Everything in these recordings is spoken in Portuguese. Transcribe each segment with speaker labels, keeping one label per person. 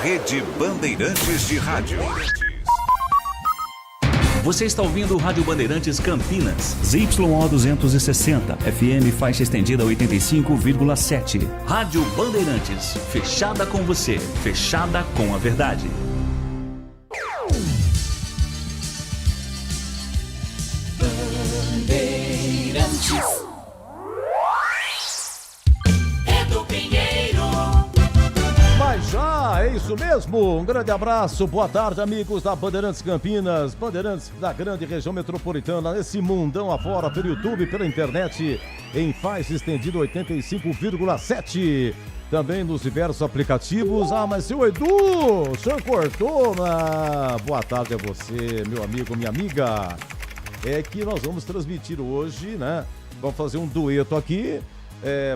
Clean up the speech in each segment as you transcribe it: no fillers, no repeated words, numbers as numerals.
Speaker 1: Rede Bandeirantes de Rádio.
Speaker 2: Você está ouvindo o Rádio Bandeirantes Campinas.
Speaker 3: ZYO 260, FM faixa estendida 85,7.
Speaker 2: Rádio Bandeirantes, fechada com você, fechada com a verdade.
Speaker 4: Bandeirantes.
Speaker 5: Mas já, é isso mesmo. Um grande abraço, boa tarde, amigos da Bandeirantes Campinas, Bandeirantes da grande região metropolitana, nesse mundão afora, pelo YouTube, pela internet, em faixa estendida 85,7. Também nos diversos aplicativos. Ah, mas seu Edu, o senhor cortou, né? Boa tarde a você, meu amigo, minha amiga. É que nós vamos transmitir hoje, né? Vamos fazer um dueto aqui.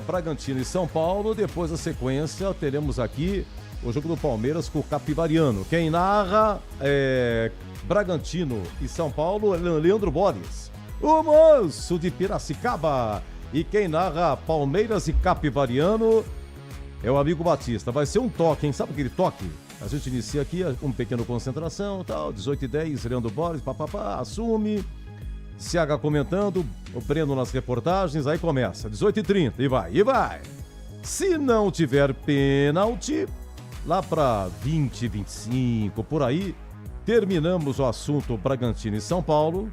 Speaker 5: Bragantino e São Paulo. Depois da sequência teremos aqui o jogo do Palmeiras com o Capivariano. Quem narra é Bragantino e São Paulo, Leandro Borges, o moço de Piracicaba. E quem narra Palmeiras e Capivariano é o amigo Batista. Vai ser um toque, hein? Sabe aquele toque? A gente inicia aqui com pequena concentração, tal, 18h10, Leandro Borges, papapá, assume. CH comentando, o Breno nas reportagens, aí começa, 18h30, e vai. Se não tiver pênalti, lá para 20, 25, por aí, terminamos o assunto Bragantino e São Paulo,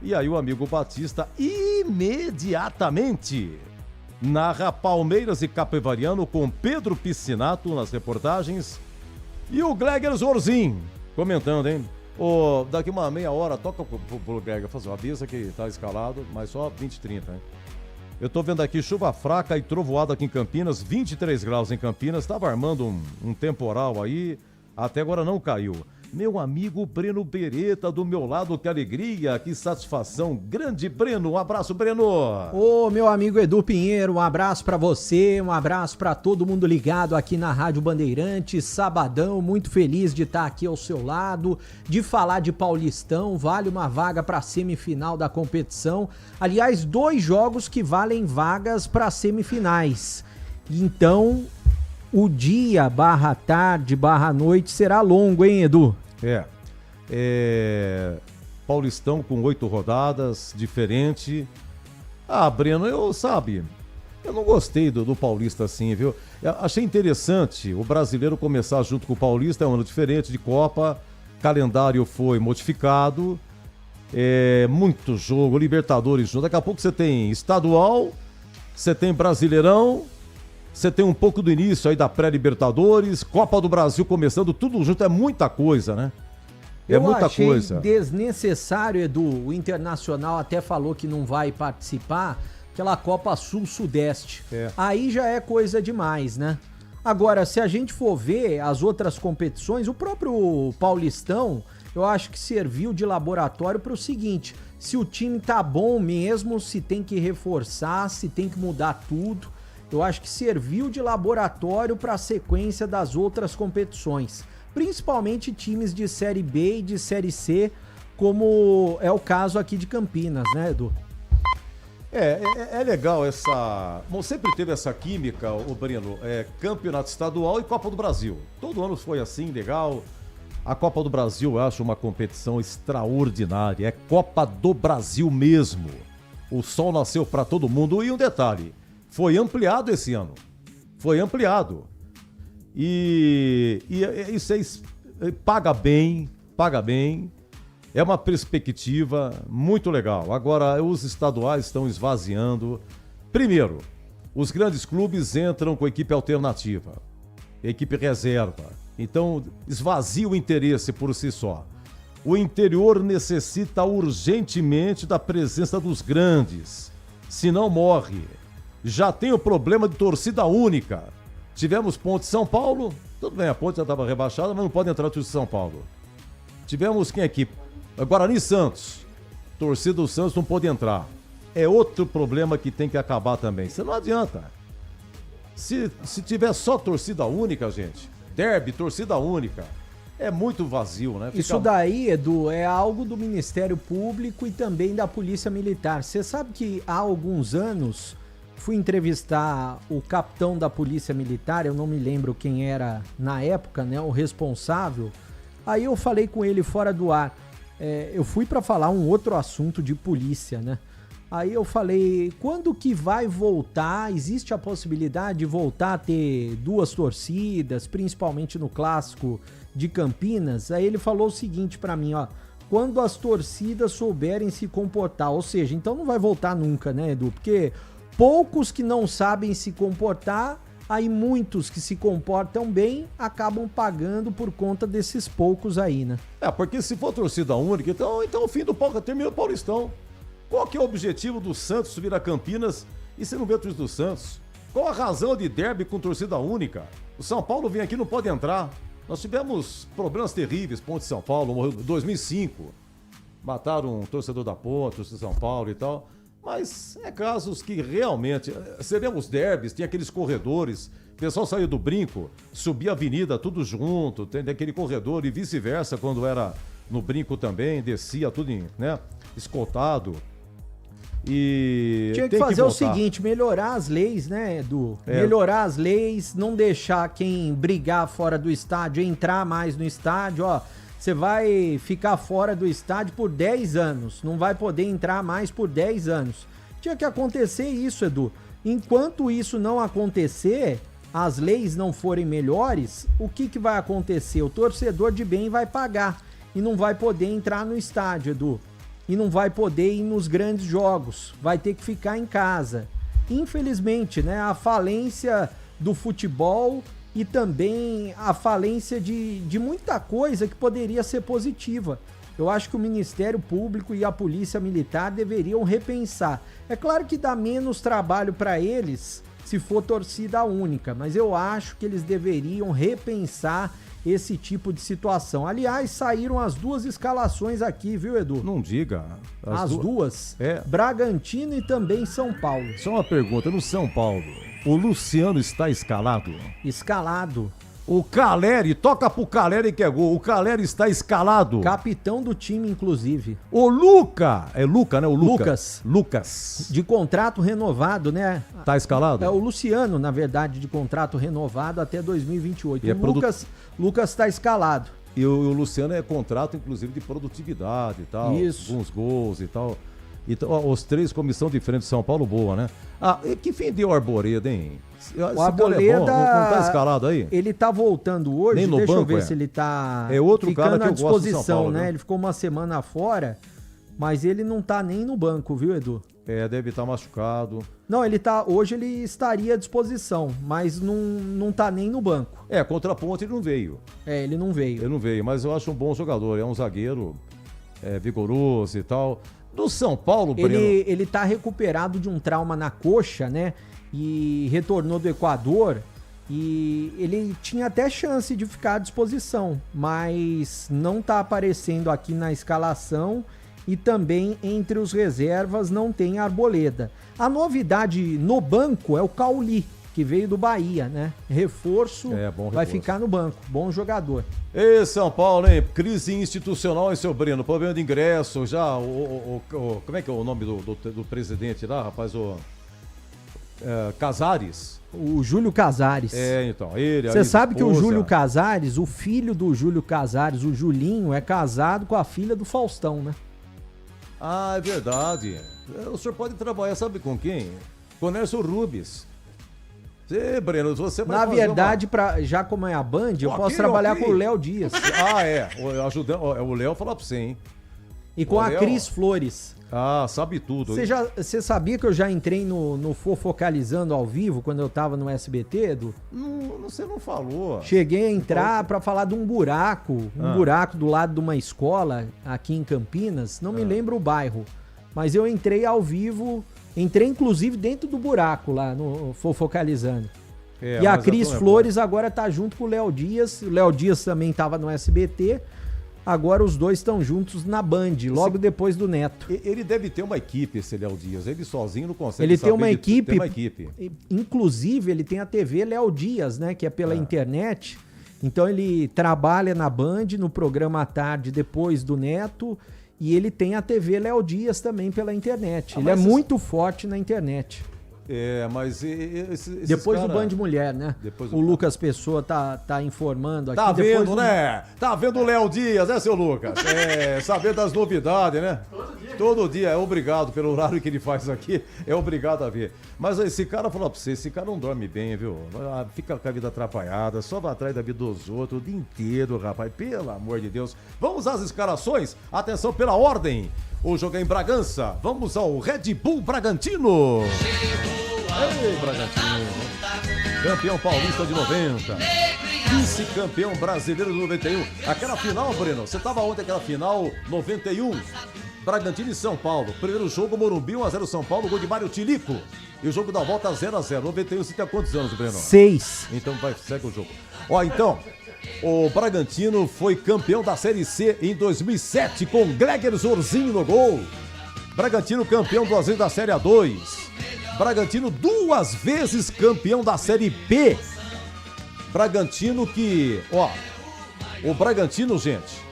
Speaker 5: e aí o amigo Batista imediatamente narra Palmeiras e Capivariano com Pedro Piscinato nas reportagens, e o Gleger Zorzin comentando, hein? Daqui uma meia hora, toca pro Greg fazer uma avisa que tá escalado, mas só 20h30, hein? Eu tô vendo aqui chuva fraca e trovoada aqui em Campinas, 23 graus em Campinas, tava armando um temporal aí, até agora não caiu. Meu amigo Breno Beretta do meu lado, que alegria, que satisfação. Grande Breno, um abraço, Breno.
Speaker 6: Ô, meu amigo Edu Pinheiro, um abraço pra você, um abraço pra todo mundo ligado aqui na Rádio Bandeirantes, sabadão, muito feliz de estar aqui ao seu lado, de falar de Paulistão, vale uma vaga pra semifinal da competição. Aliás, 2 jogos que valem vagas pra semifinais. Então, o dia /tarde/noite será longo, hein, Edu?
Speaker 5: Paulistão com 8 rodadas, diferente. Ah, Breno, eu não gostei do Paulista assim, viu? Eu achei interessante o brasileiro começar junto com o Paulista, é um ano diferente de Copa, calendário foi modificado, muito jogo, Libertadores junto. Daqui a pouco você tem estadual, você tem Brasileirão, você tem um pouco do início aí da pré-Libertadores, Copa do Brasil começando, tudo junto, é muita coisa, né? Muita coisa.
Speaker 6: Eu achei desnecessário, Edu, o Internacional até falou que não vai participar, aquela Copa Sul-Sudeste. Aí já é coisa demais, né? Agora, se a gente for ver as outras competições, o próprio Paulistão, eu acho que serviu de laboratório para o seguinte, se o time tá bom mesmo, se tem que reforçar, se tem que mudar tudo, eu acho que serviu de laboratório para a sequência das outras competições, principalmente times de Série B e de Série C, como é o caso aqui de Campinas, né, Edu?
Speaker 5: É legal essa... Bom, sempre teve essa química, o Breno, campeonato estadual e Copa do Brasil. Todo ano foi assim, legal. A Copa do Brasil eu acho uma competição extraordinária, é Copa do Brasil mesmo. O sol nasceu para todo mundo e um detalhe, foi ampliado esse ano. Foi ampliado. E isso aí paga bem. É uma perspectiva muito legal. Agora, os estaduais estão esvaziando. Primeiro, os grandes clubes entram com equipe alternativa, equipe reserva. Então, esvazia o interesse por si só. O interior necessita urgentemente da presença dos grandes, senão morre. Já tem o problema de torcida única. Tivemos Ponte São Paulo, tudo bem, a Ponte já estava rebaixada, mas não pode entrar o São Paulo. Tivemos quem aqui? Guarani e Santos. Torcida do Santos não pode entrar. É outro problema que tem que acabar também. Você não adianta. Se tiver só torcida única, gente, derby, torcida única, é muito vazio, né?
Speaker 6: Isso daí, Edu, é algo do Ministério Público e também da Polícia Militar. Você sabe que há alguns anos fui entrevistar o capitão da Polícia Militar, eu não me lembro quem era na época, né, o responsável. Aí eu falei com ele fora do ar. Eu fui para falar um outro assunto de polícia, né? Aí eu falei, quando que vai voltar? Existe a possibilidade de voltar a ter 2 torcidas, principalmente no clássico de Campinas? Aí ele falou o seguinte para mim, ó, quando as torcidas souberem se comportar, ou seja, então não vai voltar nunca, né, Edu? Porque poucos que não sabem se comportar, aí muitos que se comportam bem acabam pagando por conta desses poucos aí, né?
Speaker 5: Porque se for torcida única, então o fim do palco termina o Paulistão. Qual que é o objetivo do Santos subir a Campinas e você não vê a torcida do Santos? Qual a razão de derby com torcida única? O São Paulo vem aqui e não pode entrar. Nós tivemos problemas terríveis, Ponte de São Paulo, morreu em 2005. Mataram um torcedor da Ponte, torcedor de São Paulo e tal. Mas é casos que realmente... Você vê os derbys, tem aqueles corredores, o pessoal saiu do brinco, subia a avenida tudo junto, tem aquele corredor e vice-versa quando era no brinco também, descia tudo, né, escoltado. E
Speaker 6: tinha que fazer o seguinte, melhorar as leis, né, Edu? Melhorar as leis, não deixar quem brigar fora do estádio entrar mais no estádio, ó. Você vai ficar fora do estádio por 10 anos, não vai poder entrar mais por 10 anos. Tinha que acontecer isso, Edu. Enquanto isso não acontecer, as leis não forem melhores, o que vai acontecer? O torcedor de bem vai pagar e não vai poder entrar no estádio, Edu. E não vai poder ir nos grandes jogos, vai ter que ficar em casa. Infelizmente, né, a falência do futebol e também a falência de muita coisa que poderia ser positiva. Eu acho que o Ministério Público e a Polícia Militar deveriam repensar. É claro que dá menos trabalho para eles se for torcida única, mas eu acho que eles deveriam repensar esse tipo de situação. Aliás, saíram as 2 escalações aqui, viu, Edu?
Speaker 5: Não diga.
Speaker 6: As duas?
Speaker 5: É.
Speaker 6: Bragantino e também São Paulo.
Speaker 5: Só uma pergunta, no São Paulo, o Luciano está escalado?
Speaker 6: Escalado.
Speaker 5: O Caleri, toca pro Caleri que é gol. O Caleri está escalado.
Speaker 6: Capitão do time, inclusive.
Speaker 5: O Luca, é Luca, né? O
Speaker 6: Lucas. De contrato renovado, né?
Speaker 5: Tá escalado?
Speaker 6: É o Luciano, na verdade, de contrato renovado até 2028. E Lucas tá escalado.
Speaker 5: E o Luciano é contrato, inclusive, de produtividade e tal.
Speaker 6: Isso.
Speaker 5: Alguns gols e tal. Então, ó, os 3 comissão de frente de São Paulo, boa, né? Que fim deu o Arboleda, hein?
Speaker 6: O Arboleda,
Speaker 5: não tá escalado aí?
Speaker 6: Ele tá voltando hoje,
Speaker 5: nem no
Speaker 6: deixa
Speaker 5: banco,
Speaker 6: eu ver se ele tá
Speaker 5: outro
Speaker 6: ficando
Speaker 5: cara que
Speaker 6: à
Speaker 5: eu
Speaker 6: disposição,
Speaker 5: gosto de São Paulo,
Speaker 6: né? Ele ficou uma semana fora, mas ele não tá nem no banco, viu, Edu?
Speaker 5: Deve estar machucado.
Speaker 6: Não, hoje ele estaria à disposição, mas não tá nem no banco.
Speaker 5: Contra a Ponte ele não veio.
Speaker 6: Ele não veio.
Speaker 5: Ele não veio, mas eu acho um bom jogador, é um zagueiro vigoroso e tal. Do São Paulo, Breno...
Speaker 6: Ele tá recuperado de um trauma na coxa, né? E retornou do Equador. E ele tinha até chance de ficar à disposição, mas não tá aparecendo aqui na escalação. E também entre os reservas não tem Arboleda. A novidade no banco é o Cauli, que veio do Bahia, né? Reforço, vai ficar no banco. Bom jogador.
Speaker 5: Ei, São Paulo, hein? Crise institucional, hein, seu Breno? Problema de ingresso, já como é que é o nome do presidente lá, rapaz? Casares.
Speaker 6: O Júlio Casares.
Speaker 5: Então, ele...
Speaker 6: Você sabe que o Júlio Casares, o filho do Júlio Casares, o Julinho, é casado com a filha do Faustão, né?
Speaker 5: É verdade. O senhor pode trabalhar, sabe com quem? Com o Nelson Rubens. Breno, você vai
Speaker 6: na verdade, já como é a Band, eu posso trabalhar com o Léo Dias.
Speaker 5: O Léo falar pra você, hein?
Speaker 6: E com a Cris Flores.
Speaker 5: Sabe tudo.
Speaker 6: Você sabia que eu já entrei no Fofocalizando ao vivo, quando eu tava no SBT, Edu?
Speaker 5: Você não falou.
Speaker 6: Cheguei a entrar pra falar de um buraco do lado de uma escola aqui em Campinas, não me lembro o bairro, mas eu entrei ao vivo, inclusive dentro do buraco lá no Fofocalizando. E a Cris Flores agora tá junto com o Léo Dias também tava no SBT. Agora os dois estão juntos na Band, logo depois do Neto.
Speaker 5: Ele deve ter uma equipe, esse Léo Dias. Ele sozinho não consegue.
Speaker 6: Ele tem uma equipe. Inclusive, ele tem a TV Léo Dias, né? Que é pela internet. Então ele trabalha na Band, no programa à tarde, depois do Neto. E ele tem a TV Léo Dias também pela internet. Ele é muito forte na internet.
Speaker 5: Mas esses
Speaker 6: depois
Speaker 5: cara...
Speaker 6: do Band Mulher, né? O Lucas Pessoa tá informando aqui.
Speaker 5: Tá vendo,
Speaker 6: do...
Speaker 5: né? Tá vendo o Léo Dias, né, seu Lucas? Saber das novidades, né? Todo dia. Obrigado pelo horário que ele faz aqui. É obrigado a ver. Mas esse cara, falou pra você, esse cara não dorme bem, viu? Fica com a vida atrapalhada, só vai atrás da vida dos outros o dia inteiro, rapaz. Pelo amor de Deus. Vamos às escalações? Atenção pela ordem. O jogo é em Bragança. Vamos ao Red Bull Bragantino. Ei, Bragantino. Campeão paulista de 90. Vice-campeão brasileiro de 91. Aquela final, Breno, você tava ontem aquela final 91. Bragantino e São Paulo. Primeiro jogo, Morumbi, 1x0 São Paulo, gol de Mário Tilico. E o jogo da volta 0x0. 91, você tem há quantos anos, Breno?
Speaker 6: 6.
Speaker 5: Então segue o jogo. Então, o Bragantino foi campeão da Série C em 2007 com Gleger Zorzinho no gol. Bragantino campeão 2 vezes da Série A2. Bragantino 2 vezes campeão da Série B. Bragantino que, o Bragantino, gente,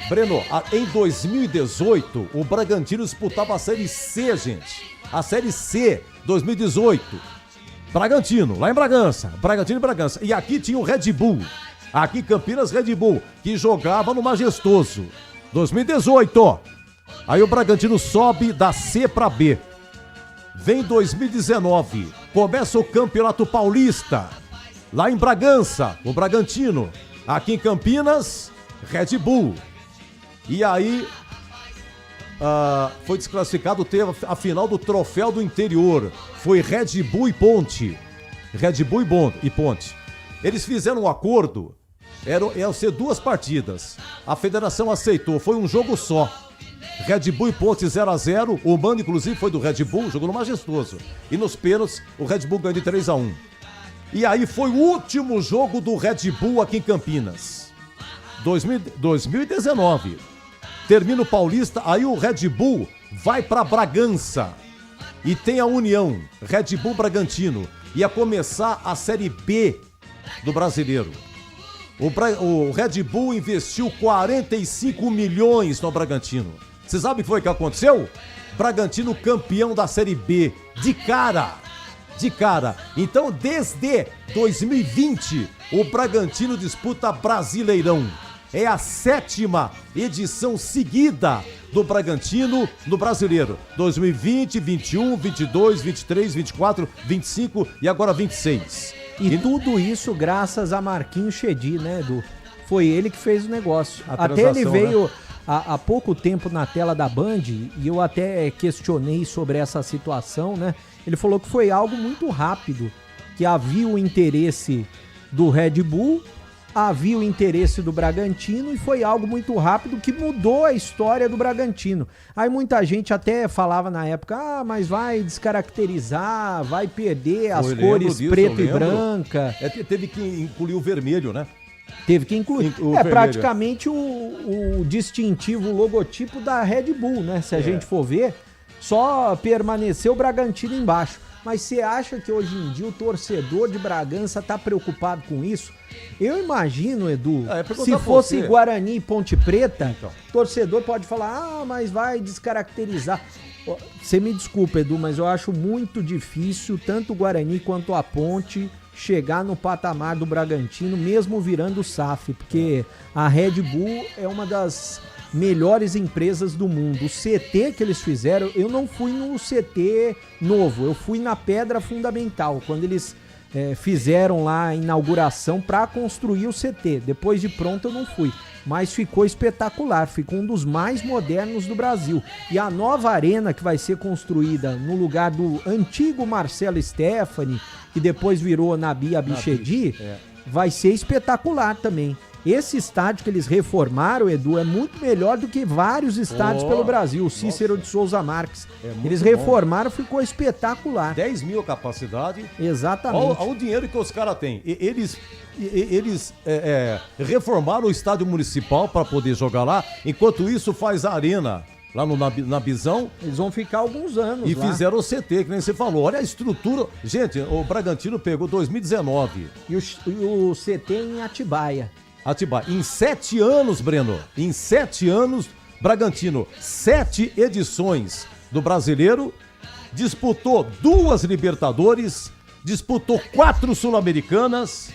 Speaker 5: Breno, em 2018, o Bragantino disputava a Série C, gente. A Série C, 2018. Bragantino, lá em Bragança. Bragantino e Bragança. E aqui tinha o Red Bull. Aqui Campinas, Red Bull, que jogava no Majestoso. 2018. Aí o Bragantino sobe da C pra B. Vem 2019. Começa o Campeonato Paulista. Lá em Bragança, o Bragantino. Aqui em Campinas, Red Bull. E aí, foi desclassificado, teve a final do Troféu do Interior. Foi Red Bull e Ponte. Red Bull e Ponte. Eles fizeram um acordo, iam ser 2 partidas. A federação aceitou, foi um jogo só. Red Bull e Ponte 0x0. O mando, inclusive, foi do Red Bull, jogou no Majestoso. E nos pênaltis, o Red Bull ganhou de 3x1. E aí foi o último jogo do Red Bull aqui em Campinas. 2019. Termina o Paulista, aí o Red Bull vai pra Bragança. E tem a união, Red Bull Bragantino. Ia começar a Série B do Brasileiro. O Red Bull investiu 45 milhões no Bragantino. Você sabe o que foi que aconteceu? Bragantino campeão da Série B. De cara. Então, desde 2020, o Bragantino disputa Brasileirão. É a 7ª edição seguida do Bragantino no Brasileiro. 2020, 21, 22, 23, 24, 25 e agora 26.
Speaker 6: E tudo isso graças a Marquinhos Chedi, né, Edu? Foi ele que fez o negócio. Até ele veio, né, há pouco tempo na tela da Band, e eu até questionei sobre essa situação, né? Ele falou que foi algo muito rápido, que havia o interesse do Red Bull, havia o interesse do Bragantino e foi algo muito rápido que mudou a história do Bragantino. Aí muita gente até falava na época, mas vai descaracterizar, vai perder as cores preto e branca.
Speaker 5: Teve que incluir o vermelho, né?
Speaker 6: Teve que incluir. Praticamente o distintivo, o logotipo da Red Bull, né? Se a gente for ver, só permaneceu o Bragantino embaixo. Mas você acha que hoje em dia o torcedor de Bragança tá preocupado com isso? Eu imagino, Edu, se fosse Guarani e Ponte Preta, o torcedor pode falar, mas vai descaracterizar. Você me desculpa, Edu, mas eu acho muito difícil tanto o Guarani quanto a Ponte chegar no patamar do Bragantino, mesmo virando SAF, porque a Red Bull é uma das melhores empresas do mundo. O CT que eles fizeram, eu não fui no CT novo, eu fui na Pedra Fundamental, quando eles fizeram lá a inauguração para construir o CT. Depois de pronto eu não fui, mas ficou espetacular, ficou um dos mais modernos do Brasil. E a nova arena que vai ser construída no lugar do antigo Marcelo Stefani, que depois virou Nabi Abichedi, vai ser espetacular também. Esse estádio que eles reformaram, Edu, é muito melhor do que vários estádios pelo Brasil. O Cícero de Souza Marques. Eles reformaram, ficou espetacular.
Speaker 5: 10 mil capacidade.
Speaker 6: Exatamente.
Speaker 5: Olha o dinheiro que os caras têm. Eles reformaram o estádio municipal para poder jogar lá. Enquanto isso, faz a arena lá no Nabizão.
Speaker 6: Eles vão ficar alguns anos
Speaker 5: e
Speaker 6: lá.
Speaker 5: Fizeram o CT, que nem você falou. Olha a estrutura. Gente, o Bragantino pegou 2019.
Speaker 6: E o CT em Atibaia.
Speaker 5: Em 7 anos, Breno, em 7 anos, Bragantino, 7 edições do Brasileiro disputou 2 Libertadores, disputou 4 Sul-Americanas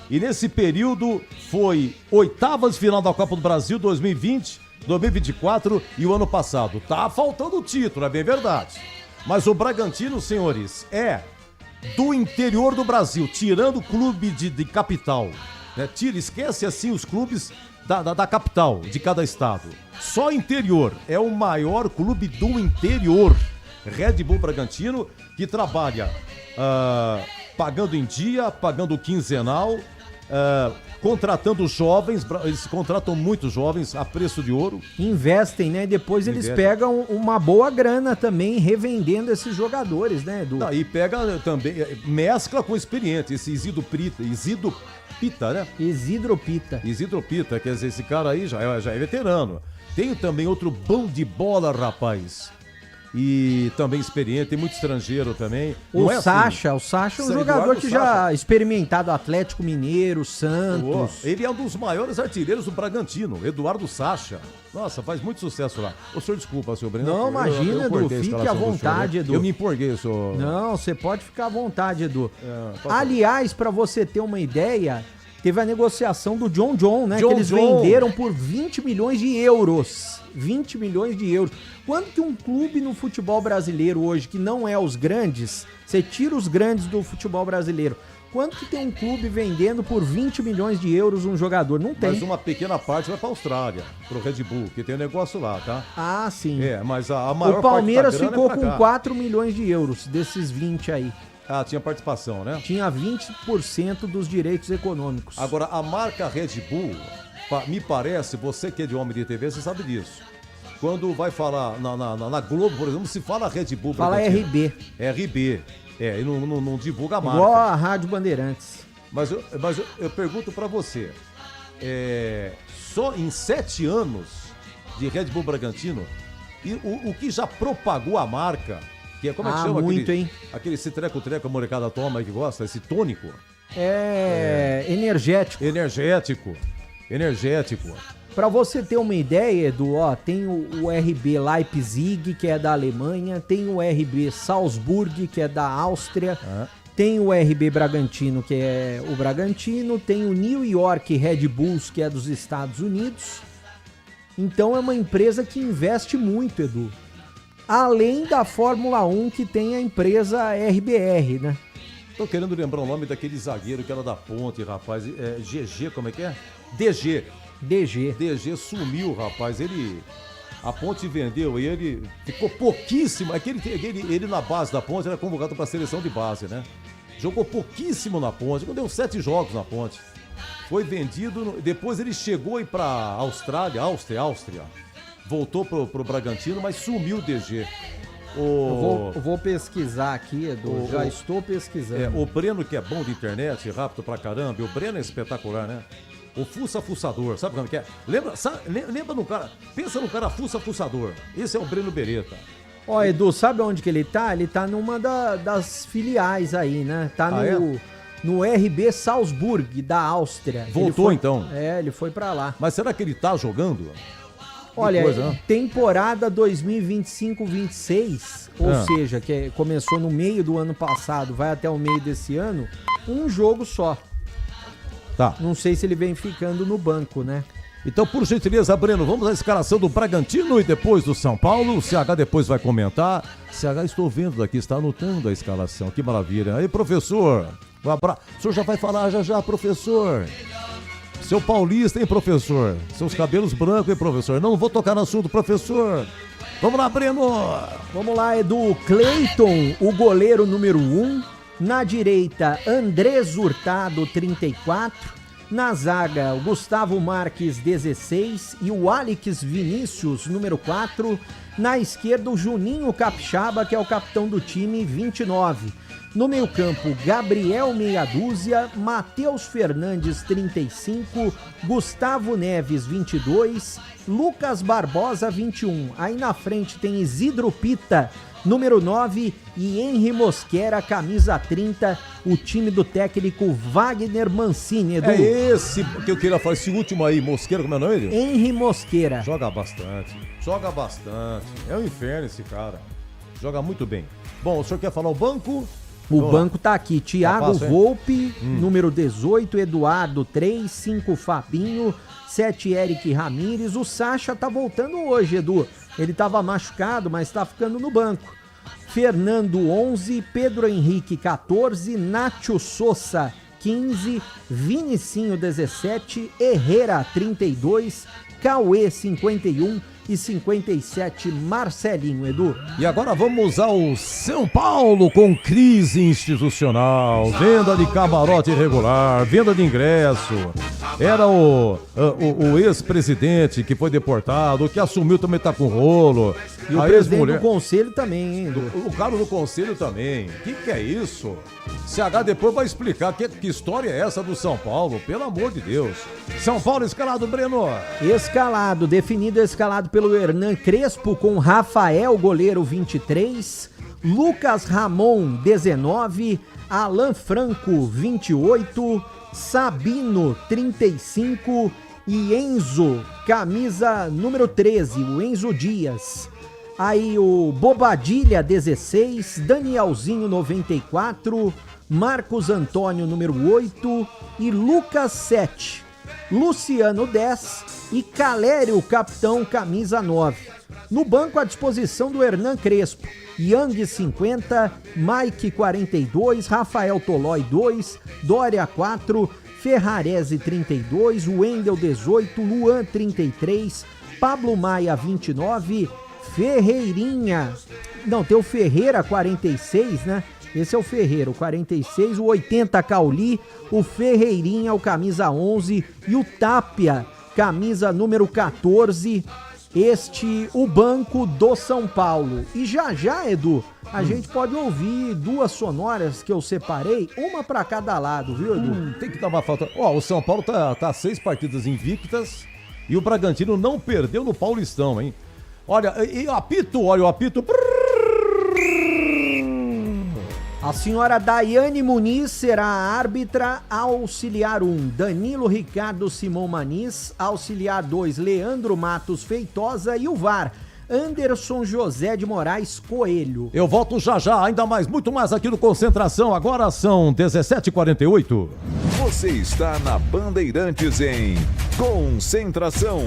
Speaker 5: e nesse período foi 8ª de final da Copa do Brasil 2020, 2024 e o ano passado. Tá faltando o título, é bem verdade. Mas o Bragantino, senhores, é do interior do Brasil, tirando o clube de capital, né? Esquece assim os clubes da capital, de cada estado. Só interior, é o maior clube do interior. Red Bull Bragantino, que trabalha pagando em dia, pagando quinzenal, contratando jovens, eles contratam muitos jovens a preço de ouro.
Speaker 6: Investem, né? Depois eles pegam uma boa grana também revendendo esses jogadores, né, Edu?
Speaker 5: Não, e pega também, mescla com experiente, esse Isidro Pita, né? Isidro Pita, quer dizer, esse cara aí já é veterano. Tem também outro bom de bola, rapaz. E também experiente, tem muito estrangeiro também.
Speaker 6: O Sacha é um jogador que já experimentado Atlético Mineiro, Santos.
Speaker 5: Ele é um dos maiores artilheiros do Bragantino, Eduardo Sacha. Nossa, faz muito sucesso lá. O senhor desculpa, senhor Breno.
Speaker 6: Não, imagina, Edu, fique à vontade, Edu.
Speaker 5: Eu me empolguei, senhor.
Speaker 6: Não, você pode ficar à vontade, Edu. Aliás, pra você ter uma ideia, teve a negociação do John, né? Que eles venderam por 20 milhões de euros. 20 milhões de euros. Quanto que um clube no futebol brasileiro hoje, que não é os grandes, você tira os grandes do futebol brasileiro, quanto que tem um clube vendendo por 20 milhões de euros um jogador? Não tem.
Speaker 5: Mas uma pequena parte vai pra Austrália, pro Red Bull, que tem um negócio lá, tá?
Speaker 6: Ah, sim.
Speaker 5: Mas a maior
Speaker 6: o Palmeiras
Speaker 5: parte da
Speaker 6: ficou
Speaker 5: grana
Speaker 6: com 4 milhões de euros desses 20 aí.
Speaker 5: Ah, tinha participação, né?
Speaker 6: Tinha 20% dos direitos econômicos.
Speaker 5: Agora, a marca Red Bull, me parece, você que é de homem de TV, você sabe disso. Quando vai falar na Globo, por exemplo, se fala Red Bull...
Speaker 6: Fala RB.
Speaker 5: RB. E não divulga a marca.
Speaker 6: Igual a Rádio Bandeirantes.
Speaker 5: Mas eu pergunto pra você, só em 7 anos de Red Bull Bragantino, e o que já propagou a marca... Que como é que chama?
Speaker 6: Muito, hein?
Speaker 5: Esse treco-treco a molecada toma aí que gosta, esse tônico.
Speaker 6: Energético.
Speaker 5: Energético.
Speaker 6: Pra você ter uma ideia, Edu, tem o RB Leipzig, que é da Alemanha, tem o RB Salzburg, que é da Áustria, tem o RB Bragantino, que é o Bragantino, tem o New York Red Bulls, que é dos Estados Unidos. Então é uma empresa que investe muito, Edu. Além da Fórmula 1, que tem a empresa RBR, né?
Speaker 5: Tô querendo lembrar o nome daquele zagueiro que era da Ponte, rapaz. GG, como é que é? DG sumiu, rapaz. A Ponte vendeu e ele ficou pouquíssimo. Ele na base da Ponte era convocado para a seleção de base, né? Jogou pouquíssimo na Ponte, deu 7 jogos na Ponte. Foi vendido, depois ele chegou para Áustria. Voltou pro Bragantino, mas sumiu o DG.
Speaker 6: Eu vou pesquisar aqui, Edu. Já estou pesquisando.
Speaker 5: O Breno, que é bom de internet, rápido pra caramba. O Breno é espetacular, né? O fuçador, sabe como é que é? Lembra no cara, pensa no cara fuçador. Esse é o Breno Beretta.
Speaker 6: Edu, sabe onde que ele tá? Ele tá numa das filiais aí, né? Tá no RB Salzburg, da Áustria.
Speaker 5: Voltou então?
Speaker 6: Ele foi pra lá.
Speaker 5: Mas será que ele tá jogando?
Speaker 6: Olha, temporada 2025-26, ou seja, que começou no meio do ano passado, vai até o meio desse ano, um jogo só.
Speaker 5: Tá.
Speaker 6: Não sei se ele vem ficando no banco, né?
Speaker 5: Então, por gentileza, Breno, vamos à escalação do Bragantino e depois do São Paulo. O CH depois vai comentar. CH, estou vendo daqui, está anotando a escalação. Que maravilha. Aí, professor, um abraço. O senhor já vai falar já, professor. Seu paulista, hein, professor? Seus cabelos brancos, hein, professor? Não vou tocar no assunto, professor. Vamos lá, Breno.
Speaker 6: Vamos lá, Edu. Cleiton, o goleiro número 1. Na direita, Andrés Hurtado, 34. Na zaga, o Gustavo Marques, 16. E o Alex Vinícius, número 4. Na esquerda, o Juninho Capixaba, que é o capitão do time, 29. No meio-campo, Gabriel Meia Dúzia, Matheus Fernandes, 35, Gustavo Neves, 22, Lucas Barbosa, 21. Aí na frente tem Isidro Pita, número 9, e Henry Mosquera, camisa 30, o time do técnico Wagner Mancini, Edu.
Speaker 5: É esse que eu queria falar, esse último aí, Mosquera, como é o nome dele?
Speaker 6: Henry Mosquera.
Speaker 5: Joga bastante. É um inferno esse cara. Joga muito bem. Bom, o senhor quer falar o banco?
Speaker 6: O banco tá aqui, Thiago
Speaker 5: fácil, hein?
Speaker 6: Volpe, número 18, Eduardo 3, 5 Fabinho, 7 Eric Ramírez. O Sacha tá voltando hoje, Edu. Ele tava machucado, mas tá ficando no banco. Fernando 11, Pedro Henrique 14, Nacho Sousa 15, Vinicinho 17, Herrera 32, Cauê 51 e 57 Marcelinho, Edu.
Speaker 5: E agora vamos ao São Paulo com crise institucional, venda de camarote irregular, venda de ingresso. Era o ex-presidente que foi deportado, o que assumiu também tá com rolo.
Speaker 6: E o presidente do conselho também, hein, Edu?
Speaker 5: O cara do conselho também. O que é isso? CH depois vai explicar que história é essa do São Paulo, pelo amor de Deus. São Paulo escalado, Breno.
Speaker 6: Escalado, definido escalado pelo Hernan Crespo com Rafael, goleiro 23, Lucas Ramon 19, Alan Franco 28, Sabino 35 e Enzo, camisa número 13, o Enzo Dias. Aí o Bobadilha 16, Danielzinho 94, Marcos Antônio número 8 e Lucas 7, Luciano 10 e Calério, capitão, camisa 9. No banco à disposição do Hernan Crespo, Yang 50, Mike 42, Rafael Tolói 2, Dória 4, Ferrarese 32, Wendel 18, Luan 33, Pablo Maia 29, Ferreirinha, não, tem o Ferreira 46, né? Esse é o Ferreira, o 46, o 80 Cauli, o Ferreirinha, o camisa 11 e o Tapia, camisa número 14, o banco do São Paulo. E já, Edu, a gente pode ouvir duas sonoras que eu separei, uma pra cada lado, viu, Edu?
Speaker 5: Tem que dar uma falta. O São Paulo tá 6 partidas invictas e o Bragantino não perdeu no Paulistão, hein? Olha, e o apito.
Speaker 6: A senhora Daiane Muniz será a árbitra auxiliar 1, Danilo Ricardo Simão Maniz, auxiliar 2, Leandro Matos Feitosa e o VAR, Anderson José de Moraes Coelho.
Speaker 5: Eu volto já, ainda mais, muito mais aqui no Concentração, agora são 17h48.
Speaker 1: Você está na Bandeirantes em Concentração.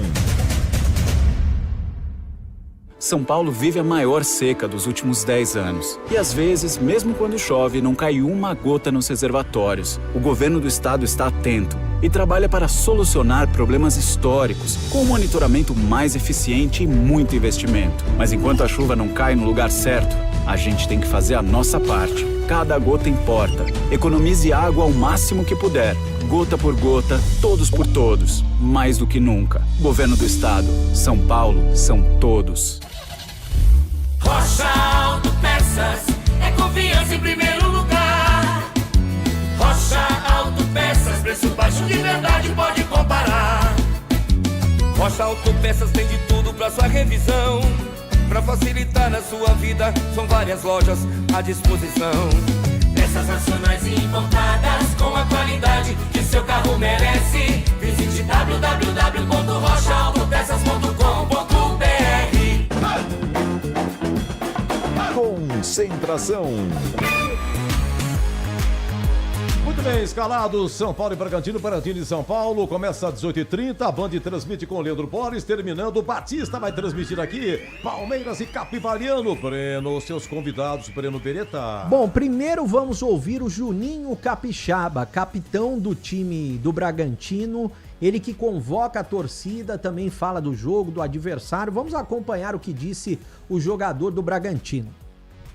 Speaker 2: São Paulo vive a maior seca dos últimos 10 anos. E às vezes, mesmo quando chove, não cai uma gota nos reservatórios. O governo do estado está atento e trabalha para solucionar problemas históricos, com um monitoramento mais eficiente e muito investimento. Mas enquanto a chuva não cai no lugar certo, a gente tem que fazer a nossa parte. Cada gota importa. Economize água ao máximo que puder. Gota por gota, todos por todos. Mais do que nunca. Governo do estado. São Paulo são todos.
Speaker 4: Rocha Autopeças é confiança em primeiro lugar. Rocha Autopeças, preço baixo de verdade, pode comparar.
Speaker 7: Rocha Autopeças tem de tudo pra sua revisão. Pra facilitar na sua vida, são várias lojas à disposição.
Speaker 4: Peças nacionais e importadas com a qualidade que seu carro merece. Visite www.rochaautopeças.com.br.
Speaker 1: Concentração.
Speaker 5: Muito bem, escalados São Paulo e Bragantino e São Paulo. Começa às 18h30, a Band transmite com o Leandro Borges, terminando, o Batista vai transmitir aqui, Palmeiras e Capivariano. Breno, seus convidados, Breno Beretta.
Speaker 6: Bom, primeiro vamos ouvir o Juninho Capixaba, capitão do time do Bragantino, ele que convoca a torcida, também fala do jogo, do adversário. Vamos acompanhar o que disse o jogador do Bragantino.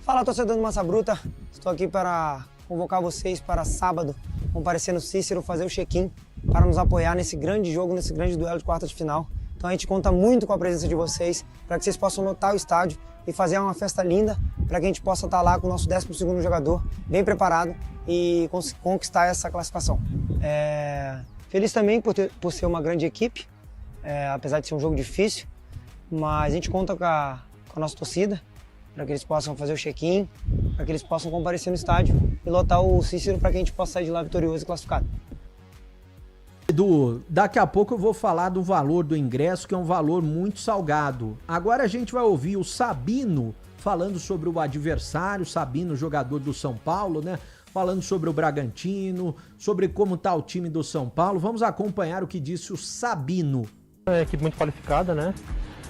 Speaker 8: Fala, torcedor do Massa Bruta, estou aqui para convocar vocês para sábado, comparecer no Cícero, fazer o check-in para nos apoiar nesse grande jogo, nesse grande duelo de quarta de final. Então a gente conta muito com a presença de vocês, para que vocês possam lotar o estádio e fazer uma festa linda, para que a gente possa estar lá com o nosso 12º jogador, bem preparado e conquistar essa classificação. Feliz também por ser uma grande equipe, apesar de ser um jogo difícil, mas a gente conta com a nossa torcida, para que eles possam fazer o check-in, para que eles possam comparecer no estádio e lotar o Cícero para que a gente possa sair de lá vitorioso e classificado.
Speaker 6: Edu, daqui a pouco eu vou falar do valor do ingresso, que é um valor muito salgado. Agora a gente vai ouvir o Sabino falando sobre o adversário, Sabino, jogador do São Paulo, né? Falando sobre o Bragantino, sobre como tá o time do São Paulo. Vamos acompanhar o que disse o Sabino.
Speaker 9: É uma equipe muito qualificada, né?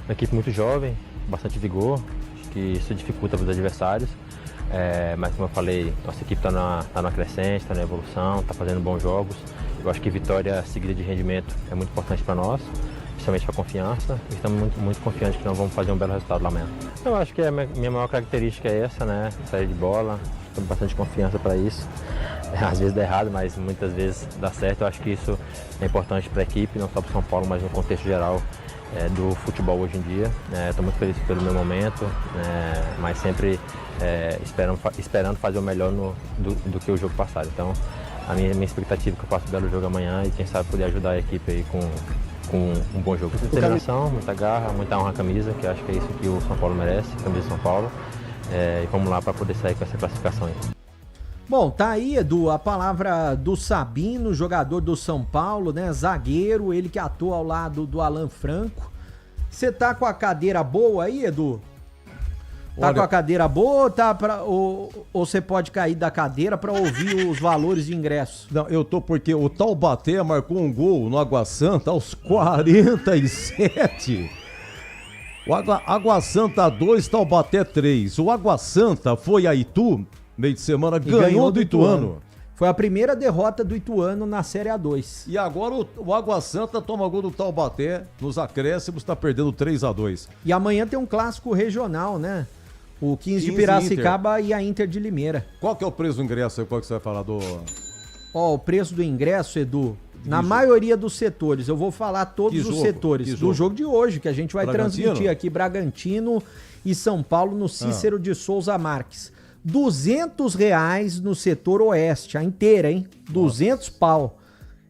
Speaker 9: Uma equipe muito jovem, bastante vigor. Acho que isso dificulta para os adversários. Mas como eu falei, nossa equipe está na crescente, está na evolução, está fazendo bons jogos. Eu acho que vitória seguida de rendimento é muito importante para nós, principalmente para a confiança. E estamos muito confiantes que nós vamos fazer um belo resultado lá amanhã. Eu acho que a minha maior característica é essa, né? Sair de bola, tenho bastante confiança para isso. Às vezes dá errado, mas muitas vezes dá certo. Eu acho que isso é importante para a equipe, não só para o São Paulo, mas no contexto geral do futebol hoje em dia. Estou muito feliz pelo meu momento, mas sempre esperando fazer o melhor do que o jogo passado. Então, a minha expectativa é que eu faça um belo jogo amanhã e quem sabe poder ajudar a equipe aí com um bom jogo. Muita determinação, muita garra, muita honra à camisa, que eu acho que é isso que o São Paulo merece, a camisa de São Paulo. E vamos lá para poder sair com essa classificação aí.
Speaker 6: Bom, tá aí, Edu, a palavra do Sabino, jogador do São Paulo, né? Zagueiro, ele que atua ao lado do Alan Franco. Você tá com a cadeira boa aí, Edu? Tá com a cadeira boa ou você pode cair da cadeira para ouvir os valores de ingresso?
Speaker 5: Não, eu tô porque o Taubaté marcou um gol no Água Santa aos 47. O Água Santa 2, Taubaté 3. O Água Santa foi a Itu, meio de semana, ganhou do Ituano.
Speaker 6: Foi a primeira derrota do Ituano na Série A2.
Speaker 5: E agora o Água Santa toma gol do Taubaté nos acréscimos, tá perdendo 3-2.
Speaker 6: E amanhã tem um clássico regional, né? O 15 de Piracicaba e a Inter de Limeira.
Speaker 5: Qual que é o preço do ingresso aí? Qual que você vai falar do...
Speaker 6: O preço do ingresso, Edu, na maioria dos setores, eu vou falar todos os setores do jogo de hoje, que a gente vai transmitir aqui, Bragantino e São Paulo no Cícero de Souza Marques. R$200 no setor oeste, a inteira, hein? 200 pau.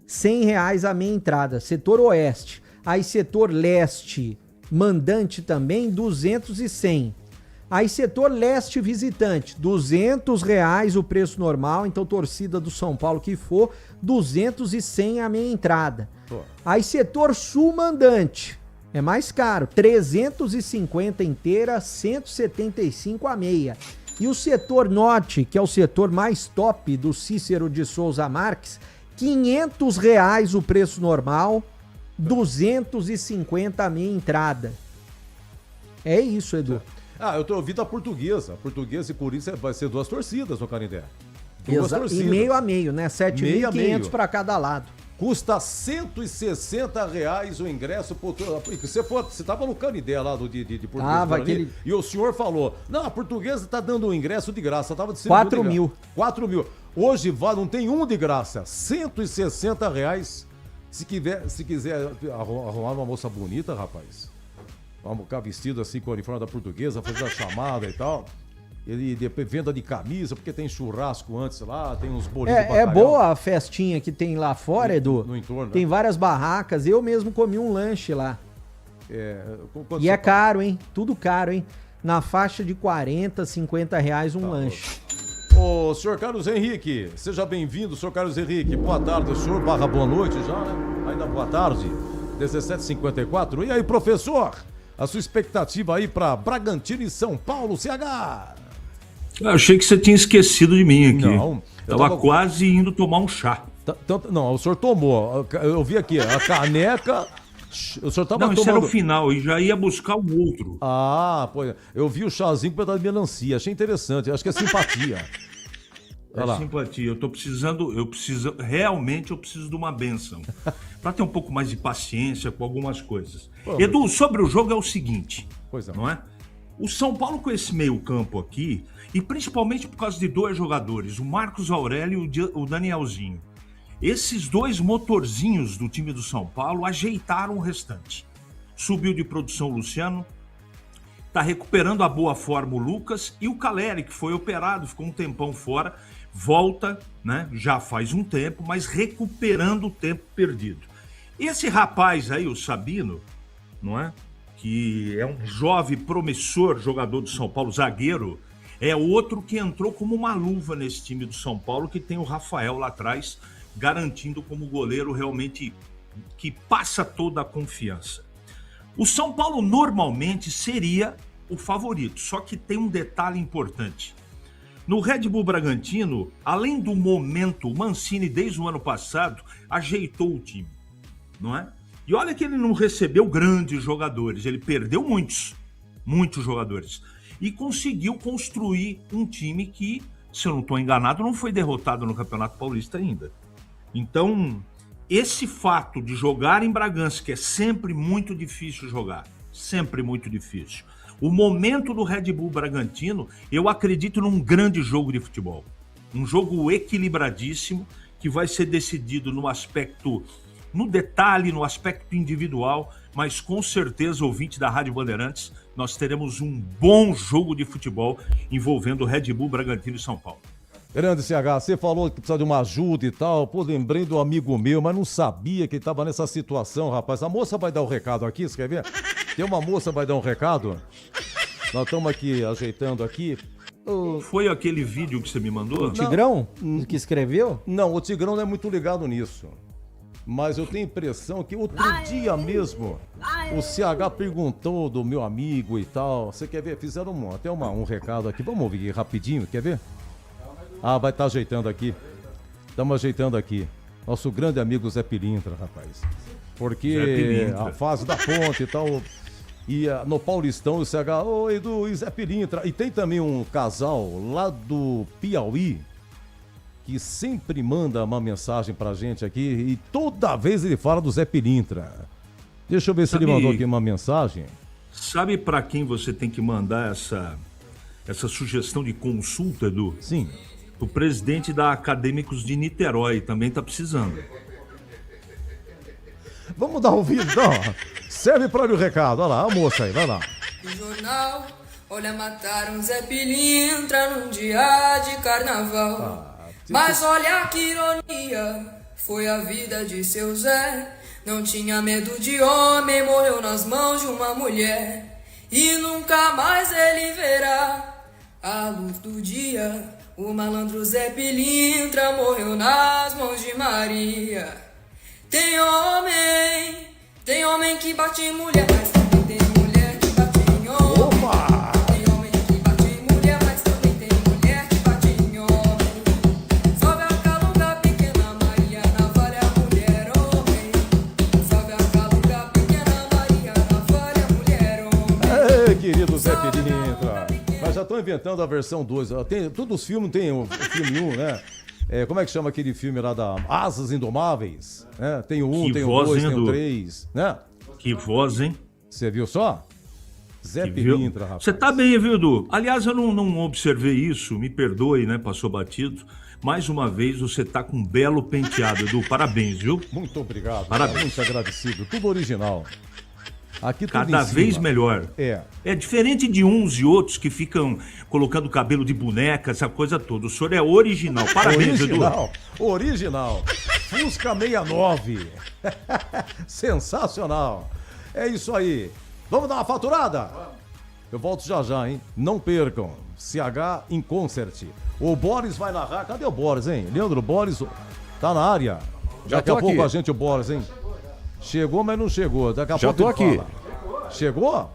Speaker 6: R$100 a meia entrada, setor oeste. Aí setor leste, mandante também, 200 e 100. Aí setor leste visitante, R$200 o preço normal, então torcida do São Paulo que for, 200 e 100 a meia entrada. Aí setor sul mandante, é mais caro, 350 inteira, 175 a meia. E o setor norte, que é o setor mais top do Cícero de Souza Marques, R$500 o preço normal, 250 a meia entrada. É isso, Edu.
Speaker 5: Eu tô ouvindo a Portuguesa. Portuguesa e Corinthians vai ser 2 torcidas no Canindé.
Speaker 6: E meio a meio, né? 7.500 para cada lado.
Speaker 5: Custa R$160 o ingresso. Você tava no Canindé lá de Portuguesa. E o senhor falou, não, a Portuguesa tá dando o ingresso de graça. Tava de
Speaker 6: 4 mil.
Speaker 5: 4 mil. Hoje não tem um de graça. R$160. Se quiser arrumar uma moça bonita, rapaz. Vamos ficar vestido assim com o uniforme da Portuguesa, fazer a chamada e tal. Ele depois venda de camisa, porque tem churrasco antes lá, tem uns bolinhos de bacalhau.
Speaker 6: É boa a festinha que tem lá fora, Edu.
Speaker 5: No entorno.
Speaker 6: Tem várias barracas. Eu mesmo comi um lanche lá. E é caro, hein? Tudo caro, hein? Na faixa de R$40, R$50 um lanche.
Speaker 5: Ô, senhor Carlos Henrique, seja bem-vindo, senhor Carlos Henrique. Boa tarde, o senhor barra boa noite já, né? Ainda boa tarde, 17h54. E aí, professor? A sua expectativa aí para Bragantino e São Paulo, CH?
Speaker 10: Eu achei que você tinha esquecido de mim aqui.
Speaker 5: Não.
Speaker 10: Tava quase indo tomar um chá.
Speaker 5: Não, o senhor tomou. Eu vi aqui, a caneca... O senhor tava
Speaker 10: isso era o final, e já ia buscar o outro.
Speaker 5: Pois eu vi o chazinho com pedaço de melancia, achei interessante, acho que é simpatia.
Speaker 10: Simpatia, eu preciso de uma bênção. Para ter um pouco mais de paciência com algumas coisas. Edu, sobre o jogo é o seguinte, não é? O São Paulo com esse meio campo aqui, e principalmente por causa de 2 jogadores, o Marcos Aurélio e o Danielzinho. Esses 2 motorzinhos do time do São Paulo ajeitaram o restante. Subiu de produção o Luciano, tá recuperando a boa forma o Lucas, e o Caleri, que foi operado, ficou um tempão fora, volta, né? Já faz um tempo, mas recuperando o tempo perdido. Esse rapaz aí, o Sabino, não é? Que é um jovem promissor jogador do São Paulo, zagueiro, é outro que entrou como uma luva nesse time do São Paulo, que tem o Rafael lá atrás, garantindo como goleiro realmente que passa toda a confiança. O São Paulo normalmente seria o favorito. Só que tem um detalhe importante. No Red Bull Bragantino, além do momento, o Mancini, desde o ano passado, ajeitou o time, não é? E olha que ele não recebeu grandes jogadores, ele perdeu muitos jogadores. E conseguiu construir um time que, se eu não estou enganado, não foi derrotado no Campeonato Paulista ainda. Então, esse fato de jogar em Bragança, que é sempre muito difícil jogar, sempre muito difícil. O momento do Red Bull Bragantino, eu acredito num grande jogo de futebol. Um jogo equilibradíssimo, que vai ser decidido no aspecto, no detalhe, no aspecto individual, mas com certeza, ouvinte da Rádio Bandeirantes, nós teremos um bom jogo de futebol envolvendo Red Bull Bragantino e São Paulo.
Speaker 5: Grande CH, você falou que precisa de uma ajuda e tal. Pô, lembrei do amigo meu, mas não sabia que ele estava nessa situação, rapaz. A moça vai dar o recado aqui, você quer ver? Tem uma moça que vai dar um recado. Nós estamos aqui ajeitando aqui.
Speaker 10: Foi aquele vídeo que você me mandou?
Speaker 6: O Tigrão que escreveu?
Speaker 5: Não, o Tigrão não é muito ligado nisso. Mas eu tenho a impressão que outro dia mesmo o CH perguntou do meu amigo e tal. Você quer ver? Fizeram até um recado aqui. Vamos ouvir rapidinho, quer ver? Ah, vai estar ajeitando aqui. Estamos ajeitando aqui. Nosso grande amigo Zé Pilintra, rapaz. Porque a fase da ponte e tal. E no Paulistão o CH, oi Edu e Zé Pilintra. E tem também um casal lá do Piauí que sempre manda uma mensagem pra gente aqui e toda vez ele fala do Zé Pilintra. Deixa eu ver se ele mandou aqui uma mensagem.
Speaker 10: Sabe pra quem você tem que mandar essa sugestão de consulta, Edu?
Speaker 5: Sim.
Speaker 10: O presidente da Acadêmicos de Niterói também tá precisando.
Speaker 5: Vamos dar ouvido, então. Serve para o recado. Olha lá, a moça aí, vai lá.
Speaker 11: No jornal, olha, mataram Zé Pilintra num dia de carnaval. Mas olha que ironia, foi a vida de seu Zé. Não tinha medo de homem, morreu nas mãos de uma mulher. E nunca mais ele verá a luz do dia. O malandro Zé Pilintra morreu nas mãos de Maria. Tem homem que bate em mulher, mas também tem mulher que bate em homem.
Speaker 5: Opa!
Speaker 11: Tem homem que bate em mulher, mas também tem mulher que bate em homem. Salve a Calunga pequena Maria, na vale a mulher homem. Salve a Calunga pequena Maria, na vale a mulher homem.
Speaker 5: Ei, querido Zé Pilintra. Mas já estão inventando a versão 2. Todos os filmes tem o filme 1, né? Como é que chama aquele filme lá da Asas Indomáveis? Tem o 1, tem o 2, tem o 3, né?
Speaker 10: Que voz, hein?
Speaker 5: Você viu só? Zé Pilintra, rapaz.
Speaker 10: Você tá bem, viu, Edu? Aliás, eu não observei isso, me perdoe, né? Passou batido. Mais uma vez, você tá com um belo penteado, Edu. Parabéns, viu?
Speaker 5: Muito obrigado.
Speaker 10: Parabéns.
Speaker 5: Muito agradecido. Tudo original. Aqui tudo
Speaker 10: cada vez melhor. É diferente de uns e outros que ficam colocando cabelo de boneca, essa coisa toda. O senhor é original. Parabéns,
Speaker 5: original,
Speaker 10: Edu.
Speaker 5: Original. Fusca 69. Sensacional. É isso aí. Vamos dar uma faturada? Eu volto já, hein? Não percam. CH em Concert. O Boris vai narrar. Cadê o Boris, hein? Leandro, Boris tá na área. Daqui a pouco a gente, o Boris, hein? Chegou, mas não chegou. Daqui a pouco
Speaker 12: tô aqui.
Speaker 5: Fala. Chegou?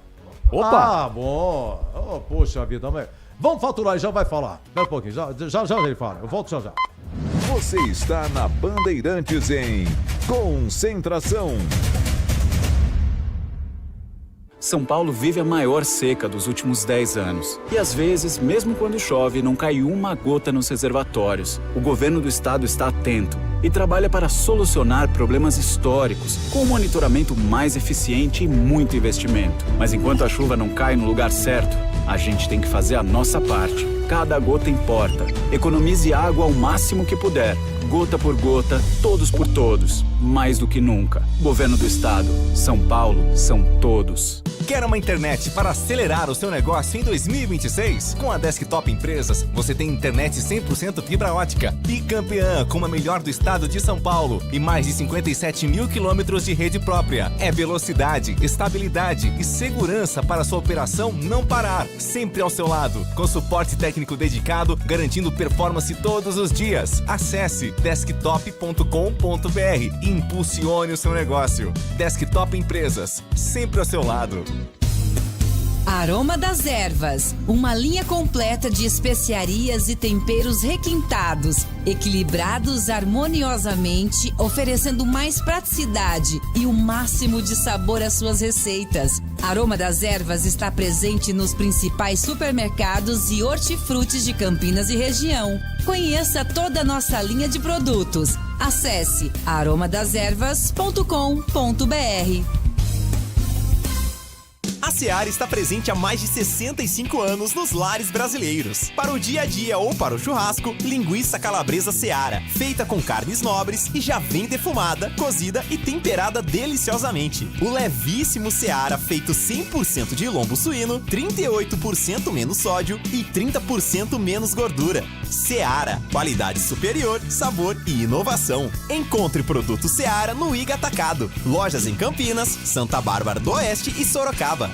Speaker 12: Opa!
Speaker 5: Ah, bom. Oh, poxa vida, mas... Vamos faturar e já vai falar. Daqui a pouquinho, já ele fala. Eu volto já.
Speaker 1: Você está na Bandeirantes em Concentração.
Speaker 2: São Paulo vive a maior seca dos últimos 10 anos. E às vezes, mesmo quando chove, não cai uma gota nos reservatórios. O governo do estado está atento e trabalha para solucionar problemas históricos, com um monitoramento mais eficiente e muito investimento. Mas enquanto a chuva não cai no lugar certo, a gente tem que fazer a nossa parte. Cada gota importa. Economize água ao máximo que puder. Gota por gota, todos por todos. Mais do que nunca. Governo do Estado. São Paulo são todos.
Speaker 13: Quer uma internet para acelerar o seu negócio em 2026? Com a Desktop Empresas, você tem internet 100% fibra ótica. Bicampeã, como a melhor do estado de São Paulo. E mais de 57 mil quilômetros de rede própria. É velocidade, estabilidade e segurança para sua operação não parar. Sempre ao seu lado. Com suporte técnico dedicado, garantindo performance todos os dias. Acesse desktop.com.br e impulsione o seu negócio. Desktop Empresas, sempre ao seu lado.
Speaker 12: Aroma das Ervas, uma linha completa de especiarias e temperos requintados, equilibrados harmoniosamente, oferecendo mais praticidade e o máximo de sabor às suas receitas. Aroma das Ervas está presente nos principais supermercados e hortifrutis de Campinas e região. Conheça toda a nossa linha de produtos. Acesse aromadeservas.com.br.
Speaker 14: A Seara está presente há mais de 65 anos nos lares brasileiros. Para o dia a dia ou para o churrasco, linguiça calabresa Seara, feita com carnes nobres e já vem defumada, cozida e temperada deliciosamente. O levíssimo Seara, feito 100% de lombo suíno, 38% menos sódio e 30% menos gordura. Seara, qualidade superior, sabor e inovação. Encontre produto Seara no Iga Atacado. Lojas em Campinas, Santa Bárbara do Oeste e Sorocaba.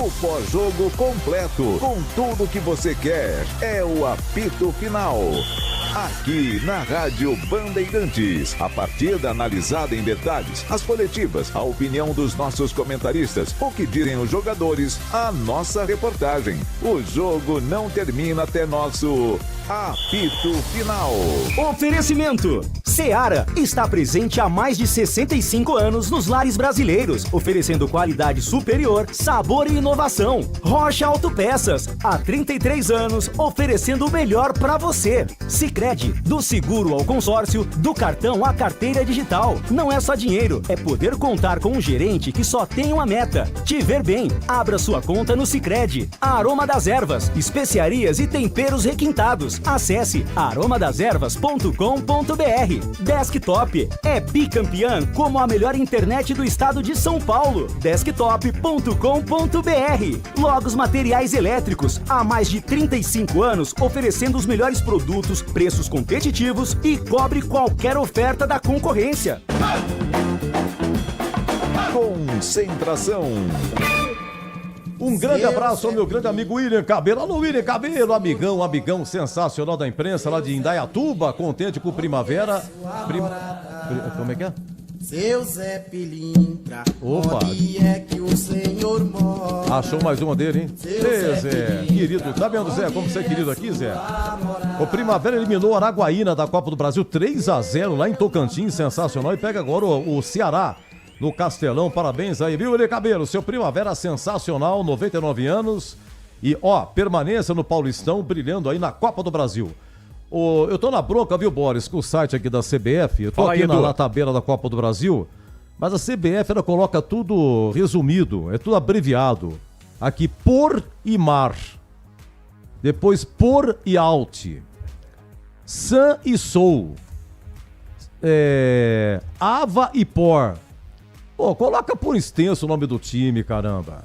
Speaker 1: O pós-jogo completo, com tudo que você quer, é o apito final. Aqui na Rádio Bandeirantes, a partida analisada em detalhes, as coletivas, a opinião dos nossos comentaristas, o que dizem os jogadores, a nossa reportagem. O jogo não termina até nosso apito final.
Speaker 15: Oferecimento: Seara está presente há mais de 65 anos nos lares brasileiros, oferecendo qualidade superior, sabor e inovação. Rocha Autopeças, há 33 anos, oferecendo o melhor para você. Sicredi, do seguro ao consórcio, do cartão à carteira digital. Não é só dinheiro, é poder contar com um gerente que só tem uma meta: te ver bem. Abra sua conta no Sicredi. Aroma das Ervas, especiarias e temperos requintados. Acesse aromadeservas.com.br. Desktop é bicampeã como a melhor internet do estado de São Paulo. Desktop.com.br. Logos Materiais Elétricos, há mais de 35 anos oferecendo os melhores produtos, preços competitivos e cobre qualquer oferta da concorrência.
Speaker 1: Concentração.
Speaker 5: Um grande abraço ao meu grande amigo William Cabelo. Alô, William Cabelo, amigão sensacional da imprensa lá de Indaiatuba, contente com primavera. Como é que é?
Speaker 16: Seu Zé Pilintra,
Speaker 5: opa,
Speaker 16: onde é que o senhor mora?
Speaker 5: Achou mais uma dele, hein? Ei, Zé, querido, tá vendo, Zé, como você é querido aqui, Zé? O Primavera eliminou a Araguaína da Copa do Brasil 3-0 lá em Tocantins, sensacional, e pega agora o Ceará no Castelão. Parabéns aí, viu, William Cabelo? Seu Primavera sensacional, 99 anos. E, ó, permanência no Paulistão, brilhando aí na Copa do Brasil. Eu tô na bronca, viu, Boris, com o site aqui da CBF. Eu tô aqui na tabela da Copa do Brasil, mas a CBF, ela coloca tudo resumido, é tudo abreviado. Aqui, por e mar. Depois, por e alt. San e sou. Ava e por. Pô, coloca por extenso o nome do time, caramba.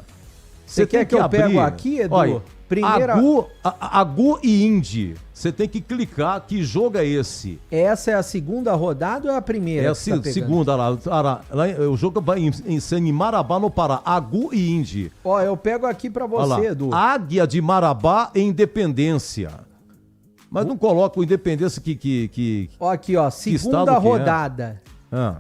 Speaker 6: Você quer que eu pego aqui, Edu?
Speaker 5: Olha,
Speaker 6: primeira...
Speaker 5: Agu e Indy. Você tem que clicar. Que jogo é esse?
Speaker 6: Essa é a segunda rodada ou é a primeira?
Speaker 5: É a segunda lá. O jogo vai em Marabá, no Pará. Agu e Indy.
Speaker 6: Ó, eu pego aqui pra você, Edu.
Speaker 5: Águia de Marabá e Independência. Mas não coloca o Independência que
Speaker 6: ó, aqui, ó. Segunda rodada.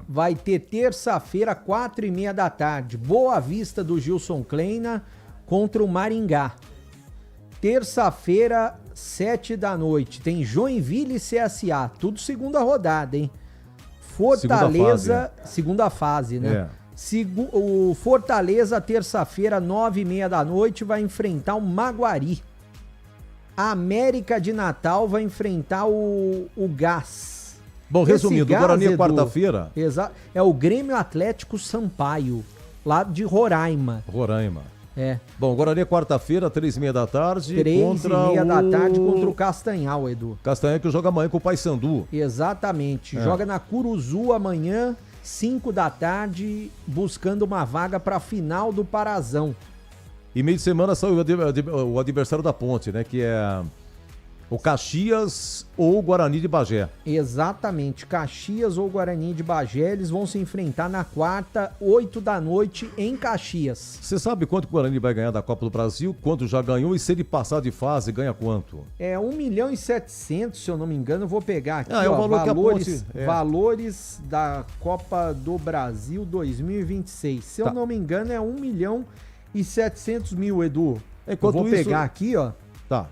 Speaker 6: Vai ter terça-feira, 4h30 da tarde. Boa Vista do Gilson Kleina contra o Maringá. Terça-feira, 7 da noite. Tem Joinville e CSA. Tudo segunda rodada, hein? Fortaleza, segunda fase, né? O Fortaleza, terça-feira, 9h30 da noite, vai enfrentar o Maguari. A América de Natal vai enfrentar o Gás.
Speaker 5: Bom, resumindo, o Guarani é quarta-feira.
Speaker 6: Exato. É o Grêmio Atlético Sampaio, lá de Roraima. É.
Speaker 5: Bom, Guarani é quarta-feira, 3h30 da tarde.
Speaker 6: 3h30 da tarde contra o Castanhal, Edu.
Speaker 5: Castanhal que joga amanhã com o Paysandu.
Speaker 6: Exatamente. Joga na Curuzu amanhã, 5 da tarde, buscando uma vaga para a final do Parazão.
Speaker 5: E meio de semana saiu o adversário da Ponte, né? Que é o Caxias ou o Guarani de Bagé.
Speaker 6: Exatamente, Caxias ou Guarani de Bagé, eles vão se enfrentar na quarta, 8 da noite, em Caxias.
Speaker 5: Você sabe quanto o Guarani vai ganhar da Copa do Brasil? Quanto já ganhou? E se ele passar de fase, ganha quanto?
Speaker 6: É 1.700.000, se eu não me engano, eu vou pegar aqui,
Speaker 5: é o valor que a Ponte...
Speaker 6: valores da Copa do Brasil 2026. Se eu não me engano, é 1.700.000. e 700 mil, Edu.
Speaker 5: Enquanto
Speaker 6: eu vou
Speaker 5: isso,
Speaker 6: pegar aqui, ó.
Speaker 5: Tá.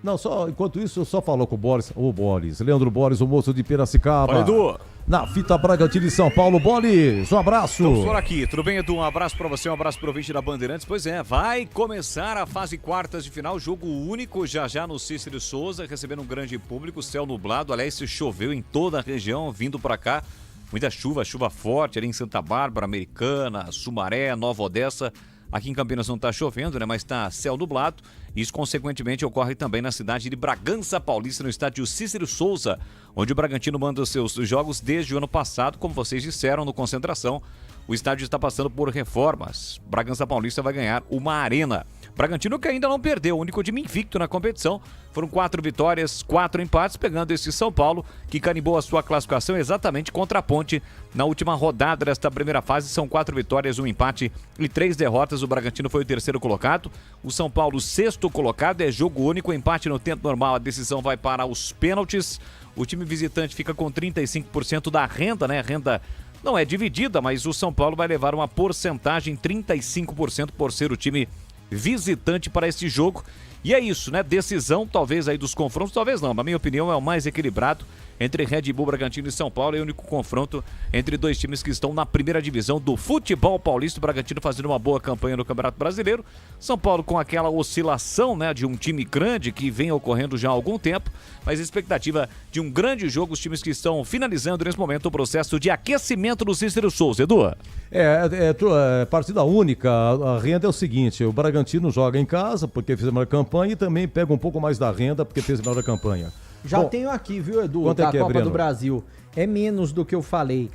Speaker 5: Não, enquanto isso, eu só falou com o Boris. Ô, Boris. Leandro Boris, o moço de Piracicaba.
Speaker 17: Fala, Edu.
Speaker 5: Na fita Bragantino de São Paulo. Boris, um abraço.
Speaker 17: Estamos por aqui. Tudo bem, Edu? Um abraço pra você, um abraço pro ouvinte da Bandeirantes. Pois é, vai começar a fase quartas de final. Jogo único já no Cícero Souza, recebendo um grande público. Céu nublado. Aliás, choveu em toda a região, vindo pra cá. Muita chuva forte ali em Santa Bárbara, Americana, Sumaré, Nova Odessa. Aqui em Campinas não está chovendo, né? Mas está céu nublado. Isso, consequentemente, ocorre também na cidade de Bragança Paulista, no estádio Cícero Souza, onde o Bragantino manda os seus jogos desde o ano passado, como vocês disseram, no Concentração. O estádio está passando por reformas. Bragança Paulista vai ganhar uma arena. Bragantino que ainda não perdeu, o único time invicto na competição. Foram 4 vitórias, 4 empates, pegando esse São Paulo, que carimbou a sua classificação exatamente contra a Ponte. Na última rodada desta primeira fase, são 4 vitórias, 1 empate e 3 derrotas. O Bragantino foi o terceiro colocado. O São Paulo, sexto colocado, é jogo único, empate no tempo normal. A decisão vai para os pênaltis. O time visitante fica com 35% da renda, né? A renda não é dividida, mas o São Paulo vai levar uma porcentagem, 35% por ser o time visitante para esse jogo. E é isso, né? Decisão, talvez aí dos confrontos, talvez não. Na minha opinião, é o mais equilibrado entre Red Bull, Bragantino e São Paulo. É o único confronto entre dois times que estão na primeira divisão do futebol paulista. O Bragantino fazendo uma boa campanha no Campeonato Brasileiro. São Paulo com aquela oscilação, né, de um time grande que vem ocorrendo já há algum tempo. Mas a expectativa de um grande jogo, os times que estão finalizando nesse momento o processo de aquecimento do Cícero Souza. Edu?
Speaker 5: É partida única. A renda é o seguinte: o Bragantino joga em casa porque fez a melhor campanha e também pega um pouco mais da renda porque fez a melhor campanha.
Speaker 6: Já tenho aqui, viu, Edu,
Speaker 5: quanto
Speaker 6: da
Speaker 5: é que
Speaker 6: Copa
Speaker 5: Breno?
Speaker 6: do Brasil. É menos do que eu falei.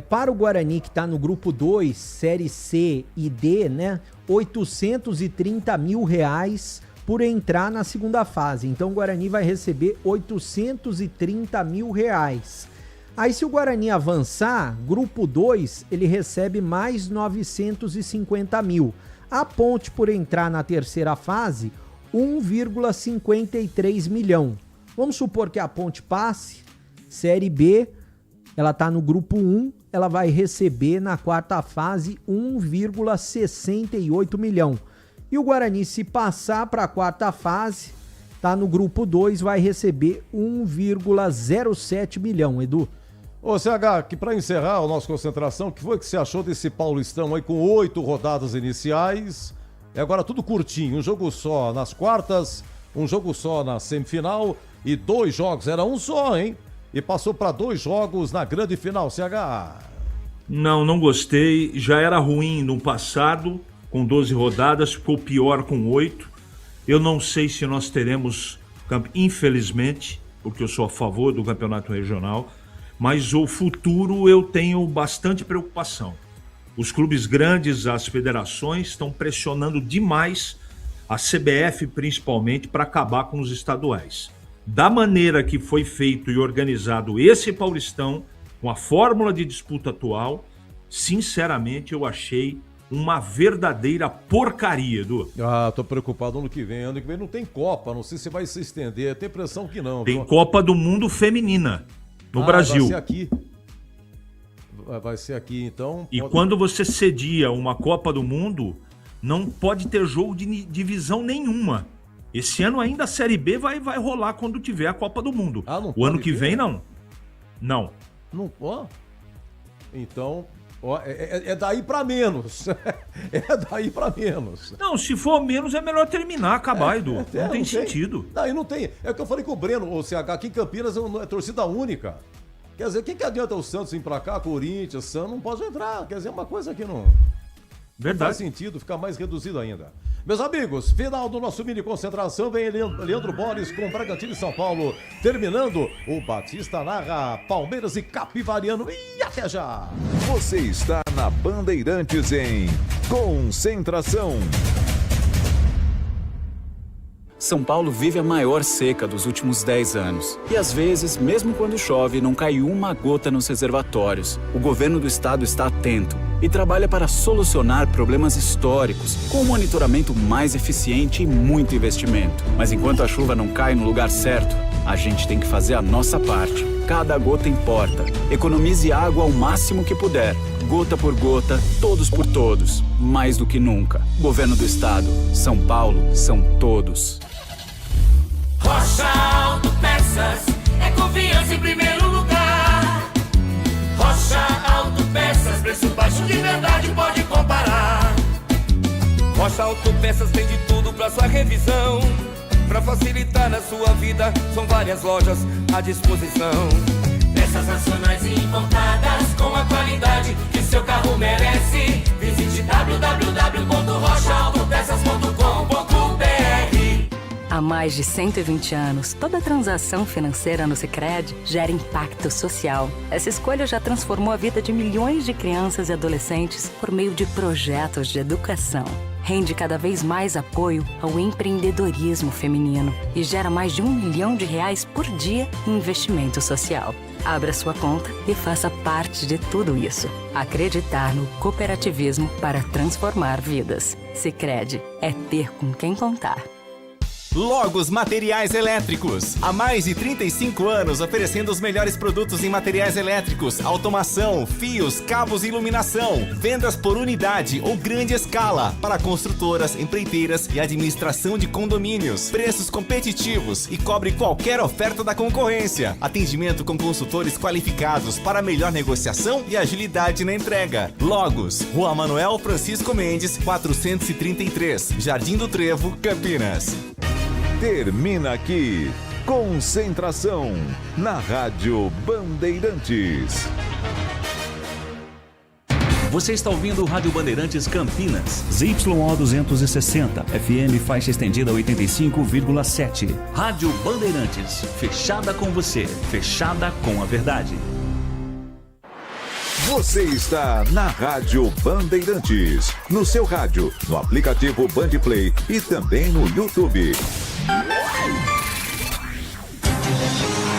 Speaker 6: Para o Guarani, que está no grupo 2, Série C e D, né? R$830 mil por entrar na segunda fase. Então o Guarani vai receber R$830 mil. Aí se o Guarani avançar, grupo 2, ele recebe mais 950 mil. A Ponte, por entrar na terceira fase, 1,53 milhão. Vamos supor que a Ponte passe, Série B, ela tá no grupo 1, ela vai receber na quarta fase 1,68 milhão. E o Guarani, se passar para a quarta fase, tá no grupo 2, vai receber 1,07 milhão, Edu.
Speaker 5: Ô, CH, que para encerrar a nossa concentração, o que foi que você achou desse Paulistão aí com 8 rodadas iniciais? E agora tudo curtinho, um jogo só nas quartas, um jogo só na semifinal e 2 jogos, era um só, hein? E passou para 2 jogos na grande final, CH.
Speaker 10: Não gostei, já era ruim no passado, com 12 rodadas, ficou pior com 8. Eu não sei se nós teremos, infelizmente, porque eu sou a favor do campeonato regional, mas o futuro eu tenho bastante preocupação. Os clubes grandes, as federações estão pressionando demais a CBF principalmente para acabar com os estaduais. Da maneira que foi feito e organizado esse Paulistão, com a fórmula de disputa atual, sinceramente eu achei uma verdadeira porcaria, Edu.
Speaker 5: Tô preocupado ano que vem. Ano que vem não tem Copa, não sei se vai se estender, tem impressão que não.
Speaker 10: Tem Copa do Mundo feminina no Brasil.
Speaker 5: Vai ser aqui. Vai ser aqui, então.
Speaker 10: E quando você cedia uma Copa do Mundo, não pode ter jogo de divisão nenhuma. Esse ano ainda a Série B vai rolar quando tiver a Copa do Mundo. O ano que vem, não. Não.
Speaker 5: Então, é daí pra menos. É daí pra menos.
Speaker 10: Não, se for menos é melhor terminar, acabar, Edu. Não tem sentido.
Speaker 5: Daí não tem. É o que eu falei com o Breno, o CH, aqui em Campinas é torcida única. Quer dizer, quem que adianta o Santos vir pra cá, Corinthians, Santos, não pode entrar. Quer dizer, uma coisa que não faz sentido, fica mais reduzido ainda. Meus amigos, final do nosso mini concentração, vem Leandro Boris com Bragantino e São Paulo. Terminando, o Batista narra Palmeiras e Capivariano. E até já!
Speaker 1: Você está na Bandeirantes em Concentração.
Speaker 2: São Paulo vive a maior seca dos últimos 10 anos. E às vezes, mesmo quando chove, não cai uma gota nos reservatórios. O governo do estado está atento e trabalha para solucionar problemas históricos, com um monitoramento mais eficiente e muito investimento. Mas enquanto a chuva não cai no lugar certo, A gente tem que fazer a nossa parte. Cada gota importa. Economize água ao máximo que puder. Gota por gota, todos por todos. Mais do que nunca. Governo do Estado. São Paulo são todos.
Speaker 4: Rocha Autopeças é confiança em primeiro lugar. Rocha Autopeças, preço baixo de verdade, pode comparar.
Speaker 7: Rocha Autopeças tem de tudo pra sua revisão. Pra facilitar na sua vida, são várias lojas à disposição.
Speaker 4: Peças nacionais e importadas com a qualidade que seu carro merece. Visite www.rochaautopeças.com.br.
Speaker 18: Há mais de 120 anos, toda transação financeira no Sicredi gera impacto social. Essa escolha já transformou a vida de milhões de crianças e adolescentes por meio de projetos de educação. Rende cada vez mais apoio ao empreendedorismo feminino e gera mais de R$1 milhão por dia em investimento social. Abra sua conta e faça parte de tudo isso. Acreditar no cooperativismo para transformar vidas. Sicredi é ter com quem contar.
Speaker 13: Logos Materiais Elétricos. Há mais de 35 anos oferecendo os melhores produtos em materiais elétricos, automação, fios, cabos e iluminação. Vendas por unidade ou grande escala para construtoras, empreiteiras e administração de condomínios. Preços competitivos e cobre qualquer oferta da concorrência. Atendimento com consultores qualificados para melhor negociação e agilidade na entrega. Logos, Rua Manuel Francisco Mendes, 433, Jardim do Trevo, Campinas.
Speaker 1: Termina aqui. Concentração na Rádio Bandeirantes.
Speaker 3: Você está ouvindo o Rádio Bandeirantes Campinas. ZYO 260, FM faixa estendida 85,7. Rádio Bandeirantes, fechada com você, fechada com a verdade.
Speaker 1: Você está na Rádio Bandeirantes, no seu rádio, no aplicativo Bandplay e também no YouTube.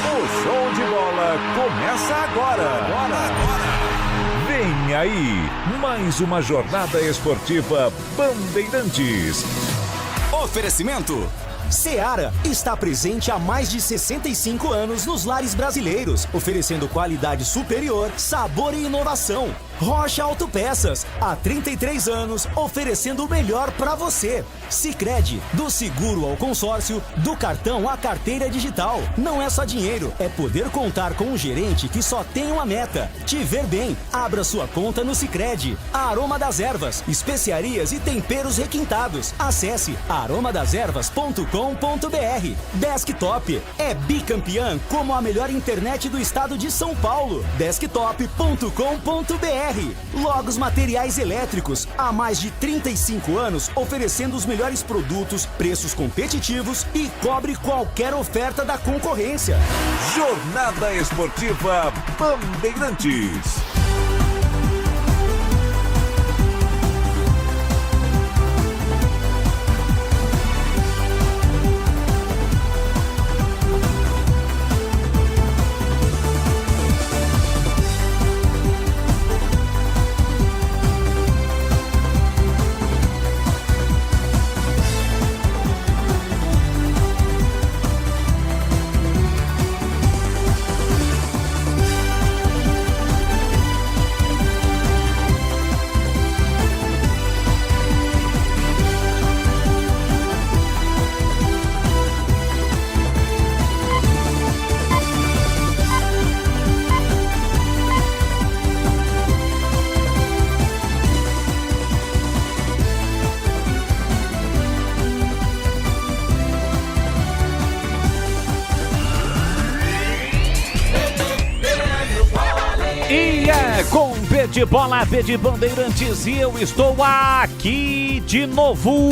Speaker 1: O show de bola começa agora. Vem aí, mais uma jornada esportiva Bandeirantes.
Speaker 15: Oferecimento. Seara está presente há mais de 65 anos nos lares brasileiros, oferecendo qualidade superior, sabor e inovação. Rocha Autopeças, há 33 anos, oferecendo o melhor para você. Sicredi, do seguro ao consórcio, do cartão à carteira digital. Não é só dinheiro, é poder contar com um gerente que só tem uma meta: te ver bem. Abra sua conta no Sicredi. Aroma das Ervas, especiarias e temperos requintados. Acesse aromadeservas.com.br. Desktop, é bicampeã como a melhor internet do estado de São Paulo. Desktop.com.br. Logos Materiais Elétricos, há mais de 35 anos oferecendo os melhores produtos, preços competitivos e cobre qualquer oferta da concorrência.
Speaker 1: Jornada Esportiva Bandeirantes.
Speaker 17: Com P de bola, P de Bandeirantes, e eu estou aqui de novo.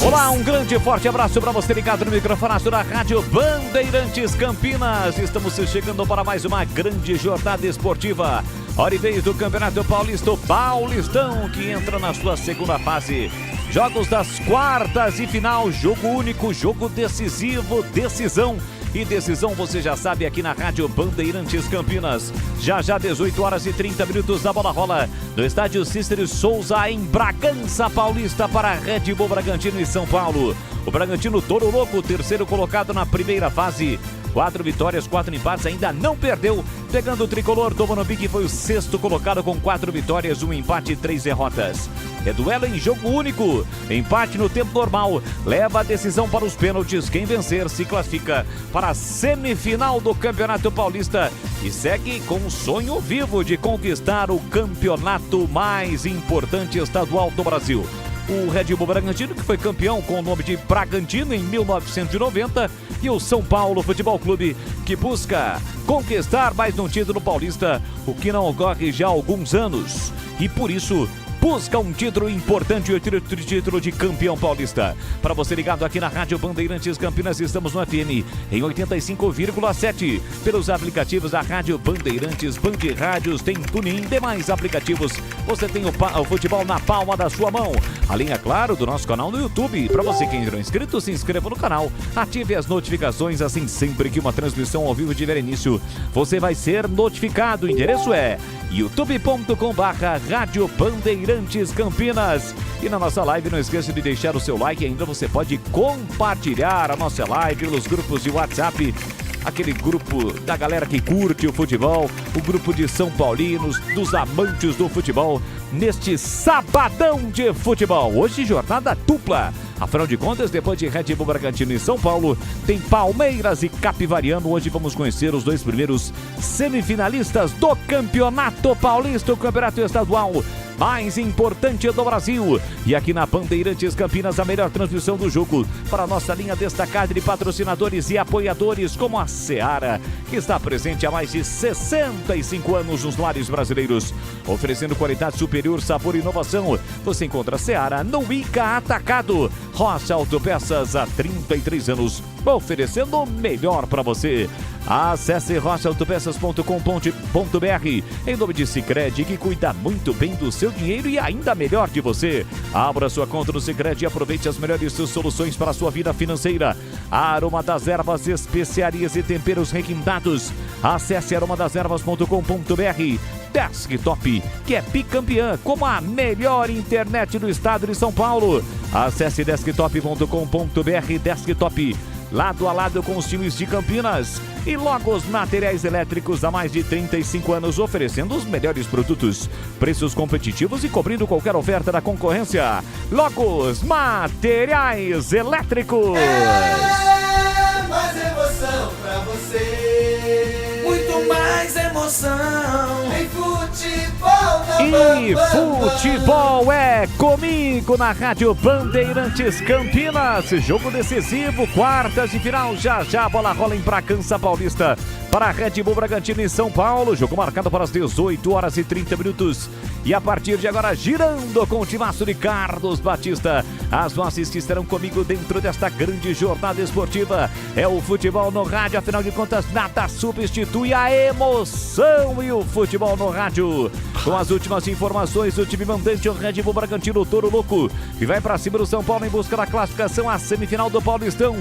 Speaker 17: Olá, um grande e forte abraço para você ligado no microfonaço da Rádio Bandeirantes Campinas. Estamos chegando para mais uma grande jornada esportiva. Hora e vez do Campeonato Paulista, o Paulistão, que entra na sua segunda fase. Jogos das quartas e final, jogo único, jogo decisivo, decisão. e decisão você já sabe aqui na Rádio Bandeirantes Campinas. Já 18 horas e 30 minutos, a bola rola no estádio Cícero Souza em Bragança Paulista para Red Bull Bragantino e São Paulo. O Bragantino Toro Louco, terceiro colocado na primeira fase. 4 vitórias, 4 empates, ainda não perdeu. Pegando o tricolor, Tomanobi, que foi o sexto colocado com 4 vitórias, 1 empate e 3 derrotas. É duelo em jogo único. Empate no tempo normal. Leva a decisão para os pênaltis. Quem vencer se classifica para a semifinal do Campeonato Paulista e segue com o sonho vivo de conquistar o campeonato mais importante estadual do Brasil. O Red Bull Bragantino, que foi campeão com o nome de Bragantino em 1990, e o São Paulo Futebol Clube, que busca conquistar mais um título paulista, o que não ocorre já há alguns anos. E por isso busca um título importante, o título de campeão paulista. Para você ligado aqui na Rádio Bandeirantes Campinas, estamos no FM em 85,7. Pelos aplicativos da Rádio Bandeirantes, Band Rádios, tem TuneIn, demais aplicativos. Você tem o futebol na palma da sua mão. Além, é claro, do nosso canal no YouTube. Para você que ainda não é inscrito, se inscreva no canal, ative as notificações, assim sempre que uma transmissão ao vivo tiver início, você vai ser notificado. O endereço é youtube.com/Rádio Bandeirantes Campinas. E na nossa live, não esqueça de deixar o seu like, ainda você pode compartilhar a nossa live nos grupos de WhatsApp, aquele grupo da galera que curte o futebol, o grupo de São Paulinos, dos amantes do futebol, neste sabadão de futebol. Hoje, jornada dupla. Afinal de contas, depois de Red Bull Bragantino e São Paulo, tem Palmeiras e Capivariano. Hoje vamos conhecer os 2 primeiros semifinalistas do Campeonato Paulista, o campeonato estadual mais importante do Brasil. E aqui na Bandeirantes Campinas, a melhor transmissão do jogo para a nossa linha destacada de patrocinadores e apoiadores, como a Seara, que está presente há mais de 65 anos nos lares brasileiros, oferecendo qualidade superior, sabor e inovação. Você encontra a Seara no Ica Atacado. Rocha Autopeças, há 33 anos, oferecendo o melhor para você. Acesse rochaautopeças.com.br. Em nome de Sicredi, que cuida muito bem do seu dinheiro e ainda melhor de você. Abra sua conta no Sicredi e aproveite as melhores soluções para a sua vida financeira. Aroma das Ervas, especiarias e temperos requintados. Acesse aromadeservas.com.br. Desktop, que é bicampeã como a melhor internet do estado de São Paulo. Acesse desktop.com.br. Desktop, lado a lado com os times de Campinas. E Logos Materiais Elétricos, há mais de 35 anos, oferecendo os melhores produtos, preços competitivos e cobrindo qualquer oferta da concorrência. Logos Materiais Elétricos.
Speaker 16: É mais emoção pra você. Muito mais emoção em futebol na
Speaker 17: E futebol é comigo na Rádio Bandeirantes Campinas. Jogo decisivo, quartas de final. Já a bola rola em Bragança Paulista para Red Bull Bragantino e São Paulo. Jogo marcado para as 18 horas e 30 minutos. E a partir de agora, girando com o timaço de Carlos Batista, as vozes que estarão comigo dentro desta grande jornada esportiva. É o futebol no rádio, afinal de contas, nada substitui a emoção. E o futebol no rádio, com as últimas informações, o time mandante, o Red Bull Bragantino, Toro Louco, que vai para cima do São Paulo em busca da classificação à semifinal do Paulistão.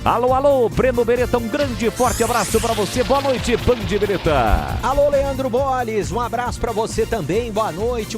Speaker 17: Alô, Breno Beretta, um grande e forte abraço para você. Boa noite, Band Beretta.
Speaker 6: Alô, Leandro Boles, um abraço para você também. Boa noite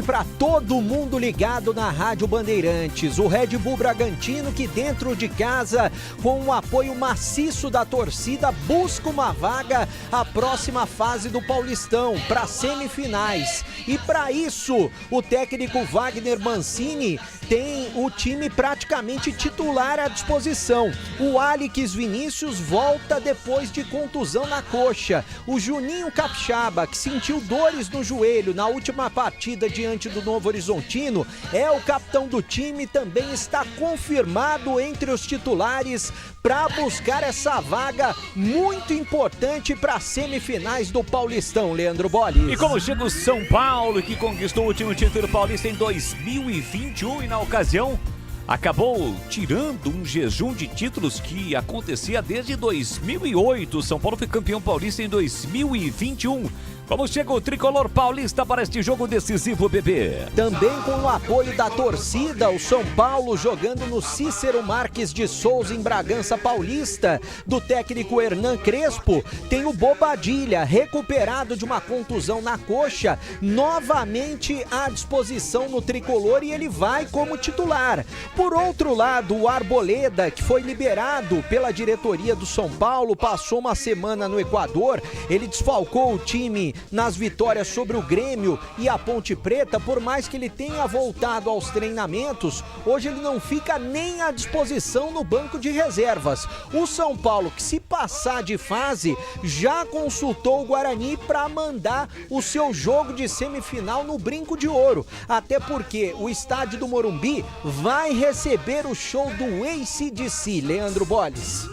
Speaker 6: para todo mundo ligado na Rádio Bandeirantes. O Red Bull Bragantino, que dentro de casa, com o apoio maciço da torcida, busca uma vaga à próxima fase do Paulistão, para semifinais. E para isso, o técnico Wagner Mancini tem o time praticamente titular à disposição. O Alex Vinícius volta depois de contusão na coxa. O Juninho Capixaba, que sentiu dores no joelho na última partida diante do Novo Horizontino, é o capitão do time, também está confirmado entre os titulares para buscar essa vaga muito importante para as semifinais do Paulistão, Leandro Boles.
Speaker 17: E como chega o São Paulo, que conquistou o último título paulista em 2021 e na ocasião acabou tirando um jejum de títulos que acontecia desde 2008. O São Paulo foi campeão paulista em 2021. Como chega o tricolor paulista para este jogo decisivo, bebê?
Speaker 6: Também com o apoio da torcida, o São Paulo jogando no Cícero Marques de Souza em Bragança Paulista, do técnico Hernan Crespo. Tem o Bobadilha, recuperado de uma contusão na coxa, novamente à disposição no tricolor e ele vai como titular. Por outro lado, o Arboleda, que foi liberado pela diretoria do São Paulo, passou uma semana no Equador, ele desfalcou o time nas vitórias sobre o Grêmio e a Ponte Preta. Por mais que ele tenha voltado aos treinamentos, hoje ele não fica nem à disposição no banco de reservas. O São Paulo, que se passar de fase, já consultou o Guarani para mandar o seu jogo de semifinal no Brinco de Ouro, até porque o estádio do Morumbi vai receber o show do AC/DC, Leandro Bolles.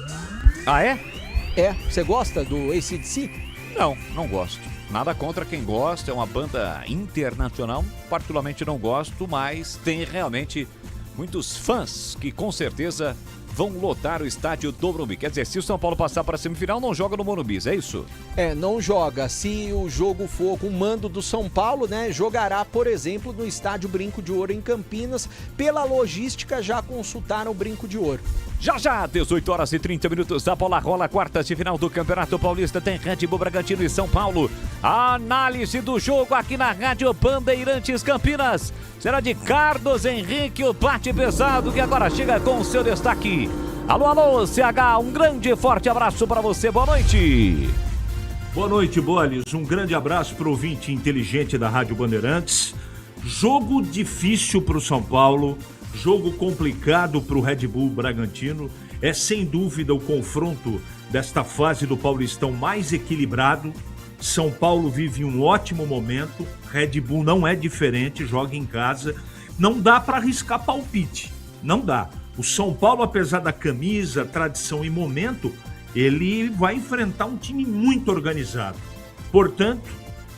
Speaker 17: Ah, é?
Speaker 6: É, você gosta do AC/DC?
Speaker 17: Não gosto. Nada contra quem gosta, é uma banda internacional, particularmente não gosto, mas tem realmente muitos fãs que com certeza vão lotar o estádio do Morumbi. Quer dizer, se o São Paulo passar para a semifinal, não joga no Morumbi, é isso?
Speaker 6: Não joga. Se o jogo for com o mando do São Paulo, né, jogará, por exemplo, no estádio Brinco de Ouro em Campinas. Pela logística, já consultaram o Brinco de Ouro.
Speaker 17: Já, 18 horas e 30 minutos, a bola rola, quartas de final do Campeonato Paulista, tem Red Bull Bragantino e São Paulo. A análise do jogo aqui na Rádio Bandeirantes Campinas será de Carlos Henrique, o bate pesado, que agora chega com o seu destaque. Alô, CH, um grande e forte abraço para você, boa noite.
Speaker 10: Boa noite, Bolles, um grande abraço para o ouvinte inteligente da Rádio Bandeirantes. Jogo difícil para o São Paulo. Jogo complicado para o Red Bull Bragantino. É sem dúvida o confronto desta fase do Paulistão mais equilibrado. São Paulo vive um ótimo momento. Red Bull não é diferente, joga em casa. Não dá para arriscar palpite. Não dá. O São Paulo, apesar da camisa, tradição e momento, ele vai enfrentar um time muito organizado. Portanto,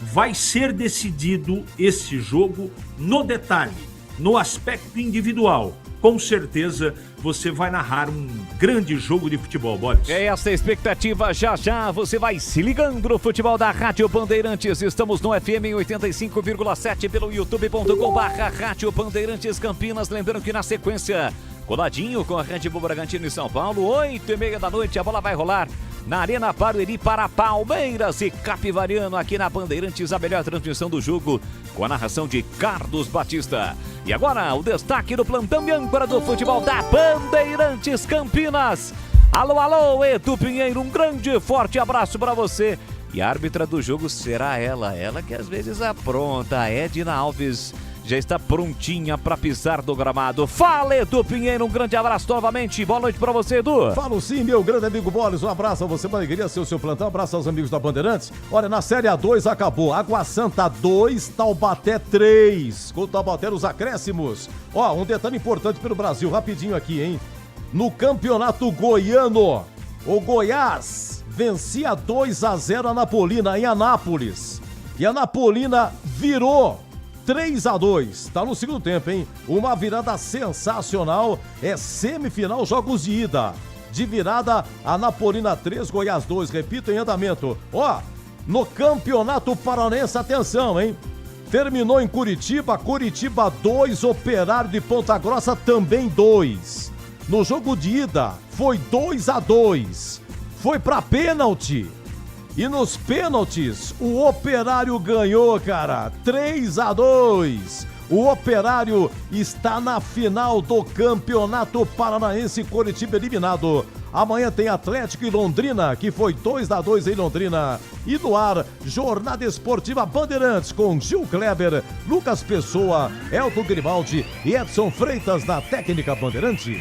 Speaker 10: vai ser decidido esse jogo no detalhe, no aspecto individual. Com certeza você vai narrar um grande jogo de futebol, Boris.
Speaker 17: É essa a expectativa, já você vai se ligando no futebol da Rádio Bandeirantes. Estamos no FM 85,7 pelo youtube.com/Rádio Bandeirantes Campinas. Lembrando que na sequência, coladinho com a Red Bull Bragantino e São Paulo, 8h30 da noite, a bola vai rolar na Arena Barueri para Palmeiras e Capivariano, aqui na Bandeirantes, a melhor transmissão do jogo, com a narração de Carlos Batista. E agora, o destaque do plantão e âncora do futebol da Bandeirantes Campinas. Alô, Edu Pinheiro, um grande e forte abraço para você. E a árbitra do jogo será ela que às vezes apronta, a Edna Alves. Já está prontinha para pisar do gramado. Fala, Edu Pinheiro, um grande abraço novamente. Boa noite para você, Edu.
Speaker 5: Falo sim, meu grande amigo Bolis. Um abraço a você, uma alegria ser o seu plantão. Um abraço aos amigos da Bandeirantes. Olha, na Série A2 acabou. Água Santa 2, Taubaté 3. Com o Taubaté nos acréscimos. Ó, um detalhe importante pelo Brasil, rapidinho aqui, hein? No Campeonato Goiano, o Goiás vencia 2-0 a Anapolina, em Anápolis. E a Anapolina virou 3-2, tá no segundo tempo, hein? Uma virada sensacional, é semifinal, jogos de ida. De virada, Anapolina 3, Goiás 2, repito, em andamento. Ó, no Campeonato Paranense, atenção, hein? Terminou em Curitiba 2, Operário de Ponta Grossa também 2. No jogo de ida, foi 2-2, foi pra pênalti. E nos pênaltis, o Operário ganhou, cara, 3-2. O Operário está na final do Campeonato Paranaense, Coritiba eliminado. Amanhã tem Atlético e Londrina, que foi 2-2 em Londrina. E no ar, Jornada Esportiva Bandeirantes com Gil Kleber, Lucas Pessoa, Elton Grimaldi e Edson Freitas na técnica Bandeirantes.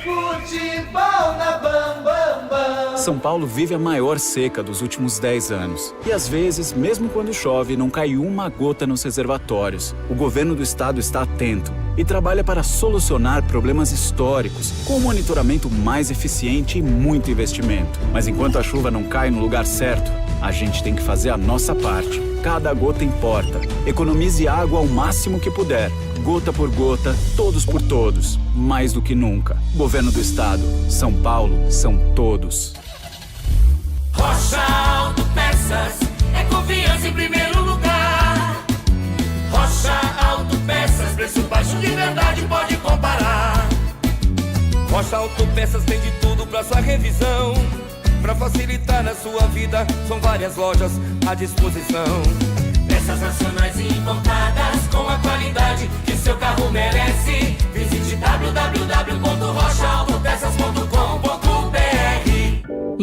Speaker 16: Futebol na Bam.
Speaker 2: São Paulo vive a maior seca dos últimos 10 anos. E às vezes, mesmo quando chove, não cai uma gota nos reservatórios. O governo do estado está atento e trabalha para solucionar problemas históricos, com um monitoramento mais eficiente e muito investimento. Mas enquanto a chuva não cai no lugar certo, a gente tem que fazer a nossa parte. Cada gota importa. Economize água ao máximo que puder. Gota por gota, todos por todos. Mais do que nunca. Governo do Estado. São Paulo são todos.
Speaker 4: Rocha Autopeças é com confiança em primeiro lugar. Rocha Autopeças, preço baixo de verdade, pode comparar.
Speaker 7: Rocha Autopeças tem de tudo pra sua revisão. Pra facilitar na sua vida, são várias lojas à disposição.
Speaker 4: Peças nacionais e importadas com a qualidade que seu carro merece. Visite www.rochaautopeças.com.br.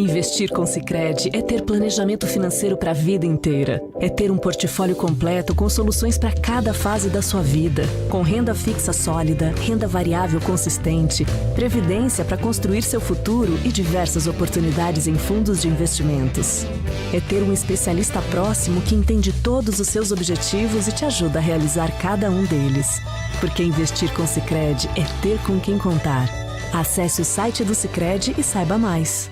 Speaker 18: Investir com Sicredi é ter planejamento financeiro para a vida inteira. É ter um portfólio completo com soluções para cada fase da sua vida. Com renda fixa sólida, renda variável consistente, previdência para construir seu futuro e diversas oportunidades em fundos de investimentos. É ter um especialista próximo que entende todos os seus objetivos e te ajuda a realizar cada um deles. Porque investir com Sicredi é ter com quem contar. Acesse o site do Sicredi e saiba mais.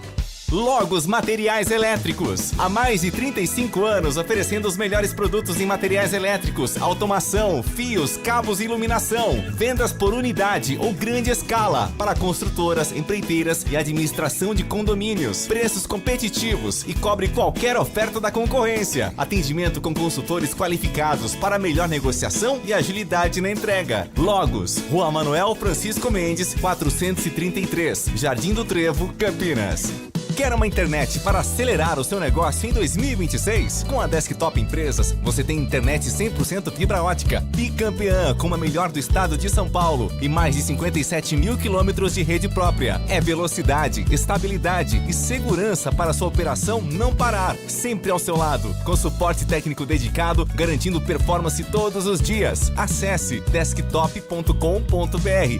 Speaker 13: Logos Materiais Elétricos. Há mais de 35 anos oferecendo os melhores produtos em materiais elétricos, automação, fios, cabos e iluminação. Vendas por unidade ou grande escala para construtoras, empreiteiras e administração de condomínios. Preços competitivos e cobre qualquer oferta da concorrência. Atendimento com consultores qualificados para melhor negociação e agilidade na entrega. Logos, Rua Manuel Francisco Mendes, 433, Jardim do Trevo, Campinas. Quer uma internet para acelerar o seu negócio em 2026? Com a Desktop Empresas, você tem internet 100% fibra ótica, bicampeã como a melhor do estado de São Paulo e mais de 57 mil quilômetros de rede própria. É velocidade, estabilidade e segurança para sua operação não parar. Sempre ao seu lado, com suporte técnico dedicado, garantindo performance todos os dias. Acesse desktop.com.br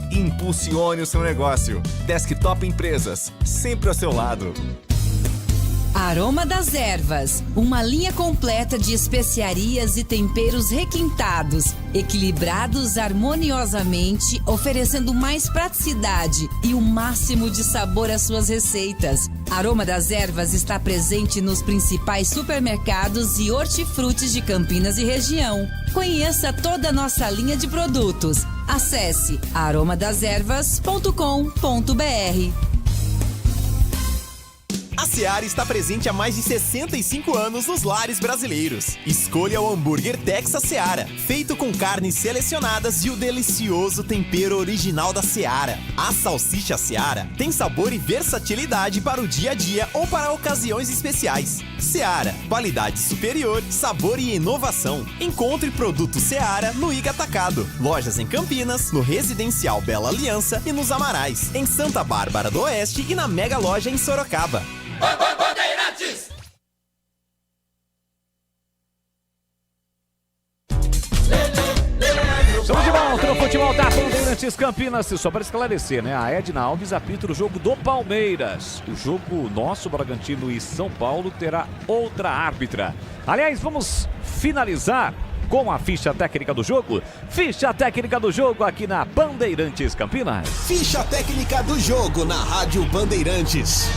Speaker 13: e impulsione o seu negócio. Desktop Empresas, sempre ao seu lado.
Speaker 12: Aroma das Ervas, uma linha completa de especiarias e temperos requintados, equilibrados harmoniosamente, oferecendo mais praticidade e o máximo de sabor às suas receitas. Aroma das Ervas está presente nos principais supermercados e hortifrutis de Campinas e região. Conheça toda a nossa linha de produtos. Acesse aromadeservas.com.br.
Speaker 14: A Seara está presente há mais de 65 anos nos lares brasileiros. Escolha o hambúrguer Texas Seara, feito com carnes selecionadas e o delicioso tempero original da Seara. A salsicha Seara tem sabor e versatilidade para o dia a dia ou para ocasiões especiais. Seara, qualidade superior, sabor e inovação. Encontre produto Seara no Iga Atacado. Lojas em Campinas, no Residencial Bela Aliança e nos Amarais, em Santa Bárbara do Oeste e na Mega Loja em Sorocaba.
Speaker 4: Bandeirantes!
Speaker 17: Estamos de volta no futebol da Bandeirantes Campinas. E só para esclarecer, né? A Edna Alves apita o jogo do Palmeiras. O jogo nosso, Bragantino e São Paulo, terá outra árbitra. Aliás, vamos finalizar com a ficha técnica do jogo. Ficha técnica do jogo aqui na Bandeirantes Campinas.
Speaker 14: Ficha técnica do jogo na Rádio Bandeirantes.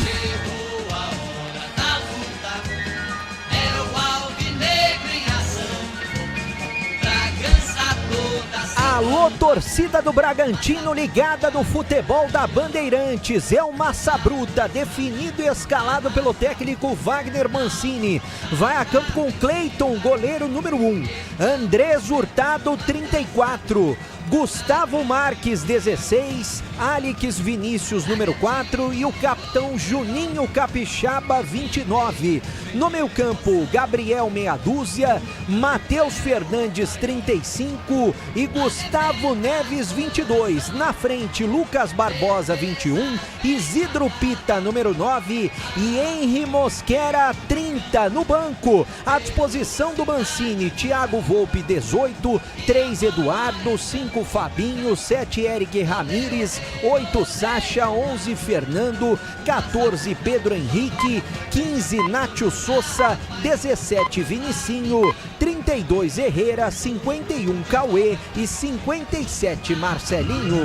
Speaker 6: Alô, torcida do Bragantino ligada no futebol da Bandeirantes. É o Massa Bruta, definido e escalado pelo técnico Wagner Mancini. Vai a campo com Cleiton, goleiro número 1. Andrés Hurtado, 34. Gustavo Marques, 16, Alix Vinícius, número 4 e o capitão Juninho Capixaba, 29. No meio campo, Gabriel meia dúzia, Matheus Fernandes, 35 e Gustavo Neves, 22. Na frente, Lucas Barbosa, 21, Isidro Pita, número 9 e Henry Mosquera, 30. No banco, à disposição do Mancini, Thiago Volpe, 18, 3 Eduardo, 5 Fabinho, 7 Eric Ramírez, 8 Sacha, 11 Fernando, 14 Pedro Henrique, 15 Nátio Sousa, 17 Vinicinho, 32 Herrera, 51 Cauê e 57 Marcelinho.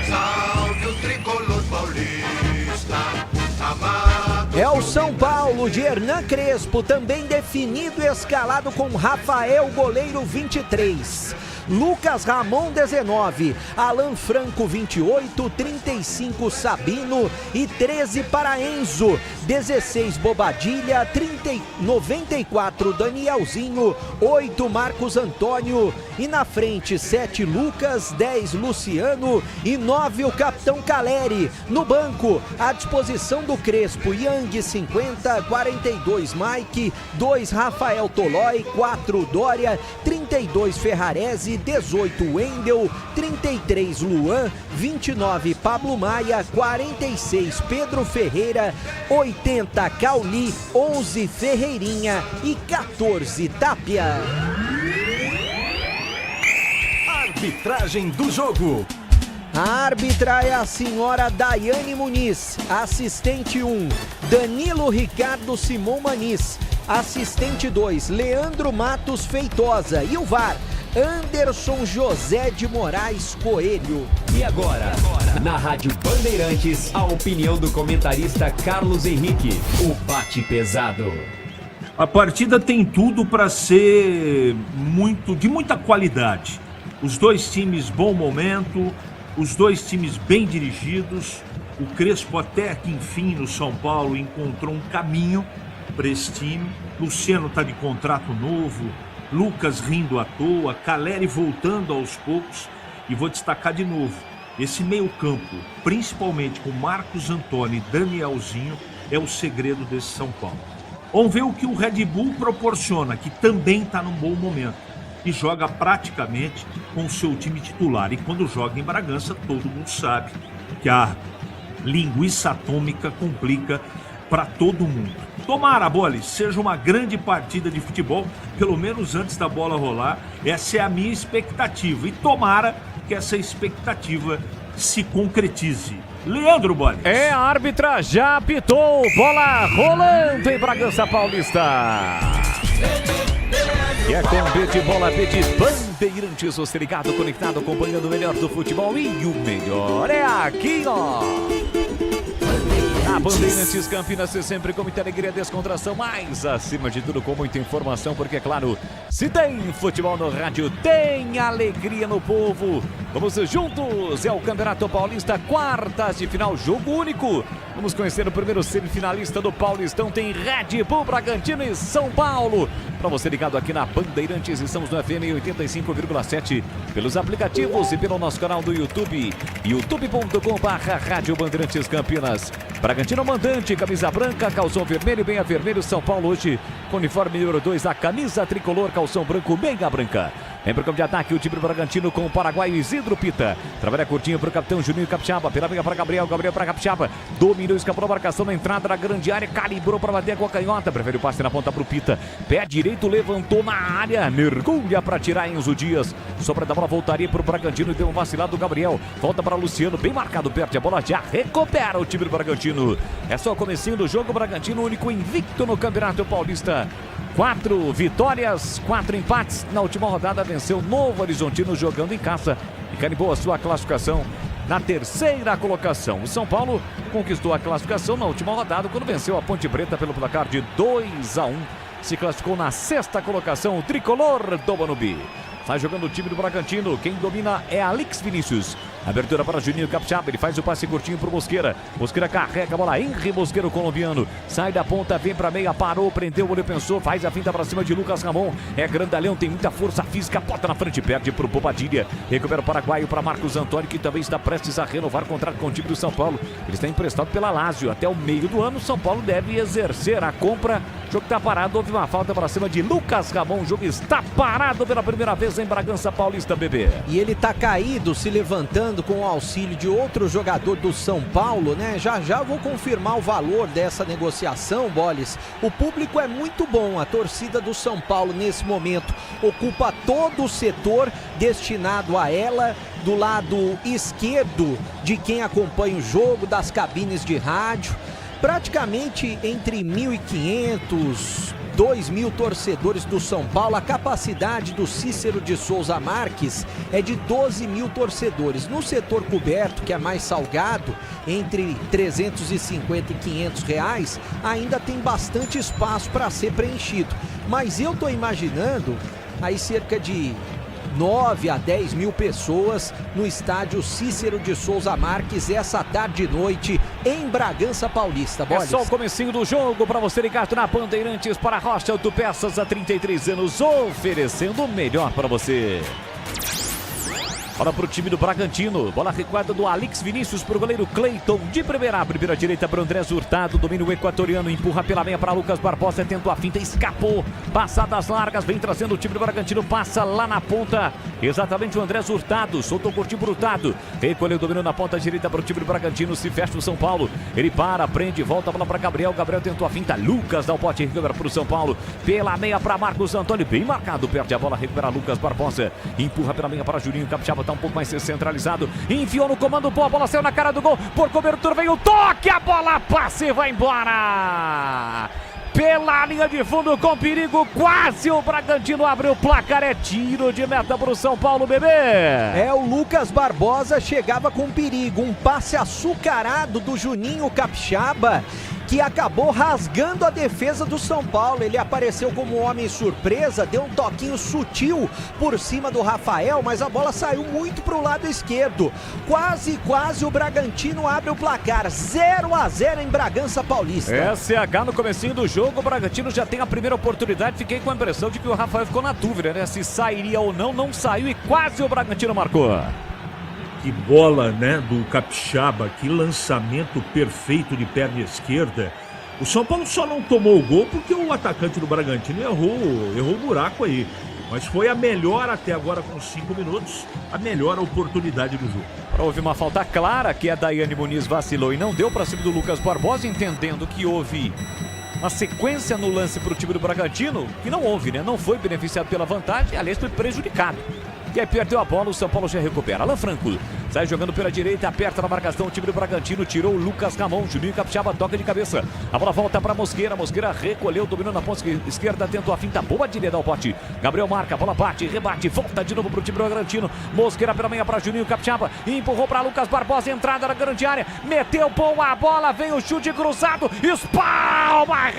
Speaker 16: Salve o tricolor paulista, amado.
Speaker 6: É o São Paulo de Hernan Crespo, também definido e escalado com Rafael, goleiro 23. Lucas Ramon 19, Alan Franco 28, 35 Sabino e 13 para Enzo, 16 Bobadilha, 94 Danielzinho, 8 Marcos Antônio e na frente 7 Lucas, 10 Luciano e 9 o Capitão Caleri. No banco, à disposição do Crespo, Yang 50, 42 Mike, 2 Rafael Tolói, 4 Dória, 32 Ferrarese, 18 Wendel, 33 Luan, 29 Pablo Maia, 46 Pedro Ferreira, 80 Cauli, 11 Ferreirinha e 14 Tapia.
Speaker 15: Arbitragem do jogo.
Speaker 6: A árbitra é a senhora Daiane Muniz, assistente 1, Danilo Ricardo Simão Maniz, assistente 2, Leandro Matos Feitosa e o VAR, Anderson José de Moraes Coelho.
Speaker 15: E agora, na Rádio Bandeirantes, a opinião do comentarista Carlos Henrique, o bate pesado.
Speaker 10: A partida tem tudo para ser de muita qualidade. Os dois times bom momento, os dois times bem dirigidos. O Crespo até que enfim no São Paulo encontrou um caminho para esse time. Luciano está de contrato novo, Lucas rindo à toa, Caleri voltando aos poucos. E vou destacar de novo, esse meio campo, principalmente com Marcos Antônio e Danielzinho, é o segredo desse São Paulo. Vamos ver o que o Red Bull proporciona, que também está num bom momento. E joga praticamente com o seu time titular. E quando joga em Bragança, todo mundo sabe que a linguiça atômica complica para todo mundo. Tomara, Bolis, seja uma grande partida de futebol, pelo menos antes da bola rolar. Essa é a minha expectativa. E tomara que essa expectativa se concretize. Leandro Bolis.
Speaker 17: A árbitra já apitou. Bola rolando em Bragança Paulista. E é com B de bola, B de Bandeirantes, você ligado, conectado, acompanhando o melhor do futebol. E o melhor é aqui, ó. A Bandeirantes Campinas, sempre com muita alegria e descontração, mas acima de tudo com muita informação, porque é claro, se tem futebol no rádio, tem alegria no povo. Vamos juntos, é o Campeonato Paulista, quartas de final, jogo único. Vamos conhecer o primeiro semifinalista do Paulistão, tem Red Bull Bragantino e São Paulo. Para você ligado aqui na Bandeirantes, estamos no FM 85,7, pelos aplicativos e pelo nosso canal do YouTube, youtube.com/Rádio Bandeirantes Campinas. Bragantino mandante, camisa branca, calção vermelho, meia vermelho. São Paulo hoje com uniforme número 2, a camisa tricolor, calção branco, meia branca. Vem pro campo de ataque o time do Bragantino com o paraguaio Isidro Pita. Trabalha curtinho pro capitão Juninho Capixaba. Pela meia para Gabriel, Gabriel para Capixaba. Dominou, escapou a marcação na entrada da grande área. Calibrou para bater com a canhota. Prefere o passe na ponta pro Pita. Pé direito, levantou na área. Mergulha para tirar Enzo Dias. Sobra da bola, voltaria pro Bragantino e deu um vacilado do Gabriel. Volta para Luciano, bem marcado, perde a bola. Já recupera o time do Bragantino. É só o comecinho do jogo. Bragantino único invicto no Campeonato Paulista. 4 vitórias, 4 empates. Na última rodada venceu o Novo Horizontino jogando em casa e carimbou a sua classificação na terceira colocação. O São Paulo conquistou a classificação na última rodada quando venceu a Ponte Preta pelo placar de 2-1. Se classificou na sexta colocação, o tricolor do Banubi. Sai jogando o time do Bragantino. Quem domina é Alex Vinícius. Abertura para Juninho Capixaba. Ele faz o passe curtinho para o Mosqueira. Mosqueira carrega a bola. Henry Mosqueira, o colombiano. Sai da ponta, vem para meia, parou, prendeu, o olho pensou. Faz a finta para cima de Lucas Ramon. É grandalhão, tem muita força física. Bota na frente, perde para o Bobadilha. Recupera o paraguaio para Marcos Antônio, que também está prestes a renovar o contrato com o time do São Paulo. Ele está emprestado pela Lazio. Até o meio do ano, o São Paulo deve exercer a compra. O jogo está parado. Houve uma falta para cima de Lucas Ramon. O jogo está parado pela primeira vez em Bragança Paulista, bebê.
Speaker 6: E ele tá caído, se levantando com o auxílio de outro jogador do São Paulo, né? Já já vou confirmar o valor dessa negociação, Bolis. O público é muito bom, a torcida do São Paulo nesse momento ocupa todo o setor destinado a ela, do lado esquerdo de quem acompanha o jogo, das cabines de rádio. Praticamente entre 1.500, 2.000 torcedores do São Paulo. A capacidade do Cícero de Souza Marques é de 12.000 torcedores. No setor coberto, que é mais salgado, entre 350 e 500 reais, ainda tem bastante espaço para ser preenchido. Mas eu estou imaginando aí cerca de 9 a 10 mil pessoas no estádio Cícero de Souza Marques essa tarde e noite em Bragança Paulista.
Speaker 17: É
Speaker 6: Bolis.
Speaker 17: só o comecinho do jogo para você ligado na Bandeirantes para Rocha Autopeças há 33 anos, oferecendo o melhor para você. Bola para o time do Bragantino, bola recuada do Alex Vinícius para o goleiro Cleiton, de primeira direita para o Andrés Hurtado, domínio equatoriano, empurra pela meia para Lucas Barbosa, tentou a finta, escapou, passadas largas, vem trazendo o time do Bragantino, passa lá na ponta, exatamente o Andrés Hurtado, soltou o curtinho pro Hurtado, recolheu o domínio na ponta direita para o time do Bragantino, se fecha o São Paulo, ele para, prende, volta a bola para Gabriel tentou a finta, Lucas dá o pote, recupera para o São Paulo, pela meia para Marcos Antônio, bem marcado, perde a bola, recupera Lucas Barbosa, empurra pela meia para Juninho Capixaba, tá um pouco mais centralizado, enfiou no comando, a bola saiu na cara do gol, por cobertura veio o toque, a bola passa e vai embora! Pela linha de fundo com perigo, quase o Bragantino abriu o placar, é tiro de meta para o São Paulo, bebê.
Speaker 6: É, o Lucas Barbosa chegava com perigo, um passe açucarado do Juninho Capixaba, que acabou rasgando a defesa do São Paulo. Ele apareceu como homem surpresa, deu um toquinho sutil por cima do Rafael, mas a bola saiu muito para o lado esquerdo. Quase o Bragantino abre o placar, 0 a 0 em Bragança Paulista.
Speaker 17: SH no comecinho do jogo, o Bragantino já tem a primeira oportunidade, fiquei com a impressão de que o Rafael ficou na dúvida, né? Se sairia ou não saiu e quase o Bragantino marcou.
Speaker 10: Que bola, né, do Capixaba, que lançamento perfeito de perna esquerda. O São Paulo só não tomou o gol porque o atacante do Bragantino errou o buraco aí. Mas foi a melhor até agora com 5 minutos, a melhor oportunidade do jogo.
Speaker 17: Houve uma falta clara que a Daiane Muniz vacilou e não deu para cima do Lucas Barbosa, entendendo que houve uma sequência no lance para o time do Bragantino, que não houve, né? Não foi beneficiado pela vantagem, aliás foi prejudicado. E aí perdeu a bola, o São Paulo já recupera. Alan Franco sai jogando pela direita, aperta na marcação, o time do Bragantino tirou o Lucas Ramon, Juninho Capixaba toca de cabeça. A bola volta para Mosqueira, Mosqueira recolheu, dominou na ponta esquerda, tentou a finta boa direita ao pote. Gabriel marca, a bola bate, rebate, volta de novo para o time do Bragantino. Mosqueira pela meia para Juninho Capixaba, empurrou para Lucas Barbosa, entrada na grande área, meteu boa a bola, vem o chute cruzado, espalma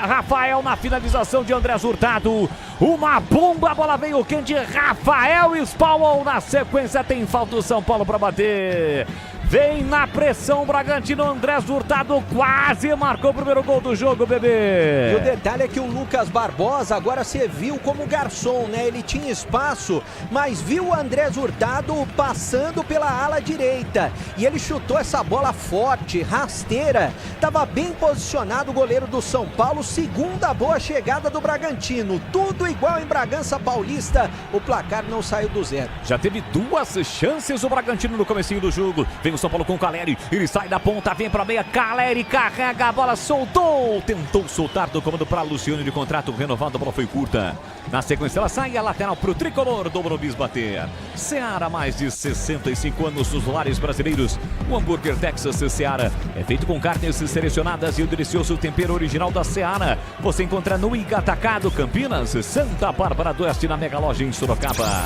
Speaker 17: Rafael na finalização de Andrés Hurtado. Uma bomba, a bola veio quente, Rafael espalmou na sequência, tem falta do São Paulo para bater. Vem na pressão o Bragantino, Andrés Hurtado quase marcou o primeiro gol do jogo, bebê.
Speaker 6: E o detalhe é que o Lucas Barbosa agora se viu como garçom, né? Ele tinha espaço, mas viu o Andrés Hurtado passando pela ala direita. E ele chutou essa bola forte, rasteira. Tava bem posicionado o goleiro do São Paulo, segunda boa chegada do Bragantino. Tudo igual em Bragança Paulista, o placar não saiu do zero.
Speaker 17: Já teve 2 chances o Bragantino no comecinho do jogo. Vem o São Paulo com o Caleri, ele sai da ponta, vem pra meia, Caleri carrega a bola, soltou, tentou soltar do comando para Luciano de contrato renovado, a bola foi curta. Na sequência ela sai a lateral pro tricolor do Morumbi bater. Seara, mais de 65 anos nos lares brasileiros. O hambúrguer Texas Seara é feito com carnes selecionadas e o delicioso tempero original da Seara. Você encontra no Igatacado, Campinas, Santa Bárbara do Oeste, na Mega Loja em Sorocaba.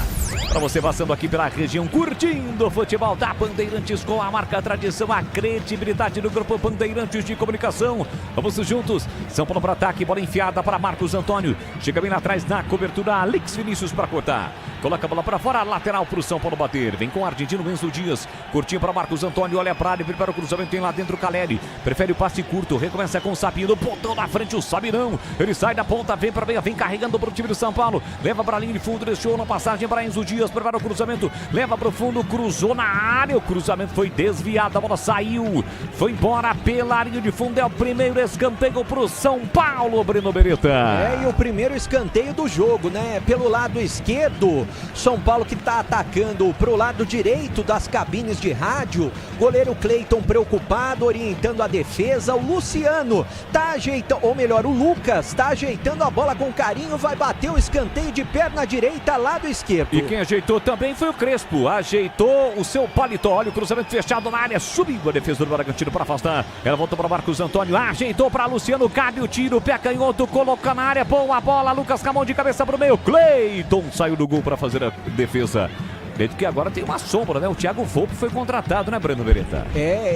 Speaker 17: Para você passando aqui pela região, curtindo o futebol da Bandeirantes com a marca, a tradição, a credibilidade do Grupo Bandeirantes de Comunicação. Vamos juntos. São Paulo para ataque, bola enfiada para Marcos Antônio. Chega bem lá atrás na cobertura, Alex Vinícius para cortar. Coloca a bola para fora, lateral para o São Paulo bater. Vem com o argentino Enzo Dias. Curtinho para Marcos Antônio, olha para área, prepara o cruzamento, tem lá dentro o Caleri. Prefere o passe curto, recomeça com o Sabino, botão na frente o Sabinão. Ele sai da ponta, vem para meia, vem carregando para o time do São Paulo. Leva para a linha de fundo, deixou na passagem para Enzo Dias, prepara o cruzamento, leva para o fundo, cruzou na área, o cruzamento foi desviado, a bola saiu, foi embora pela linha de fundo, é o primeiro escanteio para o São Paulo, Breno Beretta.
Speaker 6: É, e o primeiro escanteio do jogo, né? Pelo lado esquerdo, São Paulo que tá atacando pro lado direito das cabines de rádio, goleiro Cleiton preocupado, orientando a defesa, o Luciano tá ajeitando, ou melhor, o Lucas tá ajeitando a bola com carinho, vai bater o escanteio de perna direita, lado esquerdo.
Speaker 17: E quem ajeitou também foi o Crespo, ajeitou o seu paletó, olha o cruzamento fechado na área, subiu a defesa do Bragantino para afastar, ela voltou para Marcos Antônio, ajeitou para Luciano, cabe o tiro, pé canhoto, coloca na área, boa bola, Lucas Ramon de cabeça pro meio, Cleiton saiu do gol para fazer a defesa. Cleiton que agora tem uma sombra, né? O Thiago Volpe foi contratado, né, Breno Beretta?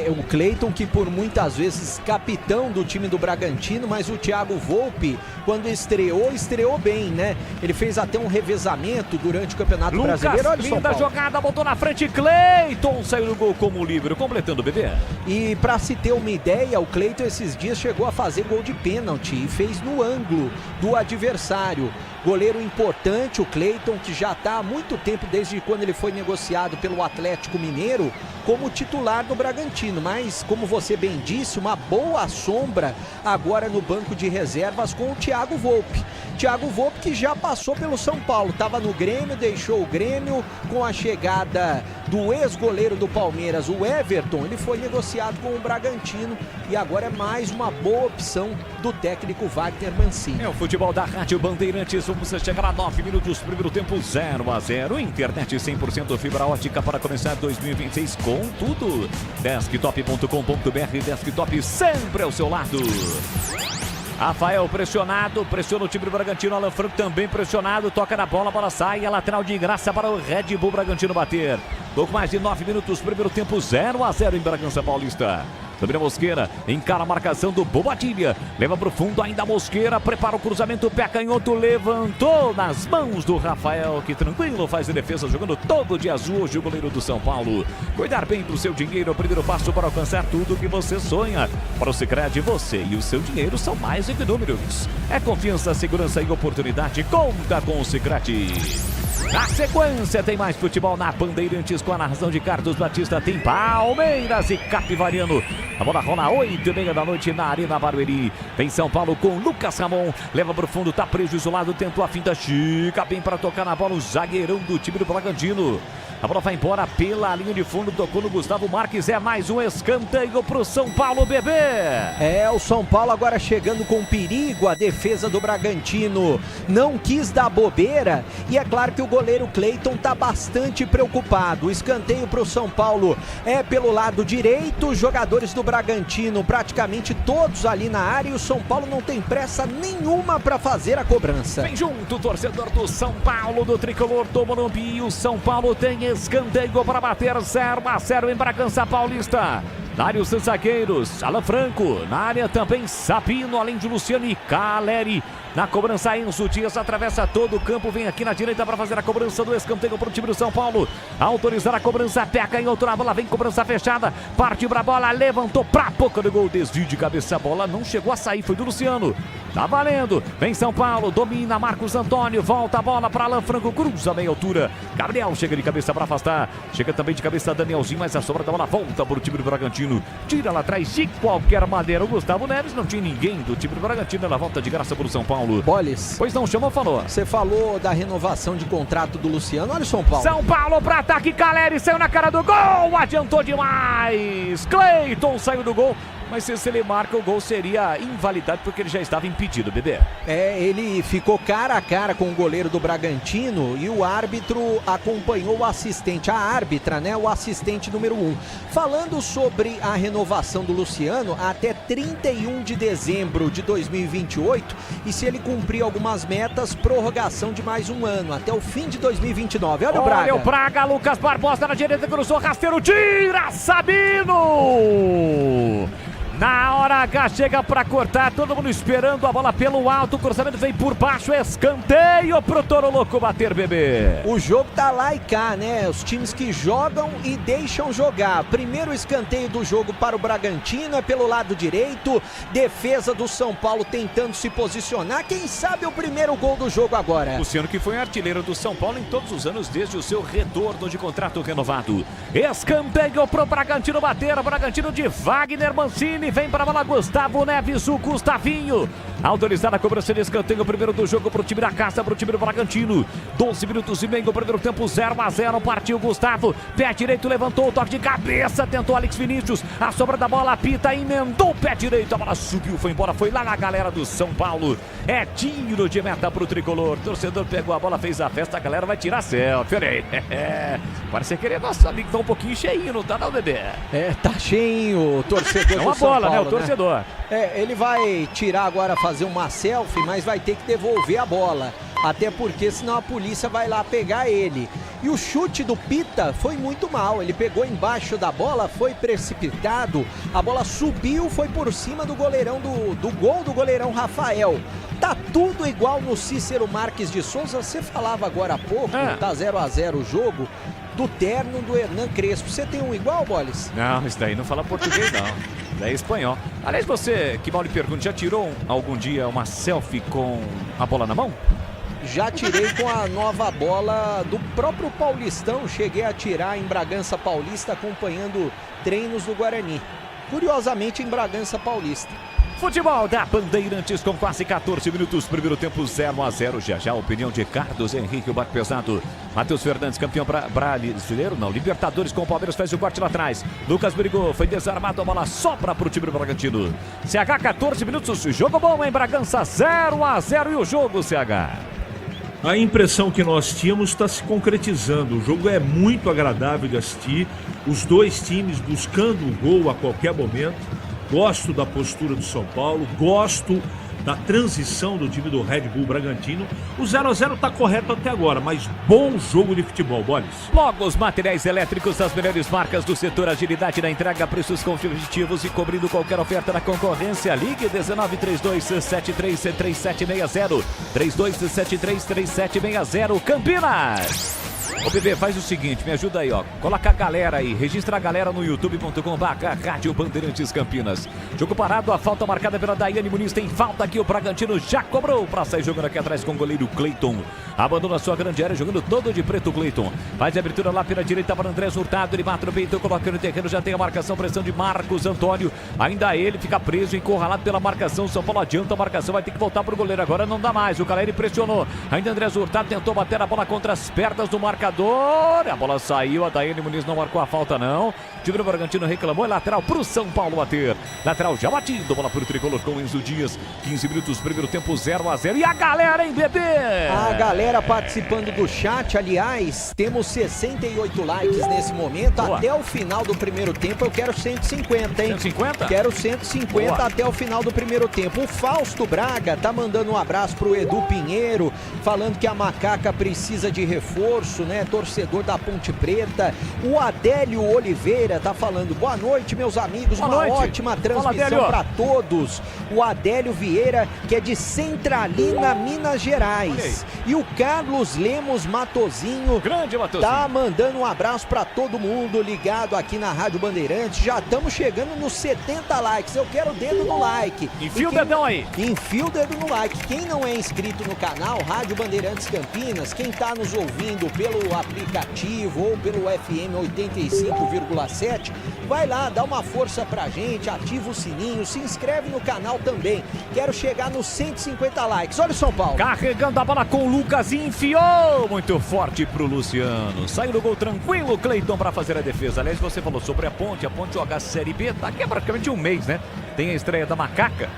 Speaker 6: O Cleiton que por muitas vezes capitão do time do Bragantino, mas o Thiago Volpe, quando estreou bem, né? Ele fez até um revezamento durante o Campeonato Brasileiro. Olha
Speaker 17: linda jogada, botou na frente, Cleiton saiu do gol como livre, completando o bebê.
Speaker 6: E pra se ter uma ideia, o Cleiton esses dias chegou a fazer gol de pênalti e fez no ângulo do adversário. Goleiro importante, o Cleiton, que já está há muito tempo, desde quando ele foi negociado pelo Atlético Mineiro, como titular do Bragantino. Mas, como você bem disse, uma boa sombra agora no banco de reservas com o Thiago Volpe. Thiago Volpe que já passou pelo São Paulo, estava no Grêmio, deixou o Grêmio com a chegada do ex-goleiro do Palmeiras, o Everton. Ele foi negociado com o Bragantino e agora é mais uma boa opção do técnico Wagner Mancini.
Speaker 17: É o futebol da Rádio Bandeirantes. Vamos chegar a 9 minutos, primeiro tempo 0-0. Internet 100% fibra ótica para começar 2026 com tudo. Desktop.com.br, Desktop sempre ao seu lado. Rafael pressionado, pressiona o time do Bragantino, Alan Franco também pressionado, toca na bola, a bola sai, é lateral de graça para o Red Bull Bragantino bater. Pouco mais de 9 minutos, primeiro tempo 0-0 em Bragança Paulista. Sobre a Mosqueira, encara a marcação do Bobadilha, leva para o fundo ainda a Mosqueira, prepara o cruzamento, pé canhoto, levantou nas mãos do Rafael, que tranquilo faz a defesa, jogando todo de azul hoje o goleiro do São Paulo. Cuidar bem do seu dinheiro, o primeiro passo para alcançar tudo o que você sonha. Para o Sicredi, você e o seu dinheiro são mais do que números. É confiança, segurança e oportunidade, conta com o Sicredi. Na sequência tem mais futebol na Bandeirantes com a narração de Carlos Batista. Tem Palmeiras e Capivariano. A bola rola 8h30 da noite na Arena Barueri. Vem São Paulo com Lucas Ramon. Leva pro fundo, tá preso, isolado, tentou a finta. Chica bem para tocar na bola o zagueirão do time do Bragantino. A bola vai embora pela linha de fundo, tocou no Gustavo Marques. É mais um escanteio pro São Paulo, bebê.
Speaker 6: O São Paulo agora chegando com perigo. A defesa do Bragantino não quis dar bobeira. E é claro que o goleiro Cleiton tá bastante preocupado. O escanteio pro São Paulo é pelo lado direito. Os jogadores do Bragantino praticamente todos ali na área. E o São Paulo não tem pressa nenhuma para fazer a cobrança.
Speaker 17: Vem junto, torcedor do São Paulo, do tricolor do Morumbi. O São Paulo tem escanteio para bater 0-0 em Bragança Paulista. Na área os zagueiros, Alan Franco, na área também Sabino, além de Luciano e Caleri. Na cobrança, Enzo Dias atravessa todo o campo, vem aqui na direita para fazer a cobrança do escanteio para o time do São Paulo. Autorizar a cobrança, peca em outra bola, vem cobrança fechada, parte para a bola, levantou para a boca do gol, desvio de cabeça, a bola não chegou a sair, foi do Luciano. Tá valendo, vem São Paulo, domina Marcos Antônio, volta a bola para Alan Franco, cruza meia altura. Gabriel chega de cabeça para afastar, chega também de cabeça Danielzinho, mas a sobra da bola volta para o time do Bragantino. Tira lá atrás de qualquer maneira o Gustavo Neves, não tinha ninguém do time do Bragantino, ela volta de graça para o São Paulo.
Speaker 6: Boles.
Speaker 17: Pois não, chamou, falou.
Speaker 6: Você falou da renovação de contrato do Luciano, olha o São Paulo.
Speaker 17: São Paulo para ataque, Caleri saiu na cara do gol, adiantou demais. Cleiton saiu do gol. Mas se ele marca o gol seria invalidado porque ele já estava impedido, bebê.
Speaker 6: Ele ficou cara a cara com o goleiro do Bragantino e o árbitro acompanhou o assistente, a árbitra, né? O assistente número 1. Falando sobre a renovação do Luciano até 31 de dezembro de 2028 e se ele cumprir algumas metas, prorrogação de mais um ano, até o fim de 2029. Olha o Braga.
Speaker 17: Olha o Braga, Lucas Barbosa na direita, cruzou, rasteiro, tira, Sabino! Na hora H chega para cortar, todo mundo esperando a bola pelo alto, o cruzamento vem por baixo, escanteio pro Toro Louco bater, bebê.
Speaker 6: O jogo tá lá e cá, né? Os times que jogam e deixam jogar. Primeiro escanteio do jogo para o Bragantino, é pelo lado direito, defesa do São Paulo tentando se posicionar, quem sabe o primeiro gol do jogo agora.
Speaker 17: Luciano que foi artilheiro do São Paulo em todos os anos desde o seu retorno de contrato renovado. Escanteio pro Bragantino bater, Bragantino de Wagner Mancini. Vem para a bola Gustavo Neves, o Gustavinho. Autorizada a cobrança de escanteio, primeiro do jogo para o time da casa, para o time do Bragantino. 12 minutos e meio, primeiro tempo 0-0, partiu Gustavo. Pé direito, levantou o toque de cabeça, tentou Alex Vinícius. A sobra da bola, apita, emendou o pé direito, a bola subiu, foi embora, foi lá na galera do São Paulo. É tiro de meta para o tricolor. Torcedor pegou a bola, fez a festa, a galera vai tirar selfie. Olha aí. Parece que ele é nosso amigo, tá um pouquinho cheinho, não tá não, bebê?
Speaker 6: Tá cheinho o torcedor do São Paulo,
Speaker 17: né? O torcedor.
Speaker 6: Ele vai tirar agora, fazer uma selfie, mas vai ter que devolver a bola. Até porque senão a polícia vai lá pegar ele. E o chute do Pita foi muito mal. Ele pegou embaixo da bola, foi precipitado. A bola subiu, foi por cima do goleirão, do gol do goleirão Rafael. Tá tudo igual no Cícero Marques de Souza. Você falava agora há pouco, tá 0-0 o jogo, do terno do Hernan Crespo. Você tem um igual, Boles?
Speaker 17: Não, isso daí não fala português, não. Daí é espanhol. Aliás, você, que mal lhe pergunto, já tirou algum dia uma selfie com a bola na mão?
Speaker 6: Já tirei com a nova bola do próprio Paulistão. Cheguei a tirar em Bragança Paulista, acompanhando treinos do Guarani. Curiosamente, em Bragança Paulista.
Speaker 17: Futebol da Bandeirantes com quase 14 minutos, primeiro tempo 0-0. Já a opinião de Carlos Henrique, o barco pesado. Matheus Fernandes, campeão brasileiro, não, Libertadores com o Palmeiras, faz o corte lá atrás. Lucas brigou, foi desarmado, a bola sobra para o time do Bragantino. CH, 14 minutos, jogo bom em Bragança, 0-0 e o jogo, CH.
Speaker 10: A impressão que nós tínhamos está se concretizando. O jogo é muito agradável de assistir. Os dois times buscando o gol a qualquer momento. Gosto da postura do São Paulo, gosto da transição do time do Red Bull Bragantino. O 0-0 está correto até agora, mas bom jogo de futebol, Boles.
Speaker 17: Logos, materiais elétricos das melhores marcas do setor, agilidade na entrega, preços competitivos e cobrindo qualquer oferta na concorrência. Ligue 1932733760, 32733760, Campinas. Ô bebê, faz o seguinte, me ajuda aí, ó. Coloca a galera aí, registra a galera no youtube.com/Rádio Bandeirantes Campinas. Jogo parado, a falta marcada pela Daiane Muniz. Tem falta aqui, o Bragantino já cobrou pra sair jogando aqui atrás com o goleiro Cleiton. Abandona a sua grande área, jogando todo de preto, Cleiton. Faz a abertura lá pela direita para Andrés Hurtado. Ele mata no peito, coloca no terreno, já tem a marcação, pressão de Marcos Antônio. Ainda ele fica preso, encurralado pela marcação. São Paulo adianta a marcação, vai ter que voltar pro goleiro agora, não dá mais. O Caleri pressionou. Ainda Andrés Hurtado tentou bater a bola contra as pernas do marcador. A bola saiu, a Daiane Muniz não marcou a falta, não. O time do Bragantino reclamou, é lateral pro São Paulo bater. Lateral já batido, bola pro tricolor com Enzo Dias. 15 minutos, primeiro tempo, 0-0. E a galera, hein, bebê?
Speaker 6: A galera participando do chat, aliás, temos 68 likes nesse momento.
Speaker 17: Boa.
Speaker 6: Até o final do primeiro tempo eu quero 150, hein?
Speaker 17: 150?
Speaker 6: Quero 150
Speaker 17: Boa.
Speaker 6: até o final do primeiro tempo. O Fausto Braga tá mandando um abraço pro Edu Pinheiro, falando que a Macaca precisa de reforço, né? Torcedor da Ponte Preta. O Adélio Oliveira tá falando, boa noite, meus amigos,
Speaker 17: boa
Speaker 6: uma
Speaker 17: noite.
Speaker 6: ótima transmissão para todos. O Adélio Vieira, que é de Centralina, Minas Gerais. E o Carlos Lemos Matozinho,
Speaker 17: grande Matozinho,
Speaker 6: tá mandando um abraço para todo mundo ligado aqui na Rádio Bandeirantes. Já estamos chegando nos 70 likes. Eu quero o dedo no like.
Speaker 17: Enfia o dedão aí.
Speaker 6: Enfia o dedo no like. Quem não é inscrito no canal Rádio Bandeirantes Campinas, quem tá nos ouvindo pelo aplicativo ou pelo FM 85,7, vai lá, dá uma força pra gente, ativa o sininho, se inscreve no canal também. Quero chegar nos 150 likes. Olha o São Paulo.
Speaker 17: Carregando a bola com o Lucas e enfiou muito forte pro Luciano. Saiu no gol tranquilo, Cleiton para fazer a defesa. Aliás, você falou sobre a Ponte joga a Série B, daqui a praticamente um mês, né? Tem a estreia da Macaca.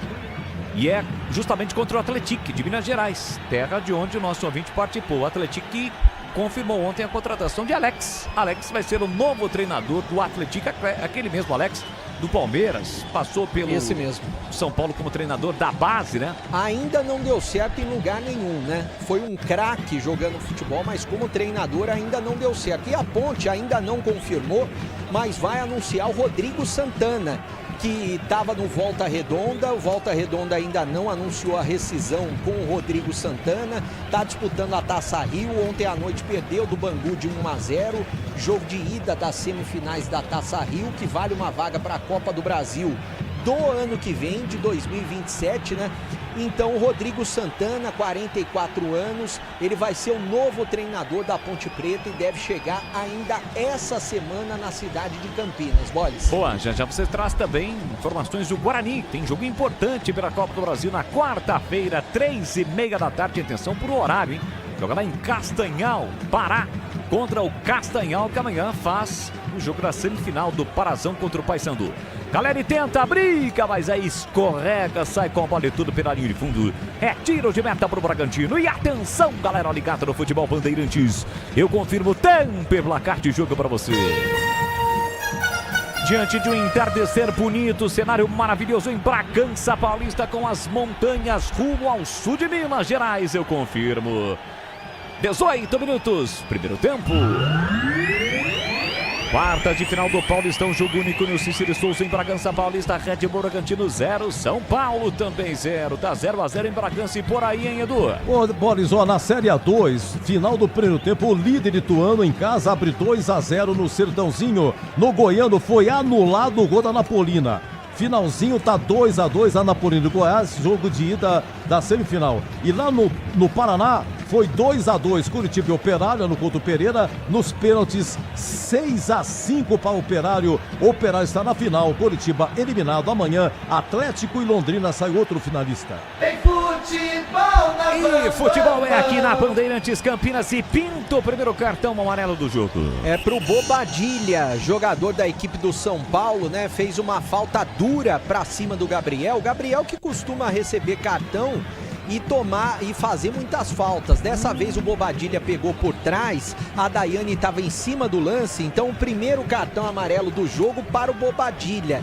Speaker 17: E é justamente contra o Atlético de Minas Gerais, terra de onde o nosso ouvinte participou. O Atlético que confirmou ontem a contratação de Alex. Alex vai ser o novo treinador do Atlético, aquele mesmo Alex do Palmeiras, passou pelo
Speaker 6: esse mesmo
Speaker 17: São Paulo como treinador da base, né?
Speaker 6: Ainda não deu certo em lugar nenhum, né? Foi um craque jogando futebol, mas como treinador ainda não deu certo. E a Ponte ainda não confirmou, mas vai anunciar o Rodrigo Santana, que estava no Volta Redonda. O Volta Redonda ainda não anunciou a rescisão com o Rodrigo Santana. Está disputando a Taça Rio. Ontem à noite perdeu do Bangu de 1-0. Jogo de ida das semifinais da Taça Rio, que vale uma vaga para a Copa do Brasil do ano que vem, de 2027, né? Então o Rodrigo Santana, 44 anos, ele vai ser o novo treinador da Ponte Preta e deve chegar ainda essa semana na cidade de Campinas. Boles.
Speaker 17: Boa, já você traz também informações do Guarani. Tem jogo importante pela Copa do Brasil na quarta-feira, 3h30 da tarde. Atenção pro horário, hein? Joga lá em Castanhal, Pará, contra o Castanhal, que amanhã faz o jogo da semifinal do Parazão contra o Paysandu. Galera, tenta, briga, mas aí escorrega, sai com a bola e tudo pela linha de fundo. É tiro de meta pro Bragantino. E atenção, galera ligada no Futebol Bandeirantes. Eu confirmo tempo e placar de jogo pra você. Diante de um entardecer bonito, cenário maravilhoso em Bragança Paulista, com as montanhas rumo ao sul de Minas Gerais, eu confirmo. 18 minutos, primeiro tempo. Quarta de final do Paulistão, jogo único no Cícero Souza em Bragança Paulista. Red Bull Bragantino 0, São Paulo também 0. Tá 0-0 em Bragança e por aí, hein, Edu?
Speaker 5: Ô, Boris, ó, na Série A2, final do primeiro tempo, o líder Ituano em casa abre 2-0 no Sertãozinho. No Goiano foi anulado o gol da Napolina. Finalzinho tá 2-2 a Napolina do Goiás, jogo de ida da semifinal. E lá no Paraná foi 2-2 Curitiba e Operário no Couto Pereira. Nos pênaltis 6-5 para o Operário. O Operário está na final. Curitiba eliminado. Amanhã Atlético e Londrina sai outro finalista.
Speaker 4: Tem futebol na
Speaker 17: E futebol é aqui na Bandeirantes Campinas e pinta o primeiro cartão amarelo do jogo.
Speaker 6: É pro Bobadilha, jogador da equipe do São Paulo, né? Fez uma falta dura pra cima do Gabriel. Gabriel que costuma receber cartão e fazer muitas faltas. Dessa vez o Bobadilha pegou por trás, a Daiane estava em cima do lance, então o primeiro cartão amarelo do jogo para o Bobadilha.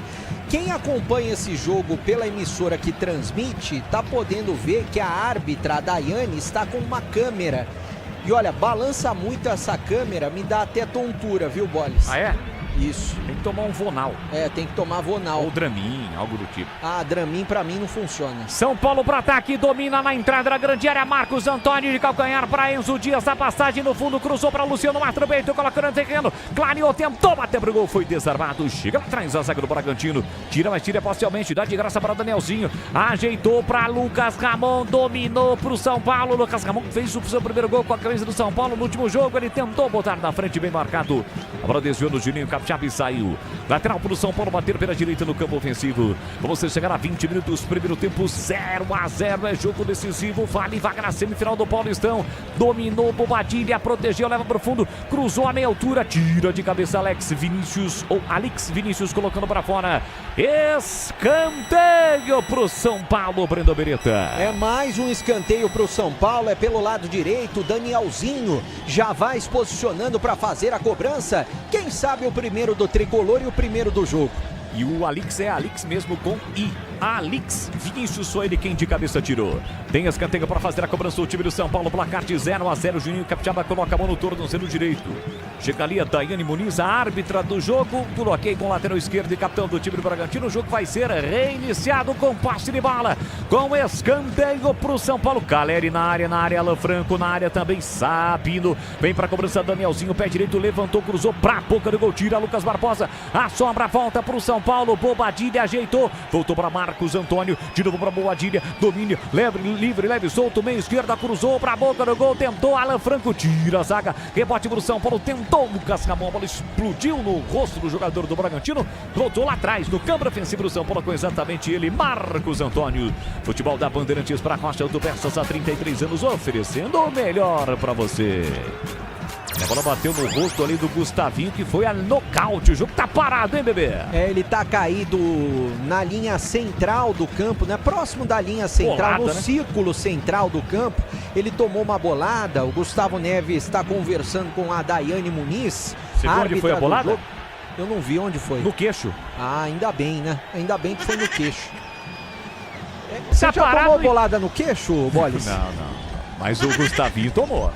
Speaker 6: Quem acompanha esse jogo pela emissora que transmite, tá podendo ver que a árbitra, a Daiane, está com uma câmera. E olha, balança muito essa câmera, me dá até tontura, viu, Bolis?
Speaker 17: Ah, é?
Speaker 6: Isso.
Speaker 17: Tem que tomar um Vonal.
Speaker 6: É, tem que tomar Vonal.
Speaker 17: Ou Dramin, algo do tipo.
Speaker 6: Ah, Dramin pra mim não funciona.
Speaker 17: São Paulo para ataque, domina na entrada da grande área. Marcos Antônio de calcanhar para Enzo Dias. A passagem no fundo, cruzou para Luciano Mastro Beito, colocando no terreno. Clareou, tentou bater pro gol, foi desarmado. Chega lá atrás a zaga do Bragantino. Tira, mas tira parcialmente. Dá de graça para Danielzinho. Ajeitou para Lucas Ramon. Dominou pro São Paulo. Lucas Ramon fez o seu primeiro gol com a camisa do São Paulo. No último jogo, ele tentou botar na frente, bem marcado. A bola desviou no Juninho Capixaba e saiu. Lateral para o São Paulo bater pela direita no campo ofensivo. Vamos chegar a 20 minutos, primeiro tempo 0-0, é jogo decisivo, vale vaga na semifinal do Paulistão. Dominou Bobadilha, protegeu, leva para o fundo, cruzou a meia altura, tira de cabeça Alex Vinícius colocando para fora. Escanteio para o São Paulo, Brendo Beretta.
Speaker 6: É mais um escanteio para o São Paulo, é pelo lado direito. Danielzinho já vai se posicionando para fazer a cobrança. Quem sabe o primeiro do tricolor e o primeiro do jogo.
Speaker 17: E o Alix é Alix mesmo com I. Alix Vinícius, foi ele quem de cabeça tirou. Tem escanteio para fazer a cobrança do time do São Paulo. Placar de 0-0. Juninho Capixaba coloca a mão no tornozelo direito. Chega ali a Daiane Muniz, a árbitra do jogo. Coloquei com o lateral esquerdo e capitão do time do Bragantino. O jogo vai ser reiniciado com passe de bola. Com escanteio para o São Paulo. Caleri na área, Alan Franco na área também. Sabino vem para a cobrança. Danielzinho, pé direito, levantou, cruzou para a boca do gol. Tira Lucas Barbosa. A sombra volta para o São Paulo. Bobadilha ajeitou. Voltou para Marcos Antônio. De novo para Bobadilha. Domínio. Livre, leve, solto. Meio esquerda. Cruzou para a boca do gol. Tentou. Alan Franco. Tira a zaga. Rebote para o São Paulo. Tentou. Lucas Ramon. A bola explodiu no rosto do jogador do Bragantino. Voltou lá atrás. No campo ofensivo do São Paulo com exatamente ele, Marcos Antônio. Futebol da Bandeirantes para Rocha Autopeças há 33 anos. Oferecendo o melhor para você. A bola bateu no rosto ali do Gustavinho, que foi a nocaute. O jogo tá parado, hein, bebê?
Speaker 6: É, ele tá caído na linha central do campo, né? Próximo da linha central, bolada, no círculo central do campo. Ele tomou uma bolada. O Gustavo Neves está conversando com a Daiane Muniz.
Speaker 17: Você viu onde foi a bolada?
Speaker 6: Eu não vi onde foi.
Speaker 17: No queixo.
Speaker 6: Ah, ainda bem, né? Ainda bem que foi no queixo. Você
Speaker 17: Tá
Speaker 6: já
Speaker 17: parado,
Speaker 6: tomou
Speaker 17: hein?
Speaker 6: bolada no queixo, Bolis?
Speaker 17: Não. Mas o Gustavinho tomou.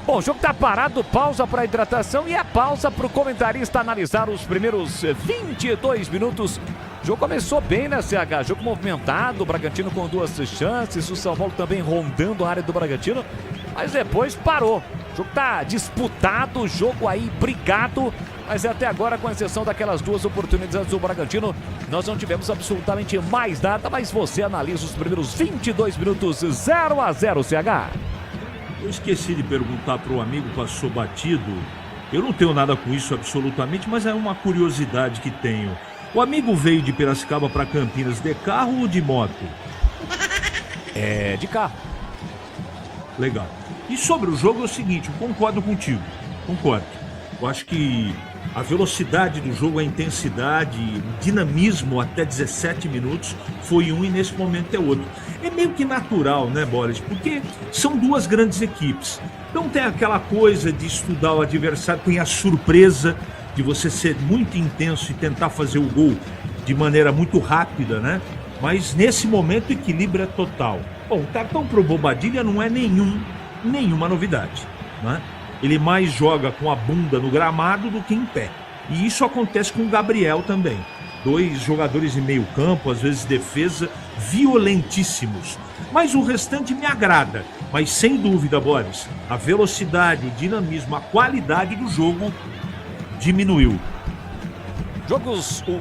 Speaker 17: Bom, o jogo tá parado, pausa para hidratação e a pausa para o comentarista analisar os primeiros 22 minutos. O jogo começou bem, né, CH? Jogo movimentado, o Bragantino com 2 chances, o São Paulo também rondando a área do Bragantino, mas depois parou. O jogo tá disputado, o jogo aí brigado, mas até agora, com exceção daquelas 2 oportunidades do Bragantino, nós não tivemos absolutamente mais nada, mas você analisa os primeiros 22 minutos, 0-0, CH.
Speaker 10: Eu esqueci de perguntar para o amigo, passou batido. Eu não tenho nada com isso absolutamente, mas é uma curiosidade que tenho. O amigo veio de Piracicaba para Campinas de carro ou de moto?
Speaker 17: É, de carro.
Speaker 10: Legal. E sobre o jogo é o seguinte, eu concordo contigo. Concordo. Eu acho que a velocidade do jogo, a intensidade, o dinamismo até 17 minutos foi um e nesse momento é outro. É meio que natural, né, Boris? Porque são 2 grandes equipes. Então tem aquela coisa de estudar o adversário, tem a surpresa. de você ser muito intenso e tentar fazer o gol de maneira muito rápida, né? Mas nesse momento o equilíbrio é total. Bom, o cartão pro Bobadilha não é nenhuma novidade, né? Ele mais joga com a bunda no gramado do que em pé. E isso acontece com o Gabriel também. 2 jogadores em meio campo, às vezes defesa, violentíssimos. Mas o restante me agrada. Mas sem dúvida, Boris, a velocidade, o dinamismo, a qualidade do jogo diminuiu.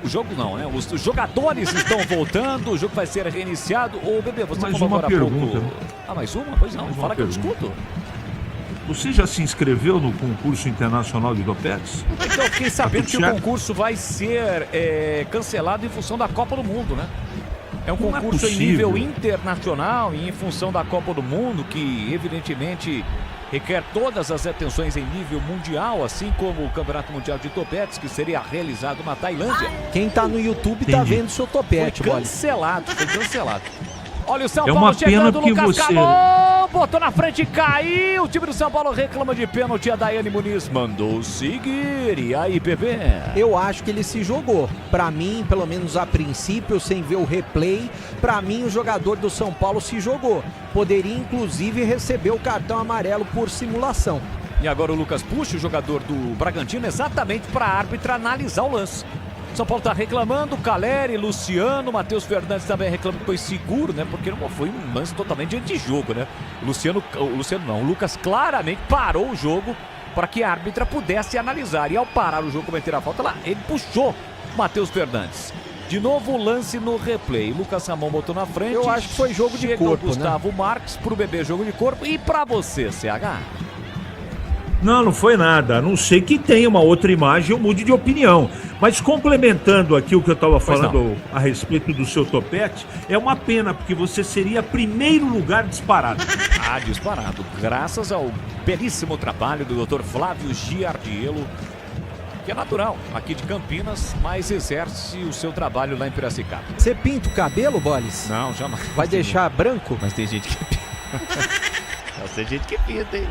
Speaker 17: Os jogadores estão voltando, o jogo vai ser reiniciado. Ô, Bebê, você
Speaker 10: mais
Speaker 17: falou
Speaker 10: uma
Speaker 17: agora há
Speaker 10: pergunta.
Speaker 17: pouco... mais uma? Pois não, fala que eu discuto.
Speaker 10: Você já se inscreveu no concurso internacional de Dopetes?
Speaker 17: Então, eu fiquei sabendo que o concurso vai ser cancelado em função da Copa do Mundo, né? É um concurso em nível internacional e em função da Copa do Mundo, que evidentemente requer todas as atenções em nível mundial, assim como o Campeonato Mundial de Topetes, que seria realizado na Tailândia.
Speaker 6: Quem tá no YouTube tá vendo seu topete,
Speaker 17: Foi cancelado. Olha o São
Speaker 10: É
Speaker 17: Paulo
Speaker 10: uma pena
Speaker 17: chegando,
Speaker 10: porque
Speaker 17: Lucas
Speaker 10: você-
Speaker 17: Camon, botou na frente, caiu. O time do São Paulo reclama de pênalti. A Daiane Muniz mandou seguir. E aí, Bebê?
Speaker 6: Eu acho que ele se jogou. Pra mim, pelo menos a princípio, sem ver o replay, pra mim o jogador do São Paulo se jogou. Poderia inclusive receber o cartão amarelo por simulação.
Speaker 17: E agora o Lucas puxa o jogador do Bragantino exatamente para a árbitra analisar o lance. São Paulo está reclamando, Caleri, Luciano, Matheus Fernandes também reclama que foi seguro, né? Porque não foi um lance totalmente de jogo, né? O Lucas claramente parou o jogo para que a árbitra pudesse analisar. E ao parar o jogo, cometer a falta lá, ele puxou o Matheus Fernandes. De novo o lance no replay. Lucas Ramon botou na frente.
Speaker 6: Eu acho que foi jogo de corpo,
Speaker 17: Gustavo Marques pro Bebê, jogo de corpo. E para você, CH?
Speaker 10: Não foi nada. A não ser que tenha uma outra imagem, eu mude de opinião. Mas complementando aqui o que eu estava falando a respeito do seu topete, é uma pena, porque você seria primeiro lugar disparado.
Speaker 17: Disparado. Graças ao belíssimo trabalho do Dr. Flávio Giardiello, que é natural, aqui de Campinas, mas exerce o seu trabalho lá em Piracicaba.
Speaker 6: Você pinta o cabelo, Bolis?
Speaker 17: Não, jamais.
Speaker 6: Vai deixar branco?
Speaker 17: Mas tem gente que pinta. Tem gente que pinta, hein?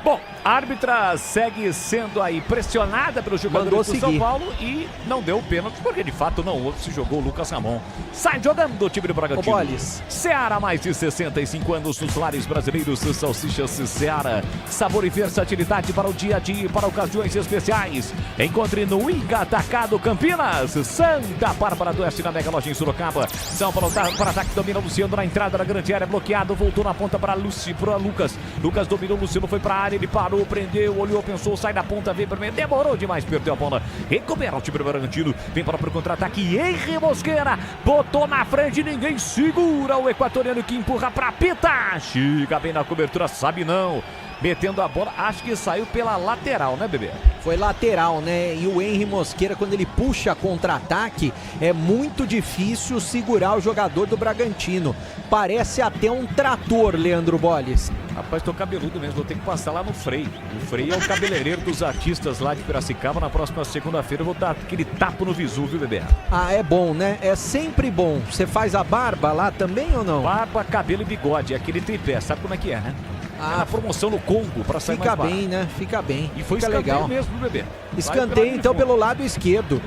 Speaker 17: Bom, a árbitra segue sendo aí pressionada pelos jogadores do São Paulo e não deu pênalti, porque de fato não houve, se jogou o Lucas Ramon. Sai jogando o time do Bragantino. Seara, mais de 65 anos nos lares brasileiros. Salsichas Seara, sabor e versatilidade para o dia a dia e para ocasiões especiais. Encontre no Iga Atacado Campinas, Santa Bárbara do Oeste, na Mega Loja em Sorocaba. São Paulo para ataque, domina o Luciano na entrada da grande área, bloqueado, voltou na ponta para Lucas. Lucas dominou, Luciano foi para a área, ele parou, prendeu, olhou, pensou, sai da ponta, veio primeiro, demorou demais, perdeu a bola, recupera o time do Bragantino, vem para o contra-ataque, Henry Mosqueira, botou na frente, ninguém segura o equatoriano que empurra para Pita, chega bem na cobertura, sabe não, metendo a bola, acho que saiu pela lateral, né, Bebê?
Speaker 6: Foi lateral, né? E o Henry Mosqueira, quando ele puxa contra-ataque, é muito difícil segurar o jogador do Bragantino. Parece até um trator, Leandro Bolis.
Speaker 17: Rapaz, tô cabeludo mesmo, vou ter que passar lá no Frei. O Frei é o cabeleireiro dos artistas lá de Piracicaba. Na próxima segunda-feira eu vou dar aquele tapa no visu, viu, Bebê?
Speaker 6: Ah, é bom, né? É sempre bom. Você faz a barba lá também ou não?
Speaker 17: Barba, cabelo e bigode, é aquele tripé, sabe como é que é, né? É na promoção no Congo, pra sair mais barato.
Speaker 6: Fica bem, né? Fica bem.
Speaker 17: E foi
Speaker 6: fica
Speaker 17: escanteio
Speaker 6: legal
Speaker 17: mesmo, Bebê.
Speaker 6: Escanteio, então, pelo lado esquerdo.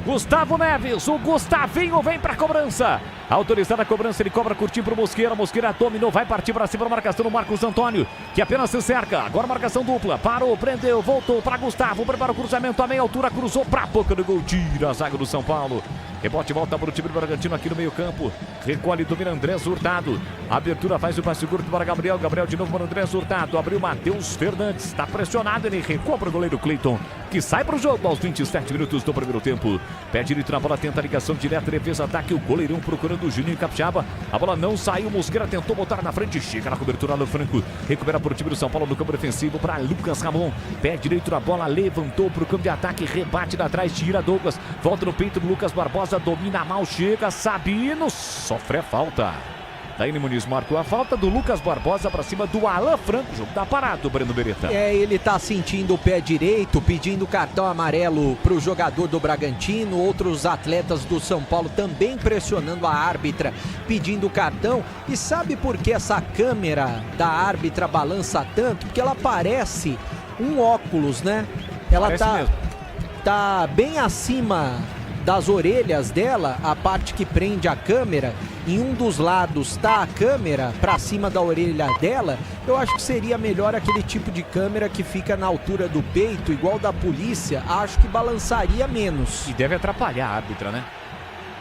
Speaker 17: Gustavo Neves, o Gustavinho vem pra cobrança. Autorizada a cobrança, ele cobra curtinho pro Mosqueira. Mosqueira dominou, vai partir pra cima da marcação do Marcos Antônio, que apenas se cerca. Agora marcação dupla, parou, prendeu, voltou pra Gustavo. Prepara o cruzamento a meia altura, cruzou pra boca do gol. Tira a zaga do São Paulo. Rebote, volta para o time do Bragantino aqui no meio campo. Recolhe, domina Andrés Hurtado. Abertura, faz o passe curto para Gabriel. Gabriel de novo para Andrés Hurtado. Abriu Matheus Fernandes. Está pressionado, ele recua para o goleiro Cleiton, que sai para o jogo aos 27 minutos do primeiro tempo. Pé direito na bola, tenta a ligação direta, defesa, ataque. O goleirão procurando o Juninho Capixaba. A bola não saiu, Mosqueira tentou botar na frente. Chega na cobertura no Franco. Recupera para o time do São Paulo no campo defensivo para Lucas Ramon. Pé direito na bola, levantou para o campo de ataque. Rebate lá atrás, tira Douglas. Volta no peito do Lucas Barbosa. Domina mal, chega Sabino, sofre a falta. Daíne Muniz marcou a falta do Lucas Barbosa para cima do Alan Franco. O jogo tá parado, Breno Beretta.
Speaker 6: Ele tá sentindo o pé direito, pedindo cartão amarelo pro jogador do Bragantino. Outros atletas do São Paulo também pressionando a árbitra, pedindo cartão. E sabe por que essa câmera da árbitra balança tanto? Porque ela parece um óculos, né? Ela
Speaker 17: parece
Speaker 6: tá...
Speaker 17: mesmo.
Speaker 6: tá bem acima das orelhas dela, a parte que prende a câmera, em um dos lados tá a câmera pra cima da orelha dela, eu acho que seria melhor aquele tipo de câmera que fica na altura do peito, igual da polícia, acho que balançaria menos.
Speaker 17: E deve atrapalhar a árbitra, né?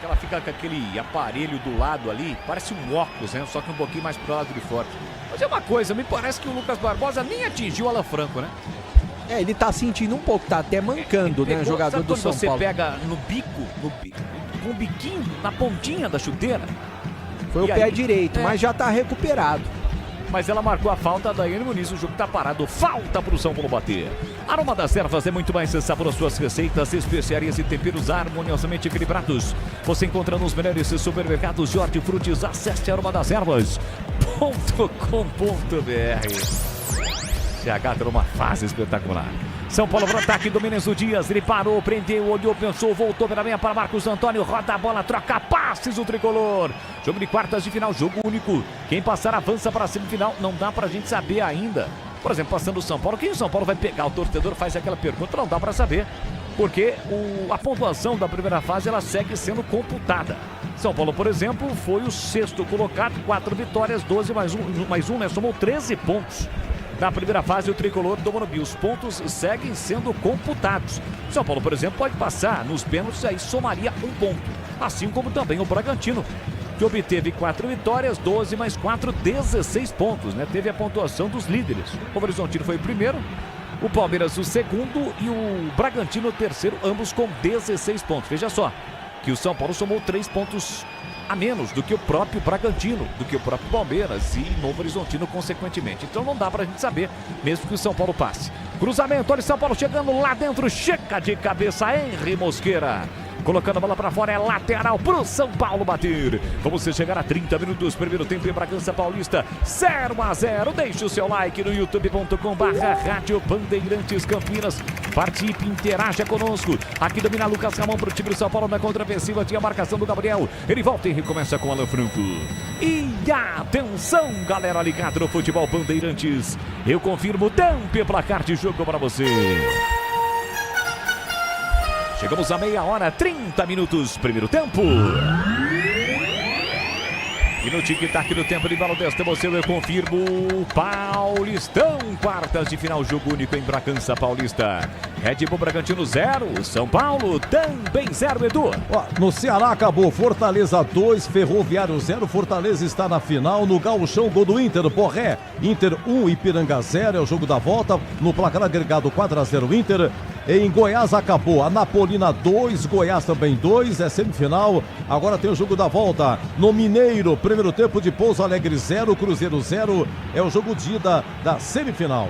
Speaker 17: Ela fica com aquele aparelho do lado ali, parece um óculos, né? Só que um pouquinho mais pro lado de fora. Mas é uma coisa, me parece que o Lucas Barbosa nem atingiu o Alan Franco, né?
Speaker 6: Ele tá sentindo um pouco, tá até mancando, né, jogador do São Paulo.
Speaker 17: Você pega no bico, com o biquinho na pontinha da chuteira.
Speaker 6: Foi o pé direito, mas já tá recuperado.
Speaker 17: Mas ela marcou a falta da Daiane Muniz, o jogo tá parado, falta pro São Paulo bater. Aroma das Ervas é muito mais sabor às suas receitas, especiarias e temperos harmoniosamente equilibrados. Você encontra nos melhores supermercados de hortifrutis. Acesse aromadasservas.com.br. CH tá numa fase espetacular. São Paulo para ataque do Menezes Dias. Ele parou, prendeu, olhou, pensou, voltou pela meia para Marcos Antônio. Roda a bola, troca passes o tricolor. Jogo de quartas de final, jogo único. Quem passar avança para a semifinal. Não dá pra gente saber ainda. Por exemplo, passando o São Paulo, quem o São Paulo vai pegar? O torcedor faz aquela pergunta, não dá pra saber. Porque a pontuação da primeira fase ela segue sendo computada. São Paulo, por exemplo, foi o sexto colocado, 4 vitórias, 12 mais um, né? Somou 13 pontos. Na primeira fase, o tricolor do Morumbi. Os pontos seguem sendo computados. São Paulo, por exemplo, pode passar nos pênaltis, aí somaria um ponto. Assim como também o Bragantino, que obteve 4 vitórias, 12 mais 4, 16 pontos, né? Teve a pontuação dos líderes. O Horizontino foi o primeiro, o Palmeiras o segundo e o Bragantino o terceiro, ambos com 16 pontos. Veja só, que o São Paulo somou 3 pontos a menos do que o próprio Bragantino, do que o próprio Palmeiras e Novo Horizontino consequentemente. Então não dá pra gente saber, mesmo que o São Paulo passe. Cruzamento, olha o São Paulo chegando lá dentro, chega de cabeça, Henry Mosqueira. Colocando a bola pra fora, é lateral pro São Paulo bater. Vamos chegar a 30 minutos, primeiro tempo em Bragança Paulista, 0-0. Deixe o seu like no youtube.com/Rádio Bandeirantes Campinas. Participe, interaja conosco. Aqui domina Lucas Ramon pro time do São Paulo na contraofensiva. Tinha a marcação do Gabriel. Ele volta e recomeça com o Alan Franco. E atenção, galera ligada no Futebol Bandeirantes. Eu confirmo, tempo e placar de jogo para você. Chegamos a meia hora, 30 minutos, primeiro tempo. E no tic-tac do tempo de bola desta você, eu confirmo, Paulistão, quartas de final, jogo único em Bragança Paulista. Red Bull Bragantino 0, São Paulo também 0, Edu.
Speaker 5: No Ceará acabou, Fortaleza 2, Ferroviário 0, Fortaleza está na final. No Gauchão, gol do Inter, Borré, Inter 1, Ipiranga 0, é o jogo da volta. No placar agregado 4-0 Inter. Em Goiás acabou, Anapolina 2, Goiás também 2, é semifinal. Agora tem o jogo da volta no Mineiro, primeiro tempo de Pouso Alegre 0, Cruzeiro 0, é o jogo de ida da semifinal.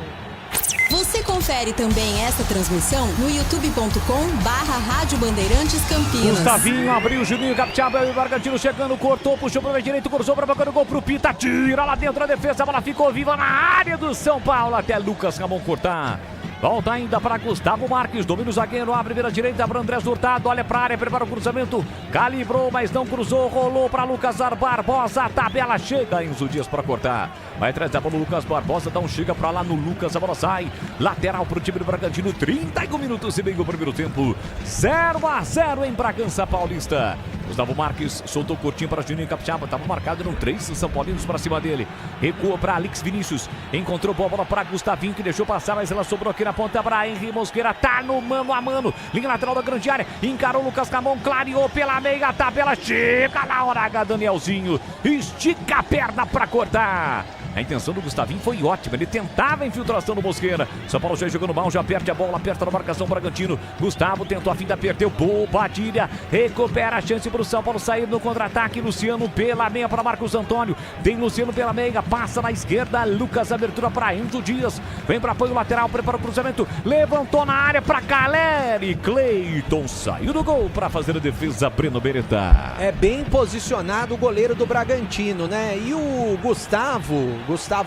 Speaker 12: Você confere também esta transmissão no youtube.com/Rádio Bandeirantes Campinas.
Speaker 17: Gustavinho abriu, Juninho Capixaba e o Bragantino chegando, cortou, puxou para o direito, cruzou para boca do gol pro Pita, tira lá dentro da defesa, a bola ficou viva na área do São Paulo, até Lucas Ramon cortar. Volta ainda para Gustavo Marques, domina o zagueiro, abre vira direita para Andrés Hurtado, olha para a área, prepara o cruzamento, calibrou, mas não cruzou, rolou para Lucas Barbosa, a tabela chega, Enzo Dias para cortar. Vai atrás da bola o Lucas Barbosa, dá um chega para lá no Lucas, a bola sai, lateral para o time do Bragantino, 31 minutos e meio do primeiro tempo, 0-0 em Bragança Paulista. Gustavo Marques soltou curtinho para Juninho Capixaba, estava marcado, eram 3 São Paulinos para cima dele, recua para Alex Vinícius, encontrou boa bola para Gustavinho, que deixou passar, mas ela sobrou aqui na ponta para Henry Mosqueira, tá no mano a mano, linha lateral da grande área, encarou o Lucas Ramon, clareou pela meia tabela, chega na hora H, Danielzinho, estica a perna para cortar. A intenção do Gustavinho foi ótima, ele tentava a infiltração do Mosqueira. São Paulo já jogando mal, já perde a bola, aperta na marcação Bragantino. Gustavo tentou a finta, perdeu, boa Padilha, recupera a chance para o São Paulo sair no contra-ataque. Luciano pela meia para Marcos Antônio, tem Luciano pela meia, passa na esquerda, Lucas, abertura para Enzo Dias, vem para apoio lateral, prepara o cruzamento, levantou na área para Caleri, Cleiton saiu do gol para fazer a defesa, Breno Beretta.
Speaker 6: É bem posicionado o goleiro do Bragantino, né? E o Gustavo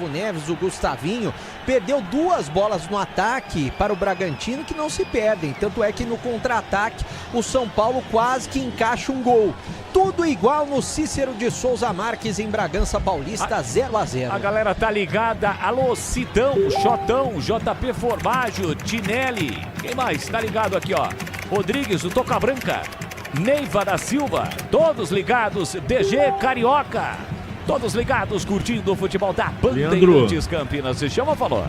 Speaker 6: Neves, o Gustavinho, perdeu 2 bolas no ataque para o Bragantino que não se perdem. Tanto é que no contra-ataque o São Paulo quase que encaixa um gol. Tudo igual no Cícero de Souza Marques em Bragança Paulista, 0-0.
Speaker 17: A galera tá ligada. Alô, Sidão, Xotão, JP Formaggio, Tinelli. Quem mais? Tá ligado aqui, ó.
Speaker 19: Rodrigues, o Toca Branca, Neiva da Silva, todos ligados, DG Carioca, todos ligados, curtindo o futebol da Bandeirantes Campinas. Se chama, falou.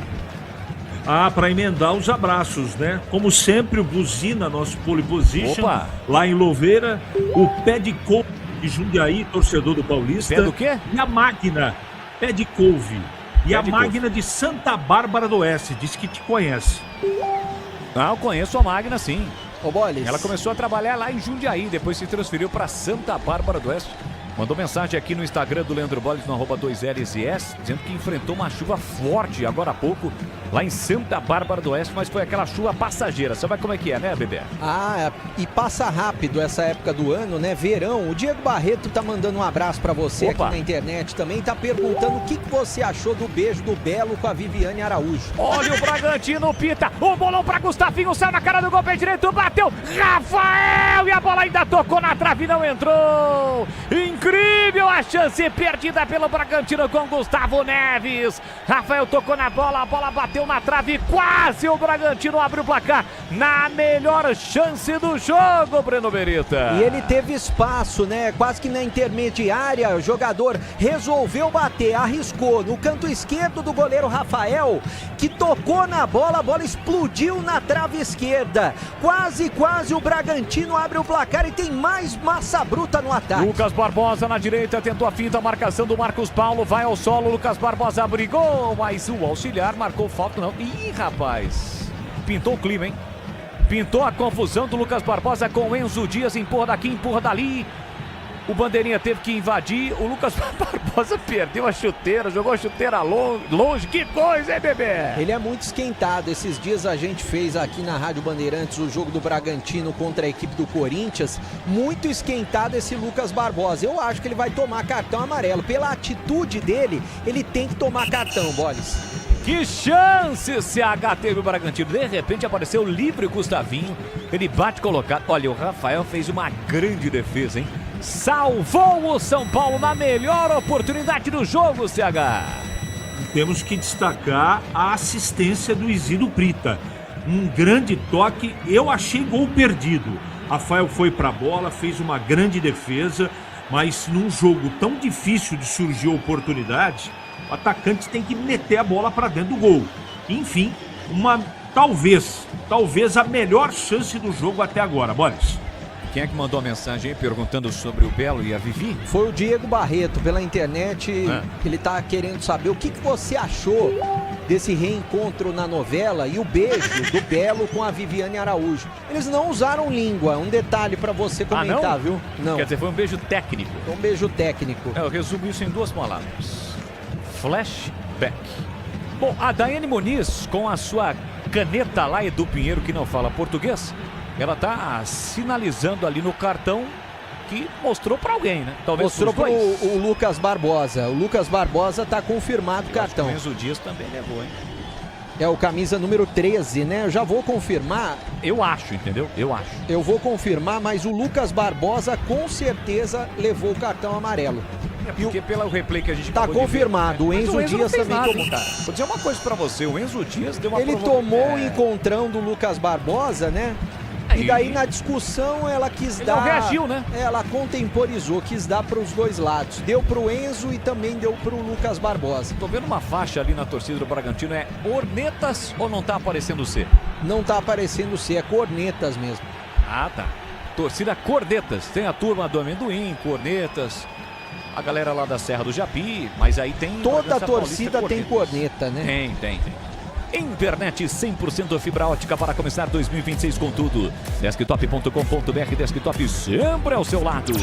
Speaker 10: Para emendar os abraços, né? Como sempre, o Buzina, nosso pole position, lá em Louveira, o Pé de Couve de Jundiaí, torcedor do Paulista.
Speaker 19: Pé do quê?
Speaker 10: E a Máquina, Pé de Couve. E a Máquina de Santa Bárbara do Oeste, diz que te conhece.
Speaker 19: Eu conheço a Magna, sim.
Speaker 6: Ô, Bolis.
Speaker 19: Ela começou a trabalhar lá em Jundiaí, depois se transferiu para Santa Bárbara do Oeste. Mandou mensagem aqui no Instagram do Leandro Bolis, no @2LSS, dizendo que enfrentou uma chuva forte agora há pouco, lá em Santa Bárbara do Oeste, mas foi aquela chuva passageira. Você vai como é que é, né, bebê?
Speaker 6: E passa rápido essa época do ano, né? Verão. O Diego Barreto tá mandando um abraço pra você aqui na internet também. Tá perguntando o que você achou do beijo do Belo com a Viviane Araújo.
Speaker 19: Olha o Bragantino, pita. O bolão pra Gustavinho, saiu na cara do gol, pé direito, bateu. Rafael! E a bola ainda tocou na trave, não entrou. Incrível a chance perdida pelo Bragantino com Gustavo Neves. Rafael tocou na bola, a bola bateu na trave, quase o Bragantino abre o placar na melhor chance do jogo, Breno Berita.
Speaker 6: E ele teve espaço, né? Quase que na intermediária, o jogador resolveu bater, arriscou no canto esquerdo do goleiro Rafael, que tocou na bola, a bola explodiu na trave esquerda. Quase o Bragantino abre o placar e tem mais massa bruta no ataque.
Speaker 19: Lucas Barbosa na direita, tentou a finta, a marcação do Marcos Paulo, vai ao solo, Lucas Barbosa brigou, mas o auxiliar marcou falta, não. Ih, rapaz, pintou o clima, hein? Pintou a confusão do Lucas Barbosa com o Enzo Dias, empurra daqui, empurra dali. O Bandeirinha teve que invadir, o Lucas Barbosa perdeu a chuteira, jogou a chuteira longe, que coisa, hein, bebê?
Speaker 6: Ele é muito esquentado, esses dias a gente fez aqui na Rádio Bandeirantes o jogo do Bragantino contra a equipe do Corinthians, muito esquentado esse Lucas Barbosa, eu acho que ele vai tomar cartão amarelo, pela atitude dele, ele tem que tomar cartão, Bolis.
Speaker 19: Que chance CH teve o Bragantino, de repente apareceu livre o Gustavinho, ele bate colocado, olha, o Rafael fez uma grande defesa, hein? Salvou o São Paulo na melhor oportunidade do jogo, CH.
Speaker 10: Temos que destacar a assistência do Isidro Prita. Um grande toque, eu achei gol perdido. Rafael foi pra bola, fez uma grande defesa, mas num jogo tão difícil de surgir oportunidade, o atacante tem que meter a bola pra dentro do gol. Enfim, talvez a melhor chance do jogo até agora, Boris.
Speaker 19: Quem é que mandou a mensagem aí perguntando sobre o Belo e a Vivi?
Speaker 6: Foi o Diego Barreto, pela internet. Ele tá querendo saber o que você achou desse reencontro na novela e o beijo do Belo com a Viviane Araújo. Eles não usaram língua, um detalhe pra você comentar,
Speaker 19: não?
Speaker 6: Viu? Não.
Speaker 19: Quer dizer, foi um beijo técnico.
Speaker 6: Foi um beijo técnico.
Speaker 19: Eu resumo isso em 2 palavras. Flashback. Bom, a Daiane Muniz, com a sua caneta lá, Edu Pinheiro, que não fala português, ela tá sinalizando ali no cartão que mostrou pra alguém, né? Talvez
Speaker 6: mostrou pro o Lucas Barbosa. O Lucas Barbosa tá confirmado o cartão.
Speaker 19: O Enzo Dias também levou, hein?
Speaker 6: É o camisa número 13, né? Eu já vou confirmar.
Speaker 19: Eu acho, entendeu? Eu acho.
Speaker 6: Eu vou confirmar, mas o Lucas Barbosa com certeza levou o cartão amarelo.
Speaker 19: Porque pelo replay que a gente
Speaker 6: tá confirmado,
Speaker 19: ver, né?
Speaker 6: o Enzo Dias também
Speaker 19: tomou. Vou dizer uma coisa pra você, o Enzo Dias deu uma
Speaker 6: Ele tomou o encontrão do Lucas Barbosa, né? E daí na discussão ela quis dar...
Speaker 19: Não reagiu, né?
Speaker 6: Ela contemporizou, quis dar para os dois lados. Deu pro Enzo e também deu pro Lucas Barbosa.
Speaker 19: Tô vendo uma faixa ali na torcida do Bragantino, é Cornetas ou não tá aparecendo C?
Speaker 6: Não tá aparecendo C, é Cornetas mesmo.
Speaker 19: Ah, tá. Torcida Cornetas. Tem a turma do Amendoim, Cornetas, a galera lá da Serra do Japi, mas aí tem...
Speaker 6: Toda a torcida tem corneta, né?
Speaker 19: Tem. Internet 100% fibra ótica para começar 2026 com tudo. Desktop.com.br, Desktop sempre ao seu lado.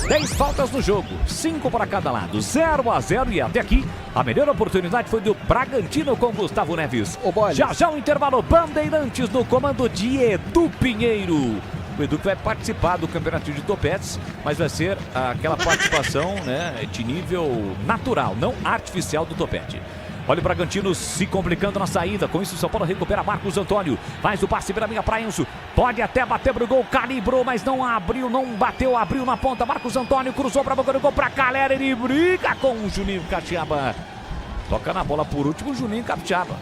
Speaker 19: 10 faltas no jogo, 5 para cada lado, 0-0 e até aqui a melhor oportunidade foi do Bragantino com Gustavo Neves. Já o intervalo, Bandeirantes no comando de Edu Pinheiro. O Edu vai participar do campeonato de topetes, mas vai ser aquela participação, né, de nível natural, não artificial do topete. Olha o Bragantino se complicando na saída. Com isso o São Paulo recupera Marcos Antônio. Faz o passe pela minha para Enzo. Pode até bater pro gol. Calibrou, mas não abriu, não bateu. Abriu na ponta. Marcos Antônio cruzou pra boca do gol pra Calera. Ele briga com o Juninho Capixaba. Toca na bola por último o Juninho Capixaba.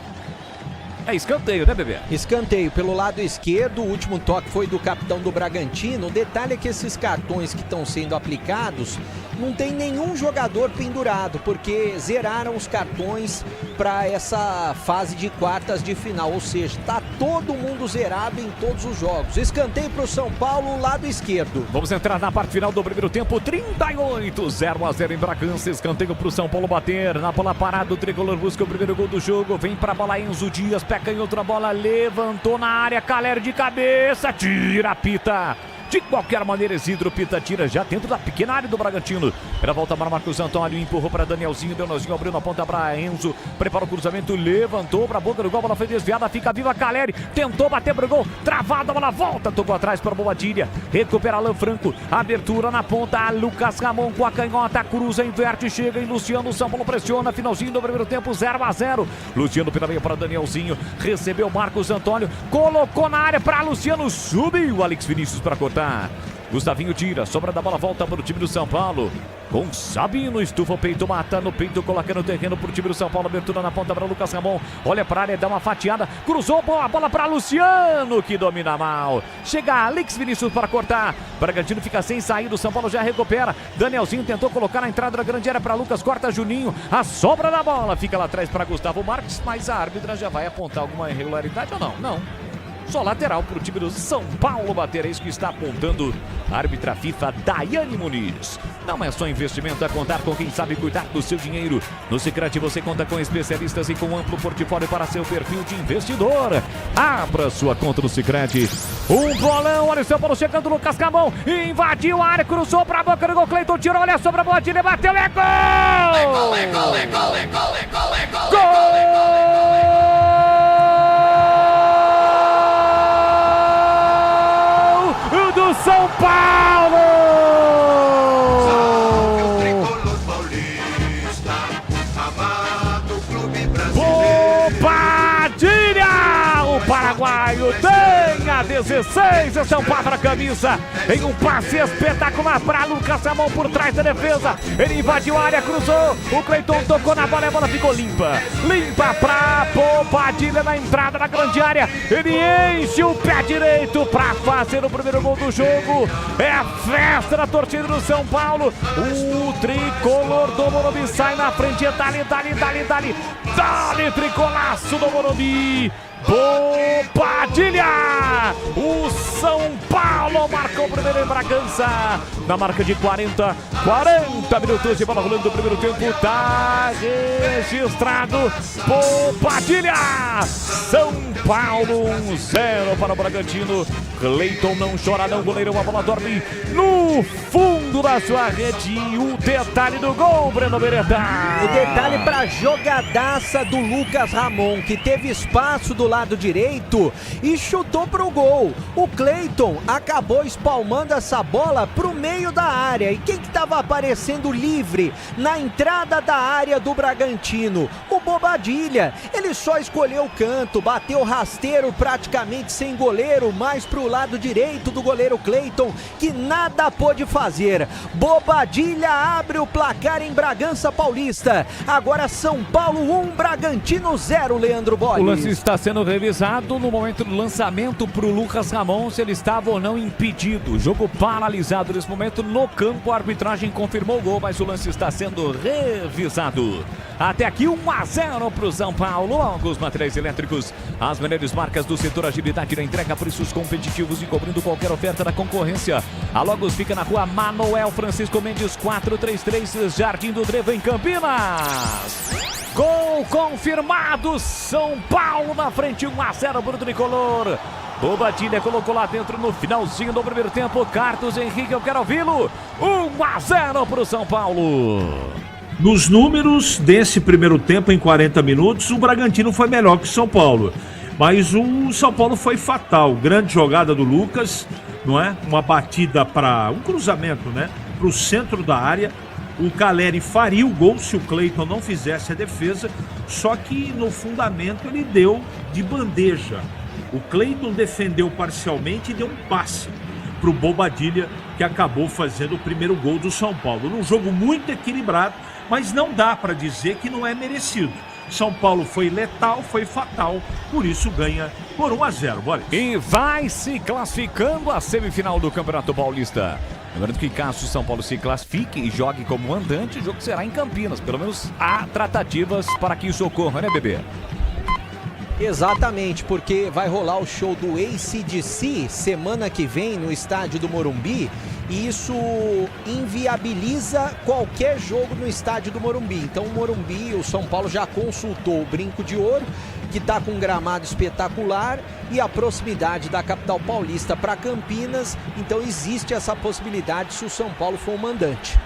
Speaker 19: É escanteio, né, Bebê?
Speaker 6: Escanteio pelo lado esquerdo, o último toque foi do capitão do Bragantino. O detalhe é que esses cartões que estão sendo aplicados, não tem nenhum jogador pendurado, porque zeraram os cartões para essa fase de quartas de final, ou seja, tá todo mundo zerado em todos os jogos. Escanteio para o São Paulo, lado esquerdo.
Speaker 19: Vamos entrar na parte final do primeiro tempo, 38, 0-0 em Bragança, escanteio para o São Paulo bater, na bola parada, o tricolor busca o primeiro gol do jogo, vem para a bola Enzo Dias, pega em outra bola, levantou na área, Caleri de cabeça, tira a pita. De qualquer maneira, Isidro Pita tira já dentro da pequena área do Bragantino. Era volta para Marcos Antônio, empurrou para Danielzinho, Danielzinho abriu na ponta para Enzo, preparou o cruzamento, levantou para a boca do gol, a bola foi desviada, fica viva Caleri, tentou bater pro gol, travada, a bola volta, tocou atrás para Bobadilha, recupera Alan Franco, abertura na ponta, Lucas Ramon com a canhota, cruza, inverte, chega em Luciano, São Paulo pressiona, finalzinho do primeiro tempo, 0-0. Luciano pela meia para Danielzinho, recebeu Marcos Antônio, colocou na área para Luciano, subiu Alex Vinícius para cortar. Gustavinho tira, sobra da bola, volta para o time do São Paulo. Com Sabino, estufa o peito, mata no peito, coloca no terreno para o time do São Paulo. Abertura na ponta para Lucas Ramon. Olha para a área, dá uma fatiada, cruzou a bola para Luciano, que domina mal. Chega Alex Vinícius para cortar. Bragantino fica sem sair, o São Paulo já recupera. Danielzinho tentou colocar na entrada da grande área para Lucas, corta Juninho. A sobra da bola fica lá atrás para Gustavo Marques, mas a árbitra já vai apontar alguma irregularidade ou não? Não. Só lateral para o time do São Paulo bater, é isso que está apontando a árbitra FIFA Daiane Muniz. Não é só investimento, a contar com quem sabe cuidar do seu dinheiro. No Sicredi você conta com especialistas e com amplo portfólio para seu perfil de investidor. Abra sua conta no Sicredi. Um bolão, olha o São Paulo chegando, Lucas Camão, invadiu a área, cruzou para a boca do gol, Cleiton tirou, olha sobre a bola, bateu, é gol! É gol, é gol, é gol, é gol, é gol, é gol, gol! Do São Paulo! Bobadilha! O paraguaio tem a 16 estampado na camisa em um passe espetacular para Lucas Ramon por trás da defesa. Ele invadiu a área, cruzou, o Cleiton tocou na bola e a bola ficou limpa. Limpa para Bobadilha na entrada da grande área. Ele enche o pé direito para fazer o primeiro gol do jogo. É a festa da torcida do São Paulo. O tricolor do Morumbi sai na frente. Dali, tricolaço do Morumbi. Bobadilha! O São Paulo marcou o primeiro em Bragança. Na marca de 40 minutos de bola rolando do primeiro tempo. Tá registrado. Bobadilha! São Paulo 1-0 para o Bragantino. Cleiton não chora não, goleirão, a bola dorme no fundo da sua rede. O detalhe do gol, Breno Beretta.
Speaker 6: O detalhe para a jogadaça do Lucas Ramon, que teve espaço do lado direito e chutou pro gol. O Cleiton acabou espalmando essa bola pro meio da área. E quem que estava aparecendo livre na entrada da área do Bragantino? O Bobadilha. Ele só escolheu o canto, bateu rasteiro praticamente sem goleiro, mais pro lado direito do goleiro Cleiton, que nada pôde fazer. Bobadilha abre o placar em Bragança Paulista. Agora São Paulo 1, Bragantino 0, Leandro Bolis.
Speaker 19: O lance está sendo revisado no momento do lançamento para o Lucas Ramon, se ele estava ou não impedido. O jogo paralisado nesse momento no campo, a arbitragem confirmou o gol, mas o lance está sendo revisado. Até aqui 1-0 para o São Paulo. Alguns materiais elétricos, as melhores marcas do setor agilidade na entrega, preços competitivos e cobrindo qualquer oferta da concorrência. A Logos fica na rua Manuel Francisco Mendes 433, Jardim do Trevo, em Campinas. Gol confirmado, São Paulo na frente, 1-0 para o tricolor. Bobadilha colocou lá dentro no finalzinho do primeiro tempo. Carlos Henrique, eu quero ouvi-lo. 1-0 para o São Paulo.
Speaker 10: Nos números desse primeiro tempo, em 40 minutos, o Bragantino foi melhor que o São Paulo. Mas o São Paulo foi fatal. Grande jogada do Lucas, não é? Uma batida para um cruzamento, né? Para o centro da área. O Caleri faria o gol se o Cleiton não fizesse a defesa. Só que no fundamento ele deu de bandeja. O Cleiton defendeu parcialmente e deu um passe para o Bobadilha, que acabou fazendo o primeiro gol do São Paulo. Num jogo muito equilibrado, mas não dá para dizer que não é merecido. São Paulo foi letal, foi fatal, por isso ganha por 1-0, Boris.
Speaker 19: E vai se classificando à semifinal do Campeonato Paulista. Lembrando que caso o São Paulo se classifique e jogue como andante, o jogo será em Campinas. Pelo menos há tratativas para que isso ocorra, né, bebê?
Speaker 6: Exatamente, porque vai rolar o show do AC/DC semana que vem no estádio do Morumbi e isso inviabiliza qualquer jogo no estádio do Morumbi. Então o Morumbi, o São Paulo já consultou o Brinco de Ouro, que está com um gramado espetacular e a proximidade da capital paulista para Campinas, então existe essa possibilidade se o São Paulo for o mandante.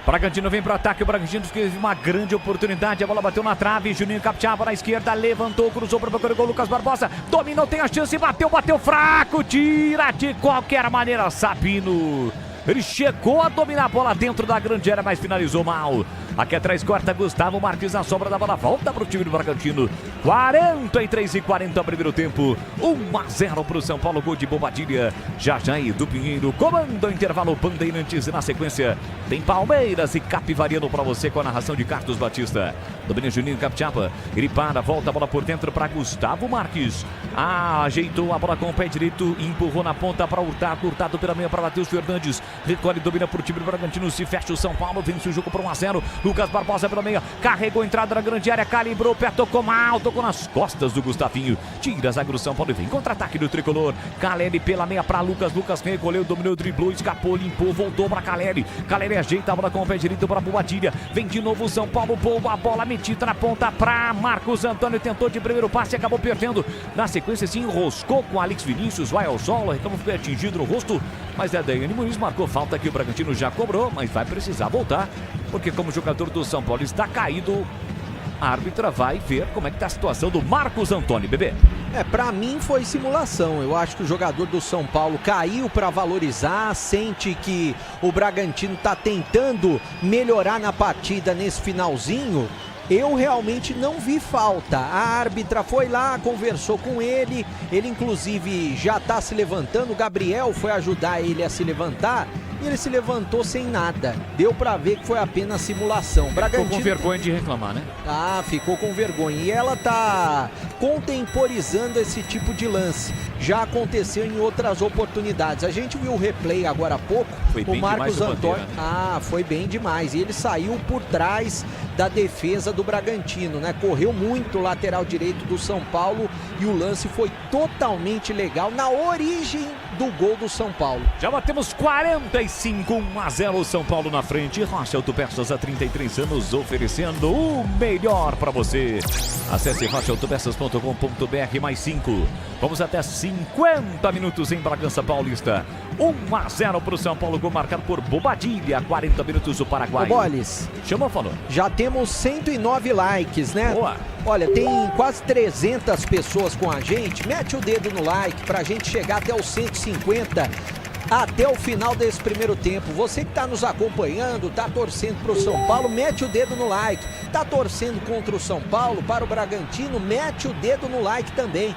Speaker 19: Bragantino vem para o ataque, o Bragantino teve uma grande oportunidade, a bola bateu na trave, Juninho Capixaba na esquerda, levantou, cruzou para o gol, Lucas Barbosa, dominou, tem a chance, bateu fraco, tira de qualquer maneira, Sabino. Ele chegou a dominar a bola dentro da grande área, mas finalizou mal. Aqui atrás corta Gustavo Marques na sobra da bola. Volta para o time do Bragantino. 43-40 primeiro tempo. 1-0 para o São Paulo. Gol de Bobadilha. Jajai do Pinheiro. Comanda o intervalo Bandeirantes. Na sequência tem Palmeiras e Capivariano para você com a narração de Carlos Batista. Domina Juninho Capixaba. Ele para, volta a bola por dentro para Gustavo Marques. Ajeitou a bola com o pé direito. Empurrou na ponta para Hurtado. Hurtado pela meia para Matheus Fernandes. Recolhe, domina para o time do Bragantino. Se fecha o São Paulo. Vence o jogo por 1-0. Lucas Barbosa pela meia. Carregou a entrada na grande área. Calibrou o pé. Tocou mal. Tocou nas costas do Gustavinho. Tira a zaga do São Paulo e vem contra-ataque do tricolor. Caleri pela meia para Lucas. Lucas recolheu, dominou, driblou, escapou, limpou, voltou para Caleri. Caleri ajeita a bola com o pé direito para Bobadilha. Vem de novo o São Paulo. Boa bola metida na ponta para Marcos Antônio. Tentou de primeiro passe e acabou perdendo. Na sequência se enroscou com Alex Vinícius. Vai ao solo. Reclama foi atingido no rosto. Mas é Daiane Muniz marcou falta que o Bragantino já cobrou. Mas vai precisar voltar. Porque como jogador do São Paulo está caído, a árbitra vai ver como é que está a situação do Marcos Antônio, bebê.
Speaker 6: Pra mim foi simulação. Eu acho que o jogador do São Paulo caiu para valorizar, sente que o Bragantino está tentando melhorar na partida nesse finalzinho. Eu realmente não vi falta. A árbitra foi lá, conversou com ele. Ele inclusive já está se levantando. O Gabriel foi ajudar ele a se levantar. E ele se levantou sem nada. Deu pra ver que foi apenas simulação.
Speaker 19: Bragantino ficou com vergonha de reclamar, né?
Speaker 6: Ficou com vergonha. E ela tá contemporizando esse tipo de lance. Já aconteceu em outras oportunidades. A gente viu o replay agora há pouco.
Speaker 19: Foi bem
Speaker 6: o Marcos
Speaker 19: demais
Speaker 6: Antônio.
Speaker 19: Bandeira, né?
Speaker 6: Foi bem demais. E ele saiu por trás da defesa do Bragantino, né? Correu muito o lateral direito do São Paulo. E o lance foi totalmente legal na origem do gol do São Paulo.
Speaker 19: Já batemos 45-1-0 São Paulo na frente. Rocha Autopeças há 33 anos oferecendo o melhor para você. Acesse rochaautopeças.com.br mais 5. Vamos até 50 minutos em Bragança Paulista. 1-0 para o São Paulo, gol marcado por Bobadilha. 40 minutos o Paraguai.
Speaker 6: Ô, Boles.
Speaker 19: Chamou, falou.
Speaker 6: Já temos 109 likes, né?
Speaker 19: Boa.
Speaker 6: Olha, tem quase 300 pessoas com a gente. Mete o dedo no like pra gente chegar até os 150 até o final desse primeiro tempo. Você que tá nos acompanhando, tá torcendo pro São Paulo, mete o dedo no like. Tá torcendo contra o São Paulo, para o Bragantino, mete o dedo no like também.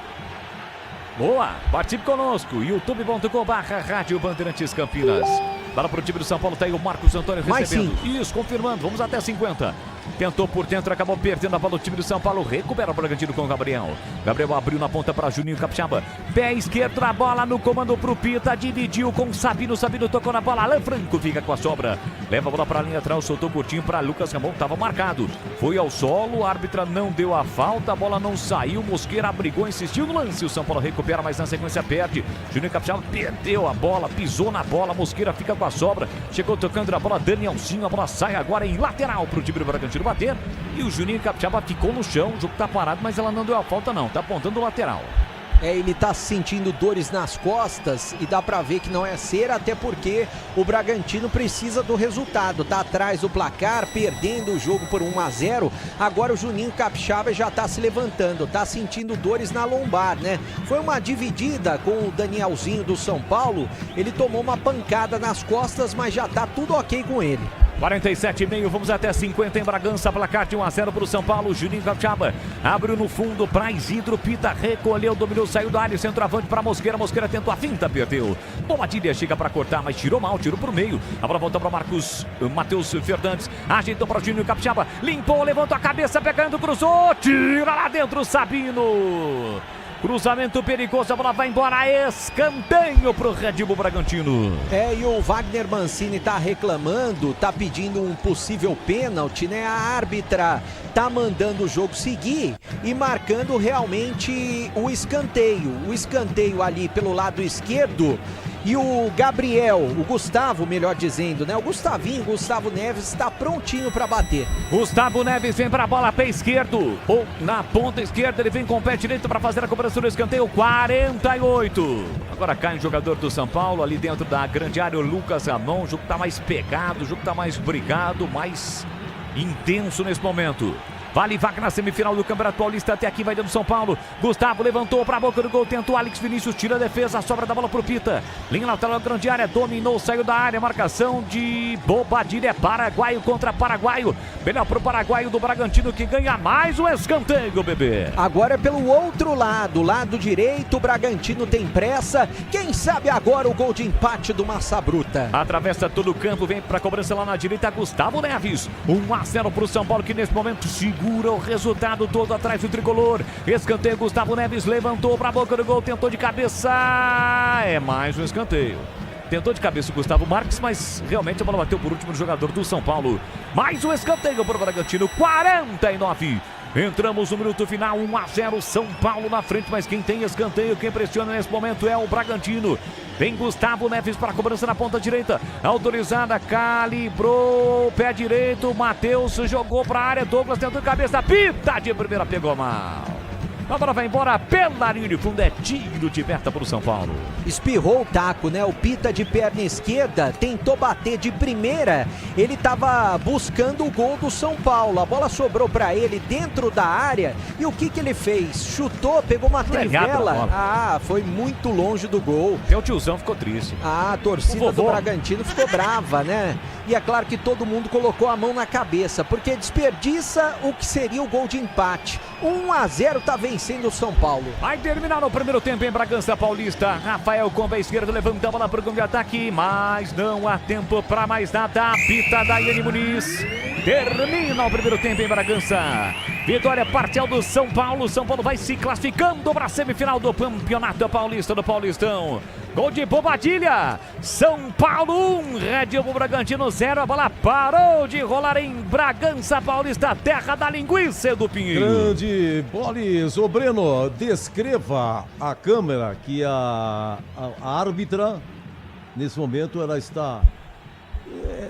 Speaker 19: Boa, participe conosco, youtube.com/Rádio Bandeirantes Campinas. Para pro time do São Paulo, tá aí o Marcos Antônio recebendo. Isso, confirmando, vamos até 50. Tentou por dentro, acabou perdendo a bola. O time do São Paulo recupera o Bragantino com o Gabriel. Gabriel abriu na ponta para Juninho Capixaba. Pé esquerdo na bola, no comando pro Pita. Dividiu com Sabino. Sabino tocou na bola. Alan Franco fica com a sobra. Leva a bola para a linha atrás, soltou curtinho para Lucas Ramon. Tava marcado. Foi ao solo, a árbitra não deu a falta. A bola não saiu. Mosqueira abrigou, insistiu no lance. O São Paulo recupera, mas na sequência perde. Juninho Capixaba perdeu a bola, pisou na bola. Mosqueira fica com a sobra. Chegou tocando na bola. Danielzinho. A bola sai agora em lateral pro time do Bragantino bater. E o Juninho Capixaba ficou no chão. O jogo tá parado, mas ela não deu a falta não. Tá apontando o lateral.
Speaker 6: Ele tá sentindo dores nas costas e dá pra ver que não é cera, até porque o Bragantino precisa do resultado. Tá atrás do placar, perdendo o jogo por 1-0. Agora o Juninho Capixaba já tá se levantando, tá sentindo dores na lombar, né? Foi uma dividida com o Danielzinho do São Paulo. Ele tomou uma pancada nas costas, mas já tá tudo ok com ele.
Speaker 19: 47,5, vamos até 50 em Bragança, placar de 1-0 para o São Paulo. Juninho Capixaba abriu no fundo para Isidro, Pita recolheu, dominou, saiu da área, centroavante para Mosqueira, Mosqueira tentou a finta, perdeu. Bombadilha chega para cortar, mas tirou mal, tirou por meio. A bola volta para Matheus Fernandes, ajeitou para o Juninho Capixaba, limpou, levantou a cabeça, pegando, cruzou, tira lá dentro o Sabino. Cruzamento perigoso, a bola vai embora, escanteio pro Red Bull Bragantino.
Speaker 6: E o Wagner Mancini tá reclamando, tá pedindo um possível pênalti, né? A árbitra tá mandando o jogo seguir e marcando realmente o escanteio ali pelo lado esquerdo. E o Gabriel, o Gustavo, melhor dizendo, né? O Gustavo Neves está prontinho para bater.
Speaker 19: Gustavo Neves vem para a bola, pé esquerdo, ou na ponta esquerda, ele vem com o pé direito para fazer a cobrança do escanteio, 48. Agora cai um jogador do São Paulo, ali dentro da grande área, o Lucas Ramon. O jogo tá mais pegado, o jogo tá mais brigado, mais intenso nesse momento. Vale vaga na semifinal do Campeonato Paulista. Até aqui vai dando São Paulo. Gustavo levantou para a boca do gol. Tentou Alex Vinícius. Tira a defesa. A sobra da bola pro Pita. Linha lateral da grande área. Dominou. Saiu da área. Marcação de Bobadilha. Paraguaio contra Paraguaio. Melhor pro Paraguaio do Bragantino, que ganha mais um escanteio, bebê.
Speaker 6: Agora é pelo outro lado. Lado direito. O Bragantino tem pressa. Quem sabe agora o gol de empate do Massa Bruta.
Speaker 19: Atravessa todo o campo. Vem para a cobrança lá na direita. Gustavo Neves. 1-0 pro São Paulo, que nesse momento segura o resultado todo atrás do tricolor. Escanteio, Gustavo Neves levantou para a boca do gol, tentou de cabeça, é mais um escanteio. Tentou de cabeça o Gustavo Marques, mas realmente a bola bateu por último no jogador do São Paulo. Mais um escanteio para o Bragantino, 49. Entramos no minuto final, 1-0, São Paulo na frente, mas quem tem escanteio, quem pressiona nesse momento é o Bragantino. Vem Gustavo Neves para a cobrança na ponta direita, autorizada, calibrou, pé direito, Matheus jogou para a área, Douglas tentou de cabeça, Pita de primeira, pegou mal. A bola vai embora pela linha de fundo, é tiro de meta para o São Paulo.
Speaker 6: Espirrou o taco, né? O Pita de perna esquerda tentou bater de primeira. Ele estava buscando o gol do São Paulo. A bola sobrou para ele dentro da área. E o que ele fez? Chutou, pegou uma trivela. Foi muito longe do gol.
Speaker 19: E o tiozão ficou triste.
Speaker 6: A torcida do Bragantino ficou brava, né? E é claro que todo mundo colocou a mão na cabeça, porque desperdiça o que seria o gol de empate. 1-0 tá vencendo o São Paulo.
Speaker 19: Vai terminar no primeiro tempo em Bragança Paulista. Rafael com a esquerda levanta a bola para o campo de ataque, mas não há tempo para mais nada. Pita Daiane Muniz. Termina o primeiro tempo em Bragança. Vitória parcial do São Paulo. São Paulo vai se classificando para a semifinal do Campeonato Paulista do Paulistão. Gol de Bobadilha. São Paulo 1, Red Bull Bragantino 0. A bola parou de rolar em Bragança Paulista, terra da linguiça do Pinheiro.
Speaker 5: Grande Bolis. Ô Breno, descreva a câmera que a árbitra, nesse momento, ela está...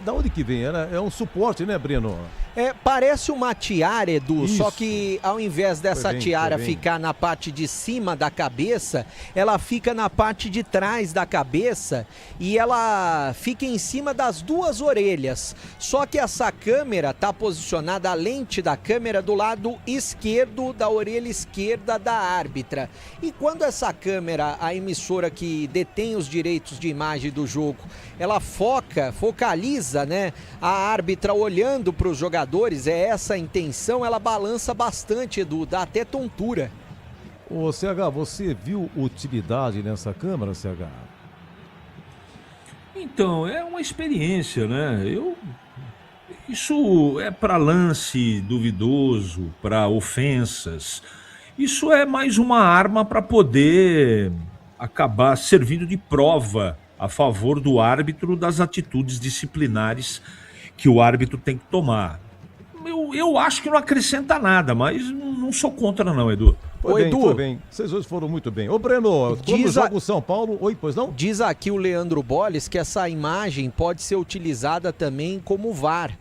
Speaker 5: da onde que vem? É um suporte, né, Breno?
Speaker 6: Parece uma tiara, Edu, só que ao invés dessa tiara ficar na parte de cima da cabeça, ela fica na parte de trás da cabeça e ela fica em cima das duas orelhas. Só que essa câmera está posicionada, a lente da câmera, do lado esquerdo da orelha esquerda da árbitra. E quando essa câmera, a emissora que detém os direitos de imagem do jogo, ela focaliza, né, a árbitra olhando para os jogadores, é essa a intenção, ela balança bastante, Edu, dá até tontura.
Speaker 5: Ô CH, você viu utilidade nessa câmera, CH?
Speaker 10: Então, é uma experiência, né? Isso é para lance duvidoso, para ofensas. Isso é mais uma arma para poder acabar servindo de prova a favor do árbitro das atitudes disciplinares que o árbitro tem que tomar. Eu acho que não acrescenta nada, mas não sou contra não, Edu.
Speaker 5: Foi bem. Vocês hoje foram muito bem. Ô Breno, quando joga o São Paulo... Oi, pois não?
Speaker 6: Diz aqui o Leandro Bolis que essa imagem pode ser utilizada também como VAR.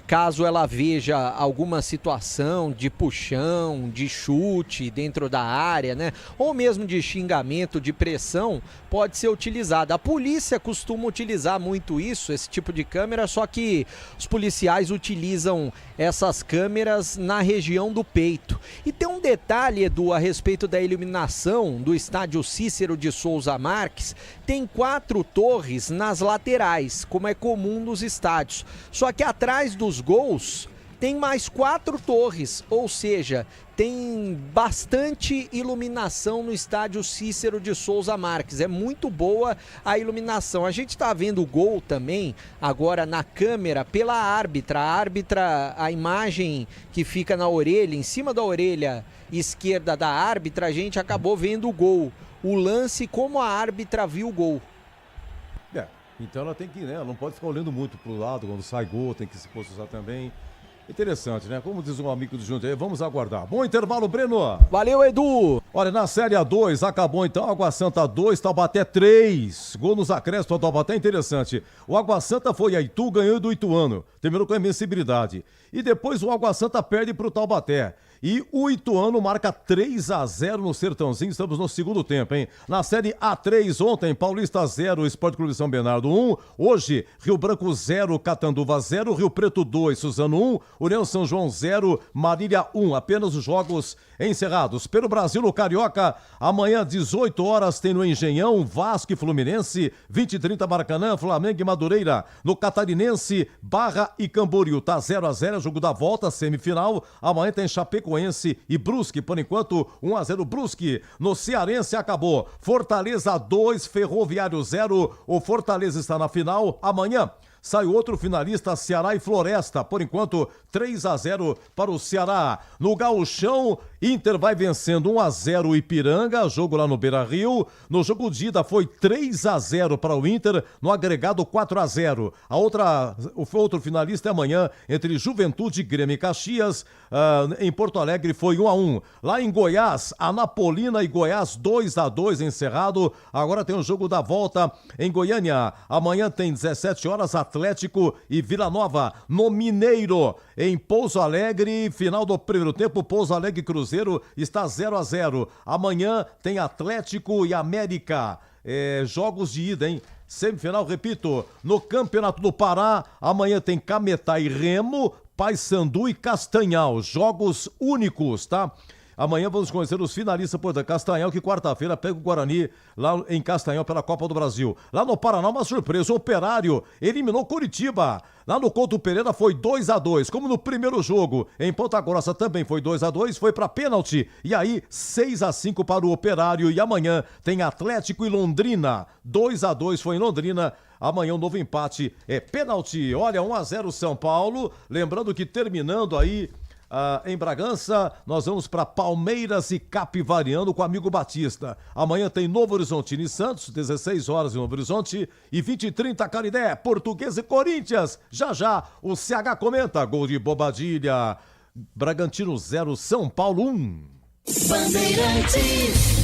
Speaker 6: Caso ela veja alguma situação de puxão, de chute dentro da área, né? Ou mesmo de xingamento, de pressão, pode ser utilizada. A polícia costuma utilizar muito esse tipo de câmera, só que os policiais utilizam essas câmeras na região do peito. E tem um detalhe, Edu, a respeito da iluminação do estádio Cícero de Souza Marques, tem 4 torres nas laterais, como é comum nos estádios. Só que atrás dos gols tem mais 4 torres, ou seja, tem bastante iluminação no estádio Cícero de Souza Marques. É muito boa a iluminação. A gente está vendo o gol também agora na câmera pela árbitra. A imagem que fica na orelha, em cima da orelha esquerda da árbitra, a gente acabou vendo o gol. O lance, como a árbitra viu o gol.
Speaker 5: Então ela tem que, né? Ela não pode ficar olhando muito pro lado quando sai gol, tem que se posicionar também. Interessante, né? Como diz um amigo do Junto aí, vamos aguardar. Bom intervalo, Breno.
Speaker 6: Valeu, Edu.
Speaker 5: Olha, na Série A2, acabou então, Água Santa 2, Taubaté 3. Gol nos acréscimos do Taubaté, interessante. O Água Santa foi a Itu, ganhou do Ituano. Terminou com a invencibilidade. E depois o Água Santa perde pro Taubaté. E o Ituano marca 3-0 no Sertãozinho, estamos no segundo tempo, hein? Na Série A3, ontem, Paulista 0, Sport Clube São Bernardo 1. Hoje, Rio Branco 0, Catanduva 0, Rio Preto 2, Suzano 1, União São João 0, Marília 1. Apenas os jogos encerrados. Pelo Brasil, no Carioca, amanhã, 18 horas, tem no Engenhão, Vasco e Fluminense, 20h30, Maracanã, Flamengo e Madureira. No Catarinense, Barra e Camboriú, tá 0-0, jogo da volta, semifinal. Amanhã tem Chapecoense e Brusque, por enquanto 1-0 Brusque. No Cearense acabou, Fortaleza 2, Ferroviário 0, o Fortaleza está na final. Amanhã sai outro finalista, Ceará e Floresta, por enquanto 3-0 para o Ceará. No Gauchão, Inter vai vencendo 1-0 o Ipiranga, jogo lá no Beira-Rio. No jogo de ida foi 3-0 para o Inter, no agregado 4-0. O outro finalista é amanhã, entre Juventude, Grêmio e Caxias. Em Porto Alegre foi 1-1. Lá em Goiás, Anapolina e Goiás 2-2 encerrado. Agora tem o jogo da volta em Goiânia. Amanhã tem 17 horas, Atlético e Vila Nova. No Mineiro, em Pouso Alegre, final do primeiro tempo, Pouso Alegre Cruzeiro está 0-0. Amanhã tem Atlético e América. Jogos de ida, hein? Semifinal, repito, no Campeonato do Pará, amanhã tem Cametá e Remo, Paysandu e Castanhal. Jogos únicos, tá? Amanhã vamos conhecer os finalistas por Castanhal, que quarta-feira pega o Guarani lá em Castanhal pela Copa do Brasil. Lá no Paraná, uma surpresa, o Operário eliminou Curitiba. Lá no Couto Pereira foi 2-2, como no primeiro jogo. Em Ponta Grossa também foi 2-2, foi para pênalti. E aí, 6-5 para o Operário. E amanhã tem Atlético e Londrina. 2-2 foi em Londrina. Amanhã um novo empate é pênalti. Olha, 1-0 São Paulo. Lembrando que terminando aí em Bragança, nós vamos para Palmeiras e Capivariano com o amigo Batista. Amanhã tem Novo Horizontino e Santos, 16 horas em Novo Horizonte, e 20h30 Canindé, Portuguesa e Corinthians. Já o CH comenta, gol de Bobadilha. Bragantino 0, São Paulo 1.
Speaker 12: Bandeirantes.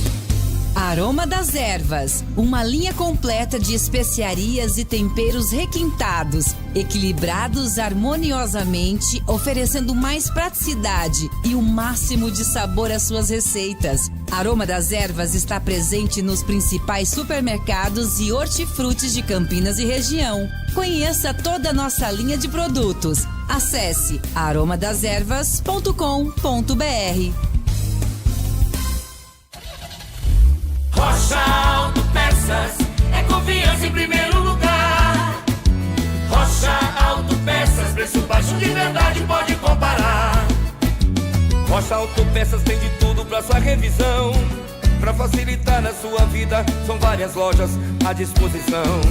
Speaker 12: Aroma das Ervas, uma linha completa de especiarias e temperos requintados, equilibrados harmoniosamente, oferecendo mais praticidade e o máximo de sabor às suas receitas. Aroma das Ervas está presente nos principais supermercados e hortifrutis de Campinas e região. Conheça toda a nossa linha de produtos. Acesse aromadeservas.com.br.
Speaker 4: Rocha Autopeças é confiança em primeiro lugar. Rocha Autopeças, preço baixo de verdade, pode comparar.
Speaker 7: Rocha Autopeças tem de tudo pra sua revisão. Pra facilitar na sua vida, são várias lojas à disposição.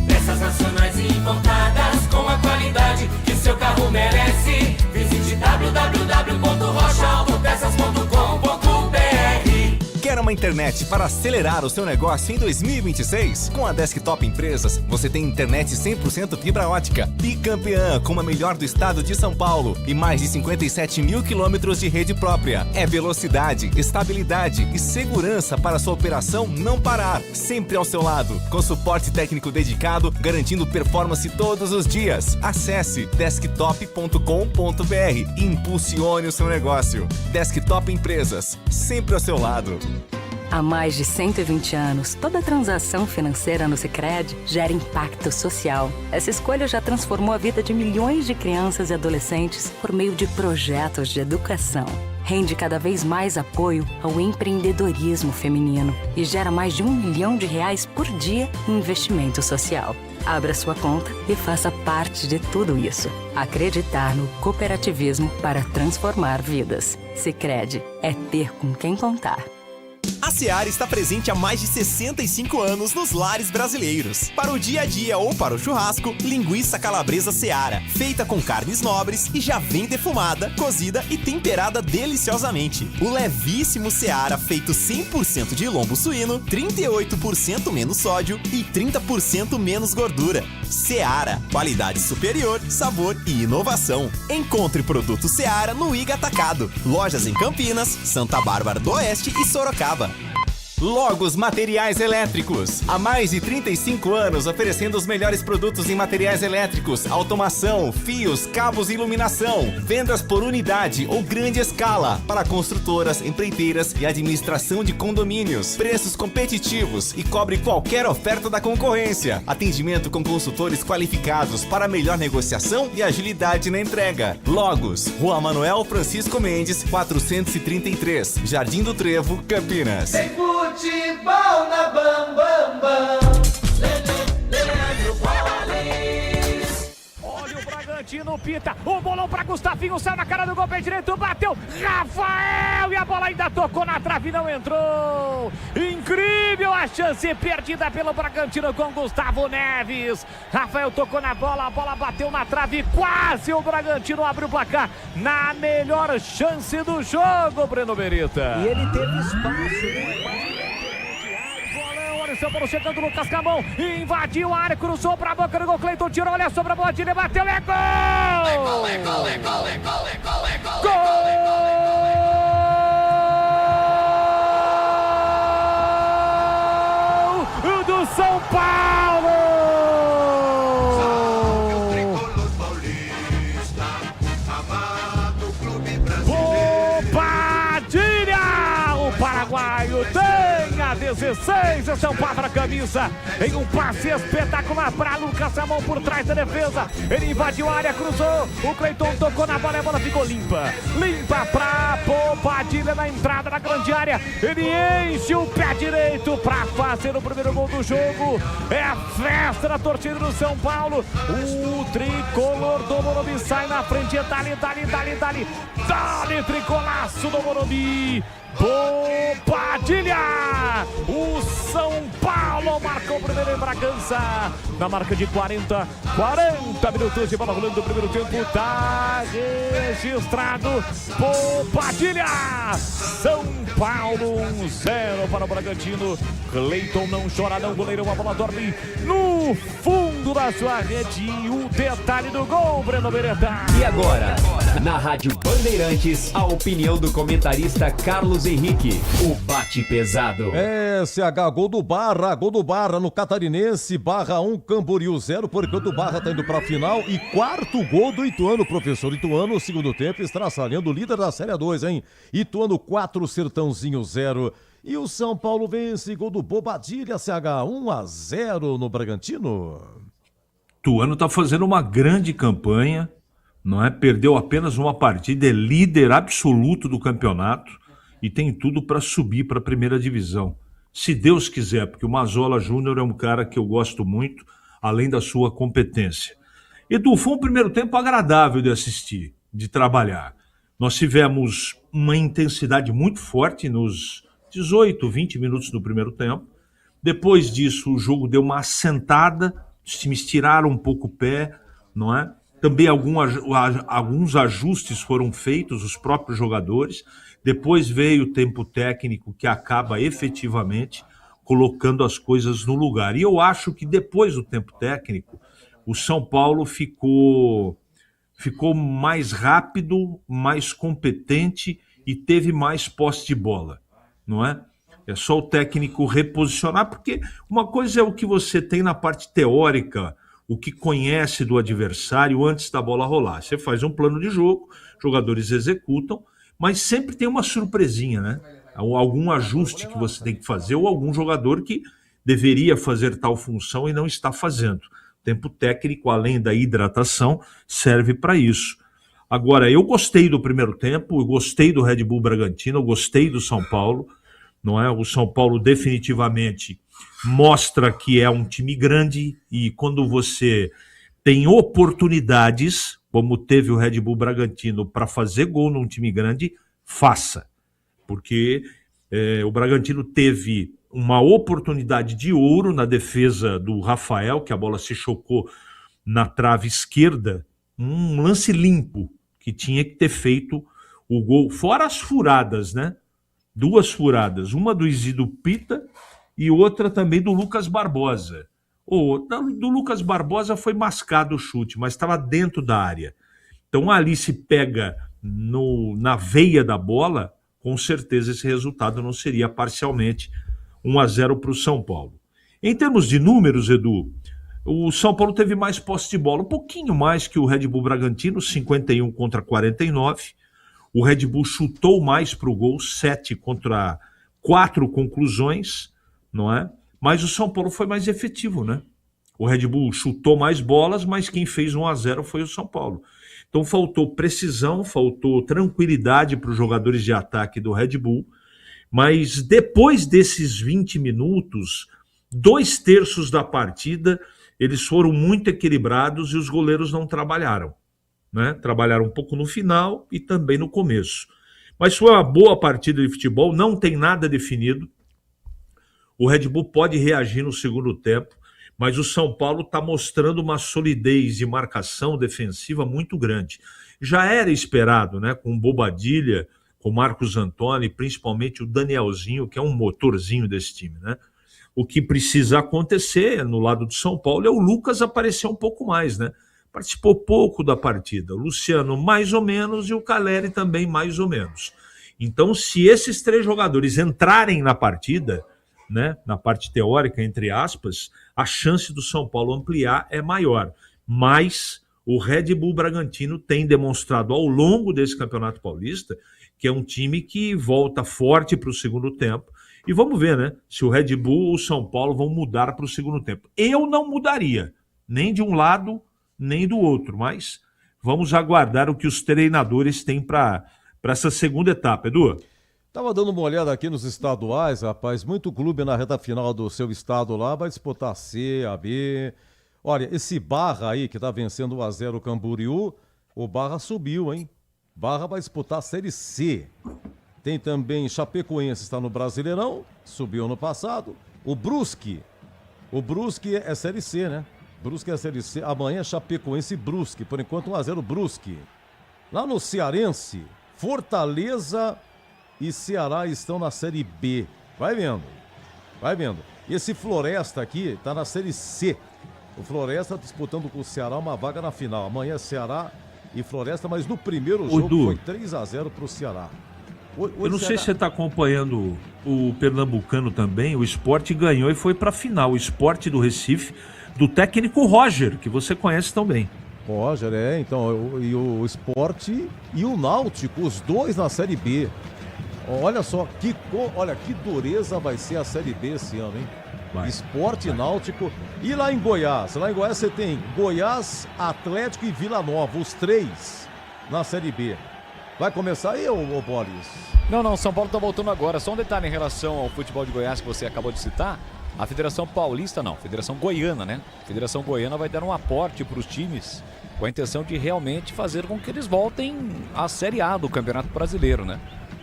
Speaker 4: Peças nacionais e importadas com a qualidade que seu carro merece. Visite www.rochaautopeças.com.br.
Speaker 13: Quer uma internet para acelerar o seu negócio em 2026? Com a Desktop Empresas, você tem internet 100% fibra ótica, bicampeã, como a melhor do estado de São Paulo e mais de 57 mil quilômetros de rede própria. É velocidade, estabilidade e segurança para sua operação não parar, sempre ao seu lado, com suporte técnico dedicado, garantindo performance todos os dias. Acesse desktop.com.br e impulsione o seu negócio. Desktop Empresas, sempre ao seu lado.
Speaker 18: Há mais de 120 anos, toda transação financeira no Sicredi gera impacto social. Essa escolha já transformou a vida de milhões de crianças e adolescentes por meio de projetos de educação. rende cada vez mais apoio ao empreendedorismo feminino e gera mais de R$1 milhão por dia em investimento social. Abra sua conta e faça parte de tudo isso. Acreditar no cooperativismo para transformar vidas. Sicredi é ter com quem contar.
Speaker 14: A Seara está presente há mais de 65 anos nos lares brasileiros. Para o dia a dia ou para o churrasco, linguiça calabresa Seara, feita com carnes nobres e já vem defumada, cozida e temperada deliciosamente. O levíssimo Seara, feito 100% de lombo suíno, 38% menos sódio e 30% menos gordura. Seara, qualidade superior, sabor e inovação. Encontre produto Seara no Iga Atacado. Lojas em Campinas, Santa Bárbara do Oeste e Sorocaba. Logos Materiais Elétricos. Há mais de 35 anos oferecendo os melhores produtos em materiais elétricos, automação, fios, cabos e iluminação. Vendas por unidade ou grande escala para construtoras, empreiteiras e administração de condomínios. Preços competitivos e cobre qualquer oferta da concorrência. Atendimento com consultores qualificados para melhor negociação e agilidade na entrega. Logos, Rua Manuel Francisco Mendes, 433, Jardim do Trevo, Campinas.
Speaker 4: Futebol na Bam Bam Bam. Leandro Paulista.
Speaker 19: Olha o Bragantino, pita. O bolão pra Gustavinho, saiu na cara do gol, pé direito, bateu. Rafael, e a bola ainda tocou na trave, não entrou. Incrível a chance perdida pelo Bragantino com Gustavo Neves. Rafael tocou na bola, a bola bateu na trave, quase o Bragantino abre o placar na melhor chance do jogo, Breno Beretta.
Speaker 6: E ele teve espaço,
Speaker 19: São Paulo chegando, Lucas Camão invadiu a área, cruzou pra boca do gol, Cleiton tirou, olha sobre a bola, ele bateu, é gol! Gol do São Paulo! Bobadilha! O paraguaio tem a 16 estampado na camisa, em um passe espetacular para Lucas Camão por trás da defesa, ele invadiu a área, cruzou, o Cleiton tocou na bola e a bola ficou limpa para Bobadilha na entrada da grande área, ele enche o pé direito para fazer o primeiro gol do jogo, é a festa da torcida do São Paulo, o tricolor do Morumbi sai na frente, dali, tricolaço do Morumbi. Bobadilha! O São Paulo marcou o primeiro em Bragança. Na marca de 40 minutos de bola rolando do primeiro tempo. Tá registrado. Bobadilha! São Paulo 1-0 para o Bragantino. Cleiton não chora não, goleiro, uma bola dorme no fundo da sua rede. O detalhe do gol, Breno Beretta.
Speaker 20: E agora, na Rádio Bandeirantes, a opinião do comentarista Carlos Henrique, o bate pesado.
Speaker 5: SH, gol do Barra no Catarinense, Barra 1, Camboriú 0, porque o do Barra tá indo pra final e quarto gol do Ituano, professor. Ituano, segundo tempo, estraçalhando o líder da Série 2, hein? Ituano 4, Sertãozinho 0. E o São Paulo vence, gol do Bobadilha, CH, 1-0 no Bragantino.
Speaker 10: Ituano tá fazendo uma grande campanha, não é? Perdeu apenas uma partida, é líder absoluto do campeonato e tem tudo para subir para a primeira divisão. Se Deus quiser, porque o Mazola Júnior é um cara que eu gosto muito, além da sua competência. Edu, foi um primeiro tempo agradável de assistir, de trabalhar. Nós tivemos uma intensidade muito forte nos 18, 20 minutos do primeiro tempo. Depois disso, o jogo deu uma assentada, os times tiraram um pouco o pé, não é? Também alguns ajustes foram feitos, os próprios jogadores. Depois veio o tempo técnico que acaba efetivamente colocando as coisas no lugar. E eu acho que depois do tempo técnico, o São Paulo ficou mais rápido, mais competente e teve mais posse de bola, não é? É só o técnico reposicionar, porque uma coisa é o que você tem na parte teórica, o que conhece do adversário antes da bola rolar. Você faz um plano de jogo, jogadores executam, mas sempre tem uma surpresinha, né? Algum ajuste que você tem que fazer ou algum jogador que deveria fazer tal função e não está fazendo. O tempo técnico, além da hidratação, serve para isso. Agora, eu gostei do primeiro tempo, eu gostei do Red Bull Bragantino, eu gostei do São Paulo, não é? O São Paulo definitivamente mostra que é um time grande e quando você tem oportunidades, como teve o Red Bull Bragantino, para fazer gol num time grande, faça. Porque o Bragantino teve uma oportunidade de ouro na defesa do Rafael, que a bola se chocou na trave esquerda, um lance limpo, que tinha que ter feito o gol, fora as furadas, né? 2 furadas, uma do Isidro Pita e outra também do Lucas Barbosa. Do Lucas Barbosa foi mascado o chute, mas estava dentro da área. Então ali se pega na veia da bola, com certeza esse resultado não seria parcialmente 1-0 para o São Paulo. Em termos de números, Edu, o São Paulo teve mais posse de bola, um pouquinho mais que o Red Bull Bragantino, 51 contra 49. O Red Bull chutou mais para o gol, 7 contra 4 conclusões, não é? Mas o São Paulo foi mais efetivo, né? O Red Bull chutou mais bolas, mas quem fez 1-0 foi o São Paulo. Então faltou precisão, faltou tranquilidade para os jogadores de ataque do Red Bull, mas depois desses 20 minutos, 2/3 da partida, eles foram muito equilibrados e os goleiros não trabalharam, né? Trabalharam um pouco no final e também no começo. Mas foi uma boa partida de futebol, não tem nada definido. O Red Bull pode reagir no segundo tempo, mas o São Paulo está mostrando uma solidez de marcação defensiva muito grande. Já era esperado, né? Com o Bobadilla, com o Marcos Antônio e principalmente o Danielzinho, que é um motorzinho desse time, né? O que precisa acontecer no lado do São Paulo é o Lucas aparecer um pouco mais, né? Participou pouco da partida. O Luciano mais ou menos e o Caleri também mais ou menos. Então, se esses 3 jogadores entrarem na partida, né, na parte teórica, entre aspas, a chance do São Paulo ampliar é maior. Mas o Red Bull Bragantino tem demonstrado ao longo desse Campeonato Paulista que é um time que volta forte para o segundo tempo. E vamos ver, né, se o Red Bull ou o São Paulo vão mudar para o segundo tempo. Eu não mudaria, nem de um lado, nem do outro, mas vamos aguardar o que os treinadores têm para essa segunda etapa, Edu.
Speaker 5: Tava dando uma olhada aqui nos estaduais, rapaz, muito clube na reta final do seu estado lá vai disputar C, A, B. Olha, esse Barra aí que tá vencendo 1-0 o Camboriú, o Barra subiu, hein? Barra vai disputar a Série C. Tem também Chapecoense, está no Brasileirão, subiu ano passado. O Brusque é Série C, né? Brusque é Série C. Amanhã Chapecoense e Brusque. Por enquanto 1-0 Brusque. Lá no Cearense, Fortaleza e Ceará estão na Série B. Vai vendo. E esse Floresta aqui está na Série C. O Floresta disputando com o Ceará uma vaga na final. Amanhã Ceará e Floresta, mas no primeiro jogo foi 3-0 para o Ceará.
Speaker 10: Eu não sei se você está acompanhando o Pernambucano também. O Sport ganhou e foi para a final. O Sport do Recife, do técnico Roger, que você conhece também.
Speaker 5: Roger, então, e o Sport e o Náutico, os dois na Série B. Olha só, que dureza vai ser a Série B esse ano, hein? Sport e Náutico. E lá em Goiás? Lá em Goiás você tem Goiás, Atlético e Vila Nova, os 3 na Série B. Vai começar aí, ô Boris?
Speaker 17: Não, São Paulo tá voltando agora. Só um detalhe em relação ao futebol de Goiás que você acabou de citar. A Federação Paulista não, Federação Goiana, né? A Federação Goiana vai dar um aporte para os times com a intenção de realmente fazer com que eles voltem à Série A do Campeonato Brasileiro, né?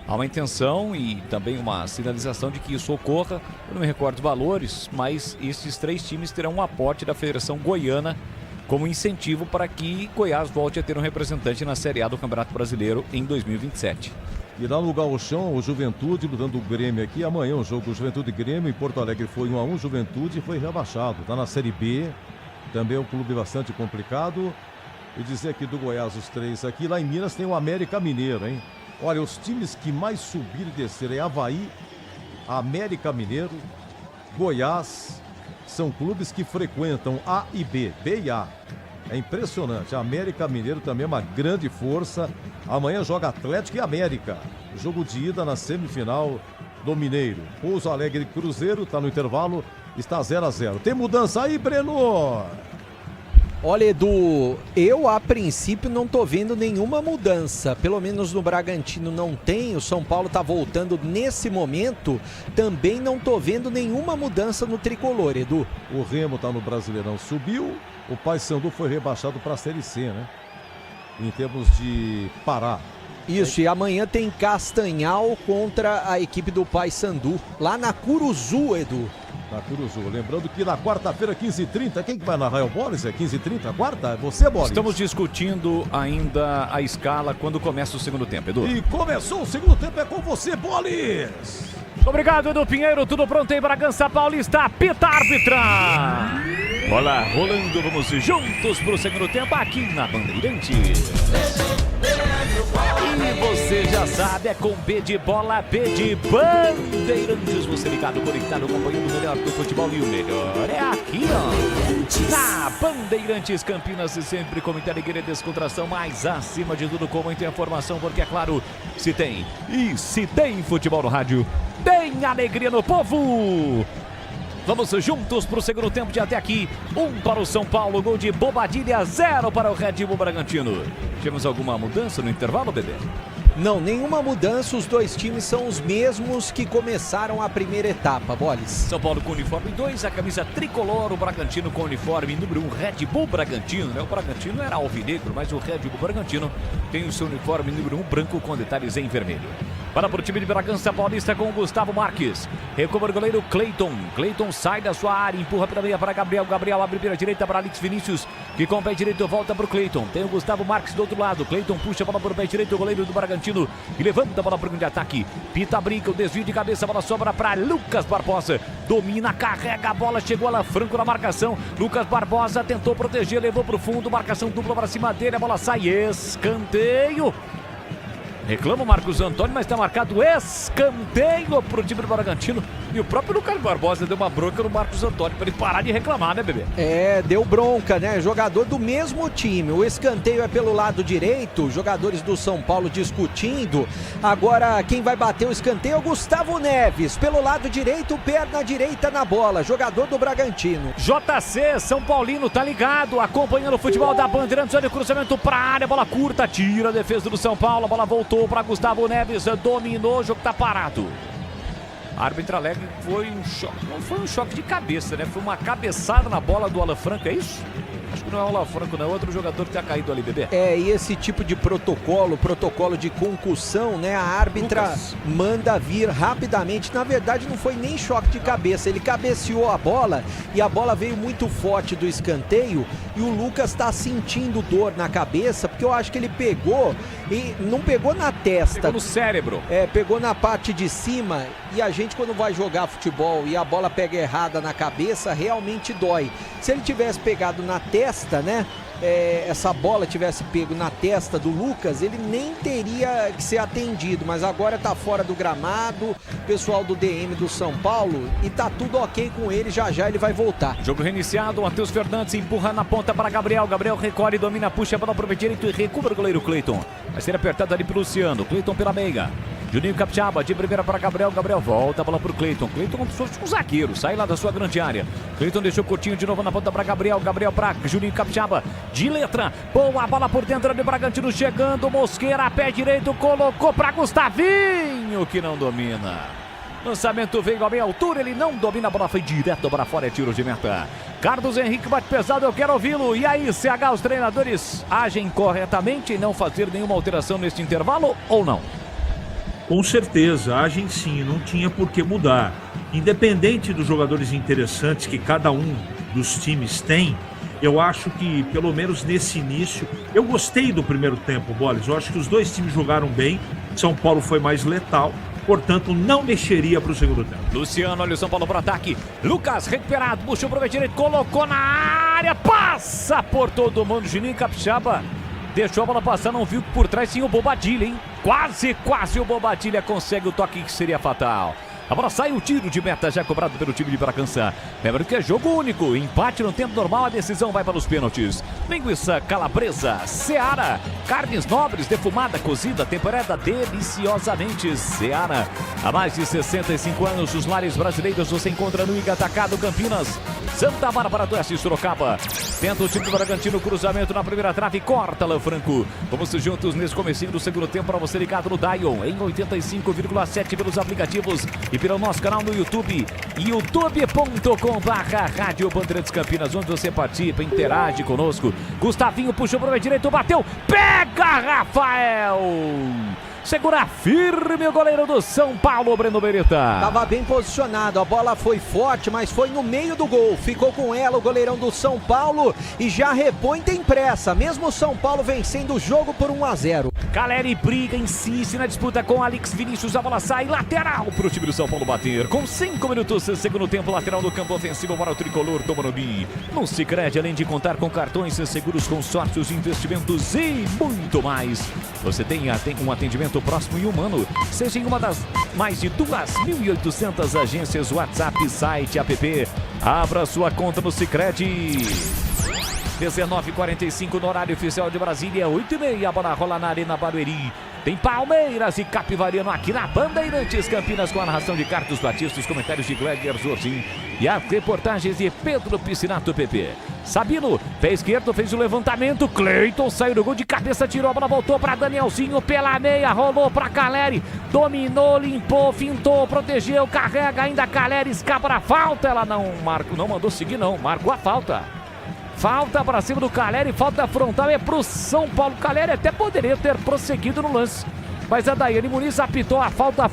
Speaker 17: Há uma intenção e também uma sinalização de que isso ocorra. Eu não me recordo os valores, mas esses 3 times terão um aporte da Federação Goiana como incentivo para que Goiás volte a ter um representante na Série A do Campeonato Brasileiro em 2027.
Speaker 5: E lá no Gauchão, o Juventude lutando o Grêmio aqui. Amanhã o jogo Juventude e Grêmio em Porto Alegre foi 1-1. Juventude foi rebaixado. Está na Série B. Também é um clube bastante complicado. E dizer aqui do Goiás os 3 aqui. Lá em Minas tem o América Mineiro, hein? Olha, os times que mais subiram e desceram é Avaí, América Mineiro, Goiás. São clubes que frequentam A e B, B e A. É impressionante. A América Mineiro também é uma grande força. Amanhã joga Atlético e América. Jogo de ida na semifinal do Mineiro. Pouso Alegre Cruzeiro, está no intervalo, está 0-0. Tem mudança aí, Breno?
Speaker 6: Olha, Edu, eu a princípio não tô vendo nenhuma mudança, pelo menos no Bragantino não tem, o São Paulo tá voltando nesse momento, também não tô vendo nenhuma mudança no tricolor, Edu.
Speaker 5: O Remo tá no Brasileirão, subiu, o Paysandu foi rebaixado pra Série C, né? Em termos de Pará.
Speaker 6: Isso, e amanhã tem Castanhal contra a equipe do Paysandu, lá na Curuzu, Edu.
Speaker 5: Na Curuzu. Lembrando que na quarta-feira, 15h30, quem que vai narrar? É o Boris? É 15h30, quarta? Você, Boris?
Speaker 17: Estamos discutindo ainda a escala quando começa o segundo tempo, Edu.
Speaker 5: E começou o segundo tempo, é com você, Boris!
Speaker 19: Obrigado, Edu Pinheiro. Tudo pronto em Bragança Paulista. Apita a árbitra. Bola rolando, vamos juntos pro segundo tempo aqui na Bandeirantes. E você já sabe, é com B de bola, B de Bandeirantes. Você ligado, conectado, acompanhando o melhor do futebol e o melhor é aqui, ó. Na Bandeirantes Campinas, e sempre com muita alegria e descontração, mas acima de tudo com muita informação, porque é claro, se tem futebol no rádio, tem alegria no povo. Vamos juntos para o segundo tempo de até aqui. 1 para o São Paulo, gol de Bobadilha, 0 para o Red Bull Bragantino. Tivemos alguma mudança no intervalo, Bebê?
Speaker 6: Não, nenhuma mudança, os dois times são os mesmos que começaram a primeira etapa, Bolis.
Speaker 17: São Paulo com uniforme 2, a camisa tricolor, o Bragantino com uniforme número 1, Red Bull Bragantino, né? O Bragantino era alvinegro, mas o Red Bull Bragantino tem o seu uniforme número 1 branco com detalhes em vermelho. Para o time de Bragança Paulista com o Gustavo Marques. Recupera o goleiro Cleiton. Cleiton sai da sua área, empurra pela meia para Gabriel. Gabriel abre pela direita para Alex Vinícius, que com o pé direito volta para o Cleiton. Tem o Gustavo Marques do outro lado. Cleiton puxa a bola para o pé direito, o goleiro do Bragantino, e levanta a bola para o grande ataque. Pita brinca, o desvio de cabeça, a bola sobra para Lucas Barbosa. Domina, carrega a bola, chegou a Franco na marcação. Lucas Barbosa tentou proteger, levou para o fundo, marcação dupla para cima dele, a bola sai, escanteio. Reclama o Marcos Antônio, mas está marcado escanteio para o time do Bragantino. E o próprio Lucas Barbosa deu uma bronca no Marcos Antônio para ele parar de reclamar, né, Bebê?
Speaker 6: É, deu bronca, né? Jogador do mesmo time. O escanteio é pelo lado direito, jogadores do São Paulo discutindo. Agora, quem vai bater o escanteio é o Gustavo Neves. Pelo lado direito, perna direita na bola, jogador do Bragantino.
Speaker 19: JC, São Paulino, tá ligado, acompanhando o futebol da Bandeirantes. Olha o cruzamento para a área, bola curta, tira a defesa do São Paulo, a bola voltou para Gustavo Neves, dominou, o jogo tá parado. A árbitra alega que foi um choque, não foi um choque de cabeça, né? Foi uma cabeçada na bola do Alan Franco, é isso? Acho que não é o Alan Franco, não, é outro jogador que tá caído ali, Bebê.
Speaker 6: É, e esse tipo de protocolo de concussão, né? A árbitra manda vir rapidamente. Na verdade, não foi nem choque de cabeça, ele cabeceou a bola e a bola veio muito forte do escanteio e o Lucas tá sentindo dor na cabeça, porque eu acho que ele pegou e não pegou na testa.
Speaker 19: Pegou no cérebro.
Speaker 6: É, pegou na parte de cima, e a gente quando vai jogar futebol e a bola pega errada na cabeça, realmente dói. Se ele tivesse pegado na testa, né? Essa bola tivesse pego na testa do Lucas, ele nem teria que ser atendido, mas agora tá fora do gramado, pessoal do DM do São Paulo, e tá tudo ok com ele, já ele vai voltar.
Speaker 19: Jogo reiniciado, Matheus Fernandes empurra na ponta para Gabriel, Gabriel recolhe, domina, puxa a bola pro pé direito e recupera o goleiro Cleiton. Vai ser apertado ali pelo Luciano, Cleiton pela meia. Juninho Capixaba, de primeira para Gabriel, Gabriel volta a bola pro Cleiton. Cleiton como se fosse um zagueiro, sai lá da sua grande área. Cleiton deixou curtinho de novo na ponta para Gabriel, Gabriel para Juninho Capixaba, de letra, boa bola por dentro de Bragantino, chegando, Mosqueira, pé direito, colocou para Gustavinho, que não domina. Lançamento veio a meia altura, ele não domina, a bola foi direto para fora, é tiro de meta. Carlos Henrique bate pesado, eu quero ouvi-lo. E aí, CH, os treinadores agem corretamente em não fazer nenhuma alteração neste intervalo ou não?
Speaker 10: Com certeza, agem sim, não tinha por que mudar. Independente dos jogadores interessantes que cada um dos times tem, eu acho que, pelo menos nesse início, eu gostei do primeiro tempo, Bolis. Eu acho que os dois times jogaram bem, São Paulo foi mais letal, portanto, não mexeria para o segundo tempo.
Speaker 19: Luciano, olha o São Paulo para ataque. Lucas, recuperado, puxou para o meio direito, colocou na área, passa por todo mundo, Juninho Capixaba. Deixou a bola passar, não viu que por trás tinha o Bobadilha, hein? Quase o Bobadilha consegue o toque que seria fatal. A bola sai, o tiro de meta já cobrado pelo time de Bragança. Lembrando que é jogo único, empate no tempo normal, a decisão vai para os pênaltis. Linguiça calabresa, Seara, carnes nobres, defumada, cozida, temperada deliciosamente. Seara, há mais de 65 anos, os lares brasileiros você encontra no Iga Atacado Campinas. Santa Bárbara do Oeste, Sorocaba. Tenta o time do Bragantino, cruzamento na primeira trave, corta Alan Franco. Vamos juntos nesse comecinho do segundo tempo para você ligado no Dion em 85,7 pelos aplicativos e pelo nosso canal no YouTube, youtube.com/Rádio Bandeirantes Campinas, onde você participa, interage conosco. Gustavinho puxou para o meio direito, bateu, pega Rafael! Segura firme o goleiro do São Paulo, Breno Beretta.
Speaker 6: Tava bem posicionado, a bola foi forte, mas foi no meio do gol. Ficou com ela o goleirão do São Paulo e já repõe, tem pressa. Mesmo o São Paulo vencendo o jogo por 1-0.
Speaker 19: Caleri briga, insiste na disputa com Alex Vinícius. A bola sai lateral para o time do São Paulo bater. Com 5 minutos, segundo tempo, lateral do campo ofensivo para o tricolor do Morumbi. No Sicredi, além de contar com cartões, seguros, consórcios, investimentos e muito mais, você tem um atendimento próximo e humano, seja em uma das mais de 2.800 agências, WhatsApp, site, app. Abra sua conta no Sicredi. 19h45 no horário oficial de Brasília, 8h30, a bola rola na Arena Barueri. Tem Palmeiras e Capivariano aqui na Bandeirantes Campinas, com a narração de Carlos Batista, os comentários de Gleger Zorzin e as reportagens de Pedro Piscinato PP. Sabino, pé esquerdo, fez o levantamento, Cleiton saiu do gol de cabeça, tirou a bola, voltou para Danielzinho pela meia, rolou para Caleri, dominou, limpou, fintou, protegeu, carrega ainda Caleri, escapa da falta, ela não mandou seguir não, marcou a falta. Falta para cima do Caleri, falta frontal, é pro São Paulo. Caleri até poderia ter prosseguido no lance, mas a Daiane Muniz apitou a falta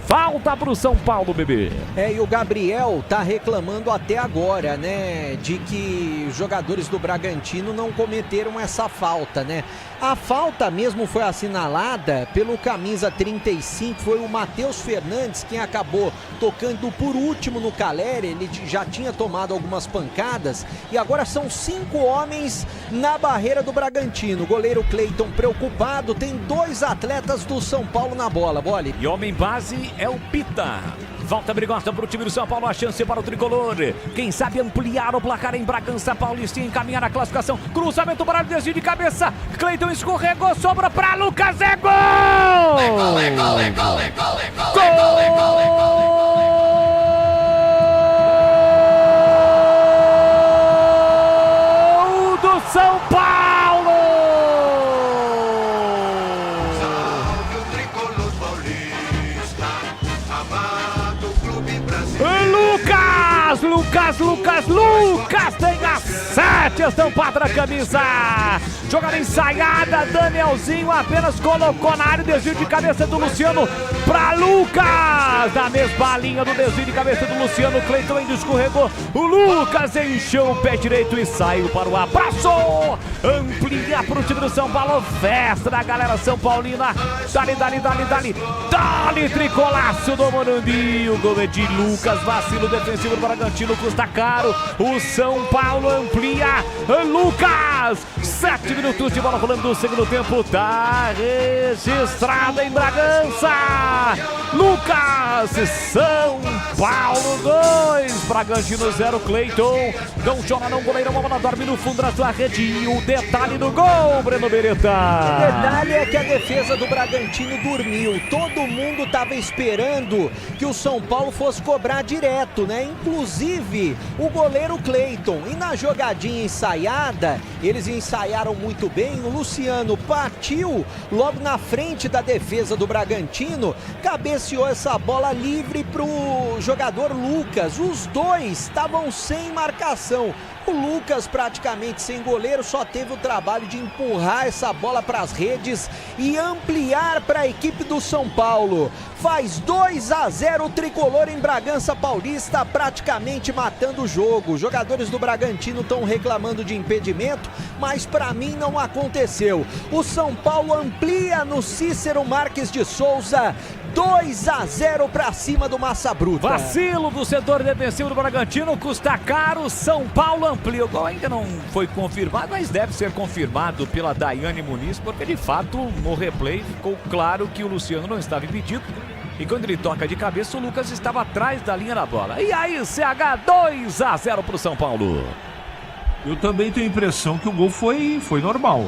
Speaker 19: pro São Paulo, bebê.
Speaker 6: E o Gabriel tá reclamando até agora, né, de que os jogadores do Bragantino não cometeram essa falta, né? A falta mesmo foi assinalada pelo camisa 35, foi o Matheus Fernandes quem acabou tocando por último no Caleri. Ele já tinha tomado algumas pancadas e agora são 5 homens na barreira do Bragantino. O goleiro Cleiton preocupado, tem 2 atletas do São Paulo na bola, Bole.
Speaker 19: E homem base é o Pita. Volta Brigosta para o time do São Paulo, a chance para o tricolor. Quem sabe ampliar o placar em Bragança Paulista e encaminhar a classificação. Cruzamento para o desvio de cabeça. Cleiton escorregou, sobra para Lucas, é gol! Gol do São Paulo! Lucas tem a 7 estampada na camisa. Jogada ensaiada, Danielzinho apenas colocou na área o desvio de cabeça do Luciano para Lucas. Na mesma linha do desvio de cabeça do Luciano, Cleiton ainda escorregou. O Lucas encheu o pé direito e saiu para o abraço. Amplia para o time do São Paulo. Festa da galera São Paulina. Dali, tricolaço do Morumbi. O gol é de Lucas, vacilo defensivo do Bragantino, custa caro. O São Paulo amplia. Lucas, 7 minutos de bola rolando do segundo tempo. Tá registrada em Bragança. Lucas, São Paulo 2, Bragantino 0, Cleiton. Não chora não, goleirão, a bola dorme no fundo da sua rede. E o detalhe do gol, Breno Beretta.
Speaker 6: O detalhe é que a defesa do Bragantino dormiu. Todo mundo estava esperando que o São Paulo fosse cobrar direto, né? Inclusive o goleiro Cleiton. E na jogadinha ensaiada, eles ensaiaram muito bem. O Luciano partiu logo na frente da defesa do Bragantino, cabeceou essa bola livre pro jogador Lucas. Os dois estavam sem marcação. O Lucas, praticamente sem goleiro, só teve o trabalho de empurrar essa bola para as redes e ampliar para a equipe do São Paulo. Faz 2-0 o tricolor em Bragança Paulista, praticamente matando o jogo. Os jogadores do Bragantino estão reclamando de impedimento, mas para mim não aconteceu. O São Paulo amplia no Cícero Marques de Souza, 2-0 para cima do Massa Bruta.
Speaker 19: Vacilo do setor defensivo do Bragantino, custa caro. São Paulo amplia. O gol ainda não foi confirmado, mas deve ser confirmado pela Daiane Muniz, porque de fato no replay ficou claro que o Luciano não estava impedido. E quando ele toca de cabeça, o Lucas estava atrás da linha da bola. E aí, CH, 2-0 para o São Paulo.
Speaker 10: Eu também tenho a impressão que o gol foi normal.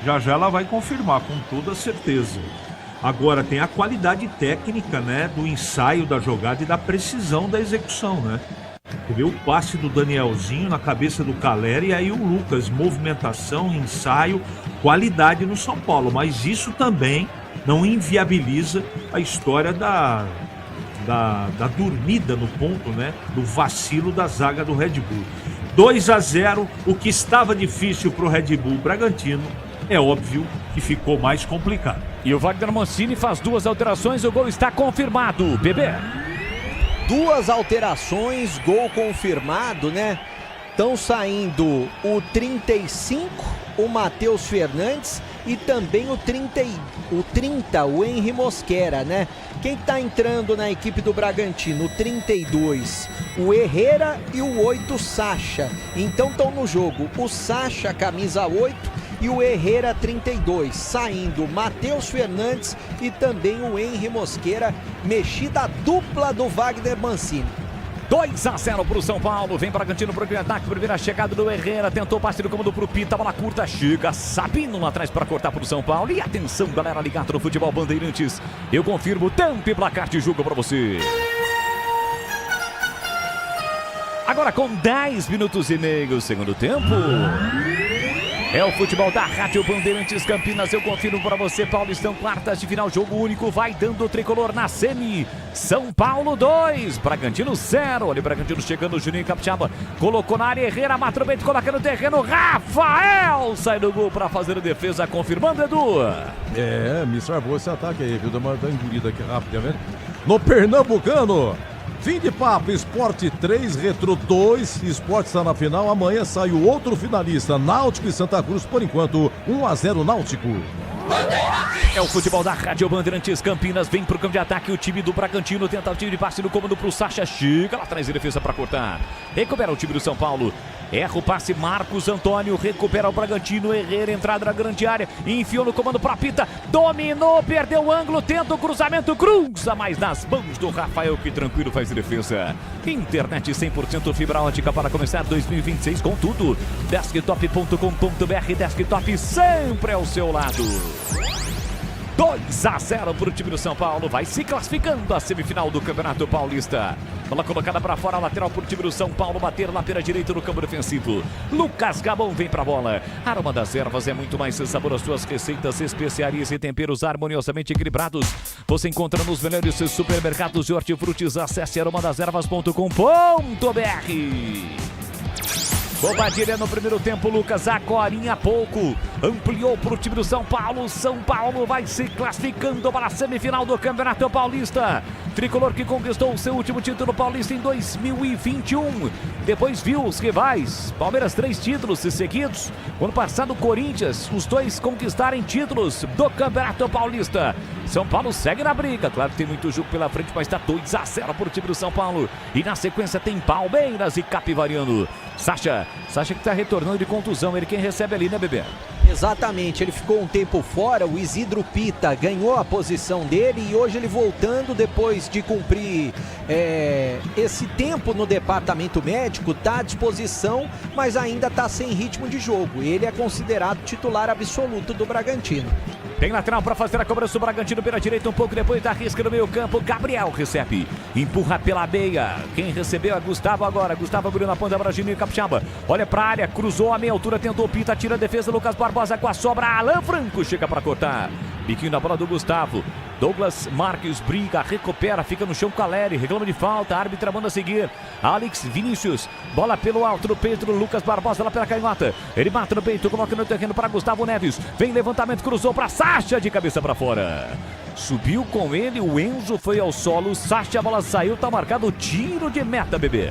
Speaker 10: Já ela vai confirmar, com toda certeza. Agora, tem a qualidade técnica, né, do ensaio da jogada e da precisão da execução, né? Você vê o passe do Danielzinho na cabeça do Calera e aí o Lucas, movimentação, ensaio, qualidade no São Paulo. Mas isso também não inviabiliza a história da dormida no ponto, né? Do vacilo da zaga do Red Bull. 2-0, o que estava difícil para o Red Bull Bragantino, é óbvio que ficou mais complicado.
Speaker 19: E o Wagner Mancini faz 2 alterações, o gol está confirmado, bebê.
Speaker 6: 2 alterações, gol confirmado, né? Estão saindo o 35, o Matheus Fernandes e também o 30, o Henry Mosquera, né? Quem tá entrando na equipe do Bragantino? O 32, o Herrera e o 8, o Sacha. Então estão no jogo o Sacha, camisa 8, e o Herrera 32, saindo Matheus Fernandes e também o Henry Mosquera, mexida dupla do Wagner Mancini.
Speaker 19: 2-0 pro São Paulo, vem Bragantino pro ataque, primeira chegada do Herrera, tentou passe no comando pro Pita, bola curta, chega Sabino lá atrás para cortar pro São Paulo. E atenção, galera ligada no Futebol Bandeirantes, eu confirmo tempo e placar de jogo para você. Agora com 10 minutos e meio, segundo tempo. É o futebol da Rádio Bandeirantes Campinas, eu confirmo para você, Paulistão, quartas de final, jogo único, vai dando o tricolor na semi. São Paulo 2, Bragantino 0, olha o Bragantino chegando, o Juninho Capixaba, colocou na área, Herrera, matou bem, coloca no terreno, Rafael, sai do gol para fazer a defesa, confirmando, Edu.
Speaker 5: Me salvou esse ataque aí, viu, dá uma engolida aqui rapidamente. No Pernambucano, fim de papo, Sport 3, Retro 2, Sport está na final, amanhã sai o outro finalista, Náutico e Santa Cruz, por enquanto 1-0 Náutico.
Speaker 19: É o futebol da Rádio Bandeirantes Campinas, vem pro campo de ataque o time do Bragantino, tenta o time de passe no comando pro Sacha, chega lá atrás e defesa para cortar, recupera o time do São Paulo, erra o passe Marcos Antônio, recupera o Bragantino, Herrera, entrada na grande área, enfiou no comando pra Pita, dominou, perdeu o ângulo, tenta o cruzamento, cruza, mas nas mãos do Rafael, que tranquilo faz defesa. Internet 100% fibra ótica para começar 2026 com tudo. Desktop.com.br, Desktop sempre ao seu lado. 2-0 para o time do São Paulo, vai se classificando a semifinal do Campeonato Paulista. Bola colocada para fora, lateral para o time do São Paulo, bater lá pela direita no campo defensivo. Lucas Gabão vem para a bola. Aroma das Ervas é muito mais sabor, as suas receitas, especiarias e temperos harmoniosamente equilibrados. Você encontra nos melhores supermercados de hortifrutis. Acesse aromadas-ervas.com.br. Bobadilha no primeiro tempo, Lucas, agorinha há pouco, ampliou para o time do São Paulo. São Paulo vai se classificando para a semifinal do Campeonato Paulista. Tricolor que conquistou o seu último título paulista em 2021. Depois viu os rivais, Palmeiras 3 títulos seguidos. Ano passado, Corinthians, os dois conquistarem títulos do Campeonato Paulista. São Paulo segue na briga, claro que tem muito jogo pela frente, mas está 2-0 para o time do São Paulo. E na sequência tem Palmeiras e Capivariano. Sacha que está retornando de contusão, ele quem recebe ali, né, bebê?
Speaker 6: Exatamente, ele ficou um tempo fora, o Isidro Pita ganhou a posição dele e hoje ele voltando depois de cumprir esse tempo no departamento médico, está à disposição, mas ainda está sem ritmo de jogo. Ele é considerado titular absoluto do Bragantino.
Speaker 19: Tem lateral para fazer a cobrança do Bragantino pela direita, um pouco depois da risca no meio campo, Gabriel recebe, empurra pela meia, quem recebeu é Gustavo agora, Gustavo abriu na ponta, Bragantino e Capixaba, olha pra área, cruzou a meia altura, tentou o Pita, tira a defesa, Lucas Barbosa com a sobra, Alan Franco chega para cortar, biquinho na bola do Gustavo, Douglas Marques briga, recupera, fica no chão, Caleri, reclama de falta, a árbitra manda seguir, Alex Vinícius, bola pelo alto no peito, Lucas Barbosa lá pela canhota, ele mata no peito, coloca no terreno para Gustavo Neves, vem levantamento, cruzou para Sacha de cabeça para fora, subiu com ele, o Enzo foi ao solo, Sacha, a bola saiu, tá marcado o tiro de meta, bebê.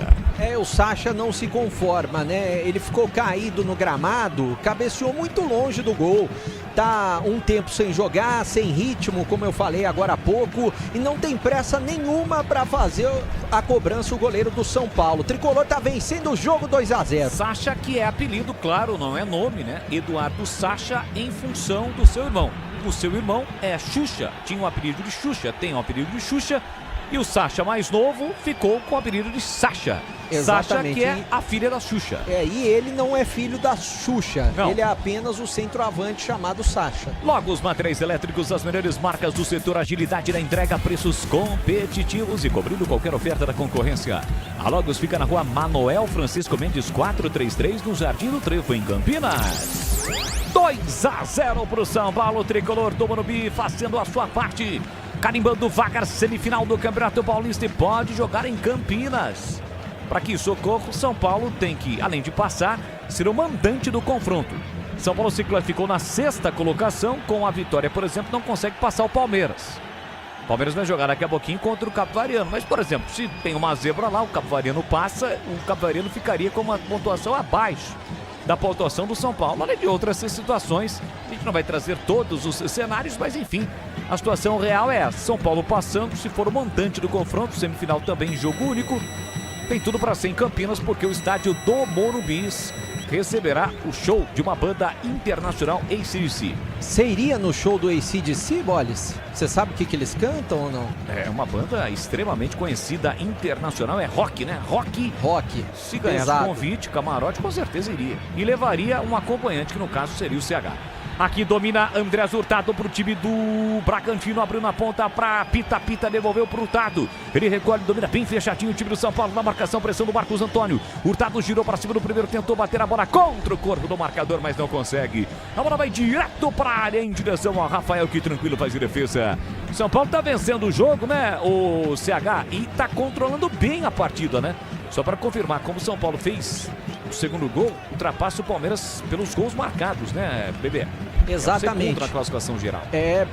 Speaker 6: O Sacha não se conforma, né? Ele ficou caído no gramado, cabeceou muito longe do gol, tá um tempo sem jogar, sem ritmo, como eu falei agora há pouco, e não tem pressa nenhuma para fazer a cobrança o goleiro do São Paulo. O Tricolor tá vencendo o jogo 2-0.
Speaker 19: Sacha, que é apelido, claro, não é nome, né? Eduardo Sacha, em função do seu irmão. O seu irmão é Xuxa, tinha um apelido de Xuxa, tem um apelido de Xuxa, E o Sacha mais novo ficou com o apelido de Sacha.
Speaker 6: Exatamente.
Speaker 19: Sacha, que é a filha da Xuxa.
Speaker 6: E ele não é filho da Xuxa.
Speaker 19: Não.
Speaker 6: Ele é apenas o centroavante chamado Sacha.
Speaker 19: Logo, os materiais elétricos, as melhores marcas do setor, agilidade na entrega, preços competitivos e cobrindo qualquer oferta da concorrência. A Logos fica na rua Manuel Francisco Mendes 433, no Jardim do Trevo, em Campinas. 2-0 para o São Paulo, tricolor do Morumbi, fazendo a sua parte, carimbando vaga semifinal do Campeonato Paulista e pode jogar em Campinas. Para que isso ocorra, São Paulo tem que, além de passar, ser o mandante do confronto. São Paulo se classificou na 6ª colocação, com a vitória, por exemplo, não consegue passar o Palmeiras. O Palmeiras vai jogar daqui a pouquinho contra o Capivariano, mas, por exemplo, se tem uma zebra lá, o Capivariano passa, o Capivariano ficaria com uma pontuação abaixo da pontuação do São Paulo, além de outras situações. A gente não vai trazer todos os cenários, mas enfim, a situação real é essa. São Paulo passando, se for o mandante do confronto, semifinal também em jogo único, tem tudo para ser em Campinas, porque o estádio do Morumbi receberá o show de uma banda internacional, AC/DC.
Speaker 6: Você iria no show do AC/DC, Bolis? Você sabe o que eles cantam ou não?
Speaker 19: É uma banda extremamente conhecida, internacional, é rock, né? Rock. Se ganhasse
Speaker 6: Exato.
Speaker 19: convite, camarote, com certeza iria. E levaria um acompanhante, que no caso seria o CH. Aqui domina Andrés Hurtado pro time do Bragantino, abriu na ponta pra Pita, devolveu pro Hurtado. Ele recolhe, domina bem fechadinho o time do São Paulo na marcação, pressão do Marcos Antônio. Hurtado girou para cima do primeiro, tentou bater a bola contra o corpo do marcador, mas não consegue. A bola vai direto pra área, em direção ao Rafael, que tranquilo faz a defesa. São Paulo tá vencendo o jogo, né, o CH, e tá controlando bem a partida, né? Só para confirmar, como o São Paulo fez o segundo gol, ultrapassa o Palmeiras pelos gols marcados, né, Bebê?
Speaker 6: Exatamente.
Speaker 19: É o segundo na classificação geral.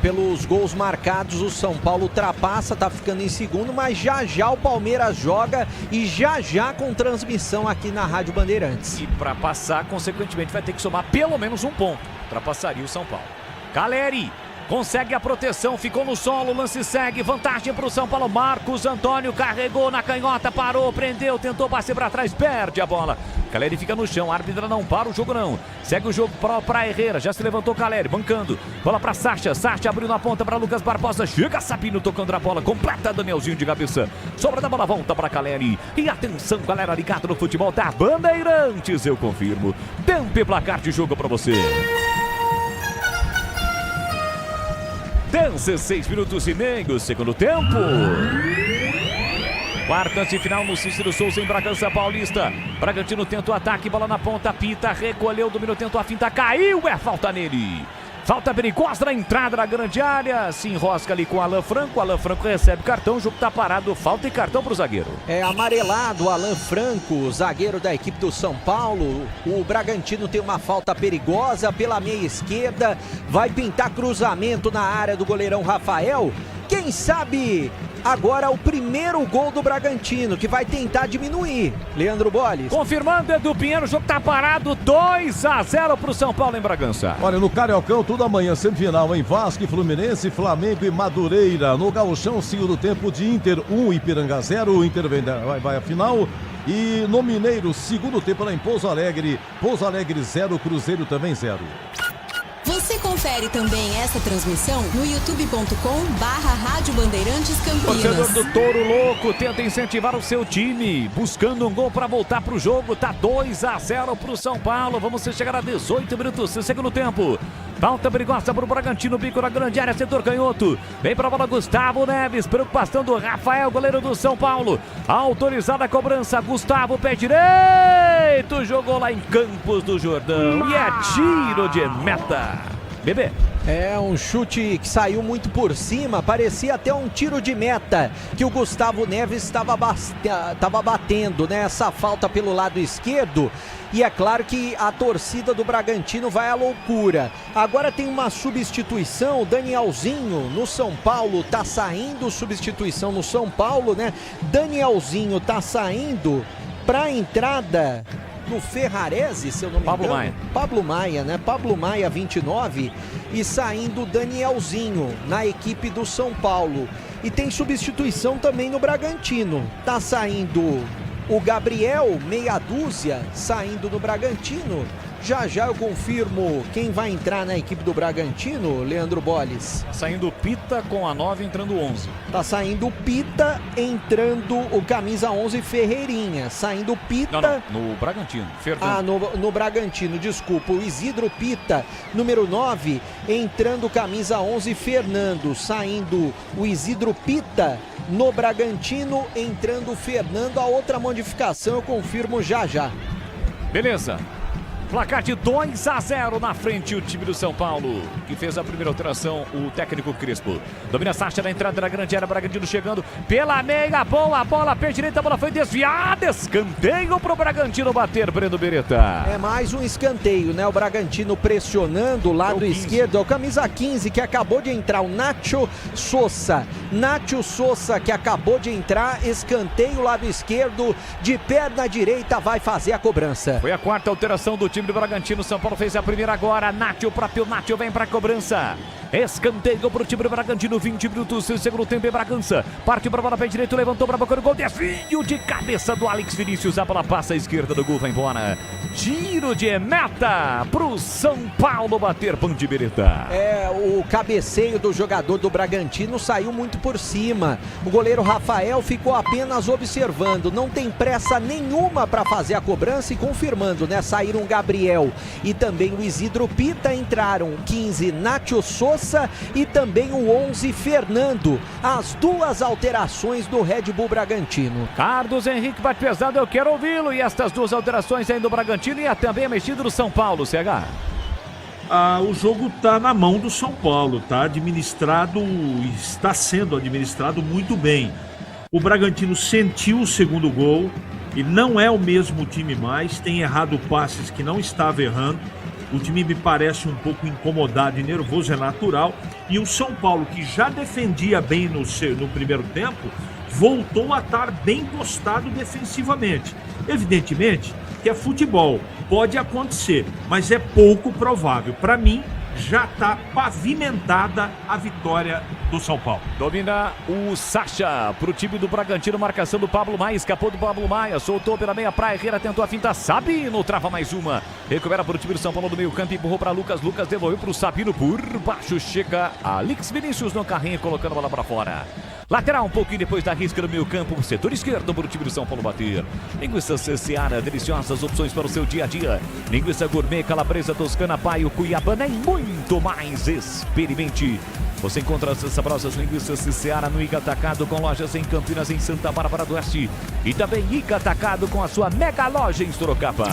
Speaker 6: Pelos gols marcados, o São Paulo ultrapassa, tá ficando em segundo, mas já o Palmeiras joga e já com transmissão aqui na Rádio Bandeirantes.
Speaker 19: E para passar, consequentemente, vai ter que somar pelo menos um ponto. Ultrapassaria o São Paulo. Caleri consegue a proteção, ficou no solo, o lance segue, vantagem para o São Paulo. Marcos Antônio carregou na canhota, parou, prendeu, tentou passar para trás, perde a bola. Caleri fica no chão, a árbitra não para o jogo não. Segue o jogo para Herrera, já se levantou Caleri, bancando. Bola para Sacha abriu na ponta para Lucas Barbosa, chega Sabino tocando a bola, completa Danielzinho de cabeça. Sobra da bola, volta para Caleri. E atenção, galera ligada no futebol da Bandeirantes, eu confirmo. Tempo e placar de jogo para você. 16 minutos e meio, segundo tempo. Quartas de final no Cícero Souza, em Bragança Paulista. Bragantino tenta o ataque, bola na ponta, Pita recolheu, dominou, tentou a finta, caiu, falta nele. Falta perigosa na entrada da grande área, se enrosca ali com o Alan Franco recebe cartão, o jogo tá parado, falta e cartão pro zagueiro.
Speaker 6: Amarelado, Alan Franco, zagueiro da equipe do São Paulo. O Bragantino tem uma falta perigosa pela meia esquerda, vai pintar cruzamento na área do goleirão Rafael. Quem sabe agora o primeiro gol do Bragantino, que vai tentar diminuir. Leandro Bolis.
Speaker 19: Confirmando, Edu Pinheiro, o jogo tá parado, 2-0 pro São Paulo em Bragança.
Speaker 5: Olha, no Cariocão, tudo amanhã, semifinal em Vasco e Fluminense, Flamengo e Madureira. No Gauchão, segundo tempo de Inter 1, Ipiranga 0, Inter vai à final. E no Mineiro, segundo tempo lá em Pouso Alegre 0, Cruzeiro também 0.
Speaker 12: Você confere também essa transmissão no youtube.com/Rádio Bandeirantes Campinas.
Speaker 19: Torcedor do Touro Louco tenta incentivar o seu time, buscando um gol para voltar pro jogo. Tá 2-0 pro São Paulo. Vamos chegar a 18 minutos do segundo tempo. Falta perigosa pro Bragantino, bico na grande área, setor canhoto. Vem pra bola Gustavo Neves, preocupação do Rafael, goleiro do São Paulo. Autorizada a cobrança, Gustavo, pé direito, jogou lá em Campos do Jordão. E é tiro de meta. Bebê.
Speaker 6: É um chute que saiu muito por cima, parecia até um tiro de meta que o Gustavo Neves estava batendo, né? Essa falta pelo lado esquerdo. E é claro que a torcida do Bragantino vai à loucura. Agora tem uma substituição, o Danielzinho no São Paulo tá saindo, substituição no São Paulo, né? Danielzinho tá saindo pra entrada do Ferrarese, se eu não me engano. Pablo Maia, né? Pablo Maia, 29, e saindo o Danielzinho na equipe do São Paulo. E tem substituição também no Bragantino. Tá saindo o Gabriel, meia dúzia, saindo do Bragantino. Já já eu confirmo quem vai entrar na equipe do Bragantino, Leandro Bolles.
Speaker 17: Tá saindo o Pita com a 9, entrando o 11.
Speaker 6: Tá saindo o Pita, entrando o camisa 11 Ferreirinha. Saindo o Pita...
Speaker 17: Não, no Bragantino. Fernando.
Speaker 6: No Bragantino, desculpa. O Isidro Pita, número 9, entrando camisa 11 Fernando. Saindo o Isidro Pita no Bragantino, entrando o Fernando. A outra modificação eu confirmo já já.
Speaker 17: Beleza. Placar de 2-0 na frente o time do São Paulo, que fez a primeira alteração, o técnico Crespo. Domina Sacha na entrada da grande área, Bragantino chegando pela meia, boa bola, pé direita, a bola foi desviada, escanteio pro Bragantino bater, Breno Beretta.
Speaker 6: É mais um escanteio, né? O Bragantino pressionando o lado esquerdo, é o camisa 15 que acabou de entrar, o Nacho Sousa. Nacho Sousa que acabou de entrar, escanteio lado esquerdo, de perna direita vai fazer a cobrança.
Speaker 17: Foi a quarta alteração do time do Bragantino. São Paulo fez a primeira agora. Nacho, o próprio Nacho vem pra cobrança. Escanteio pro time do Bragantino. 20 minutos, segundo tempo em Bragança. Partiu pra bola pé direito, levantou pra boca do gol. Desvio de cabeça do Alex Vinícius. A bola passa à esquerda do gol, vai embora. Tiro de meta pro São Paulo bater, Bande Beretta.
Speaker 6: O cabeceio do jogador do Bragantino saiu muito por cima. O goleiro Rafael ficou apenas observando. Não tem pressa nenhuma para fazer a cobrança e confirmando, né? Saíram o Gabriel e também o Isidro Pita. Entraram 15 Nacho Sousa e também o 11 Fernando. As duas alterações do Red Bull Bragantino.
Speaker 17: Carlos Henrique bate pesado, eu quero ouvi-lo. E estas duas alterações aí do Bragantino e também a mexida do São Paulo, CH.
Speaker 10: O jogo está na mão do São Paulo, está sendo administrado muito bem. O Bragantino sentiu o segundo gol e não é o mesmo time mais, tem errado passes que não estava errando. O time me parece um pouco incomodado e nervoso, é natural. E o São Paulo, que já defendia bem no primeiro tempo, voltou a estar bem postado defensivamente. Evidentemente que é futebol, pode acontecer, mas é pouco provável. Para mim, já está pavimentada a vitória do São Paulo.
Speaker 17: Domina o Sacha pro time do Bragantino, marcação do Pablo Maia, escapou do Pablo Maia, soltou pela meia praia, Herrera tentou a finta, Sabino trava mais uma, recupera pro time do São Paulo do meio campo, empurrou para Lucas devolveu pro Sabino, por baixo chega Alex Vinícius no carrinho, colocando a bola para fora. Lateral um pouquinho depois da risca no meio campo, setor esquerdo para o time do São Paulo bater. Linguiça Seara, deliciosas opções para o seu dia a dia. Linguiça gourmet, calabresa, toscana, paio, cuiabana e muito mais. Experimente. Você encontra as saborosas linguiças Seara no Ica Atacado, com lojas em Campinas, em Santa Bárbara do Oeste. E também Ica Atacado com a sua mega loja em Sorocaba.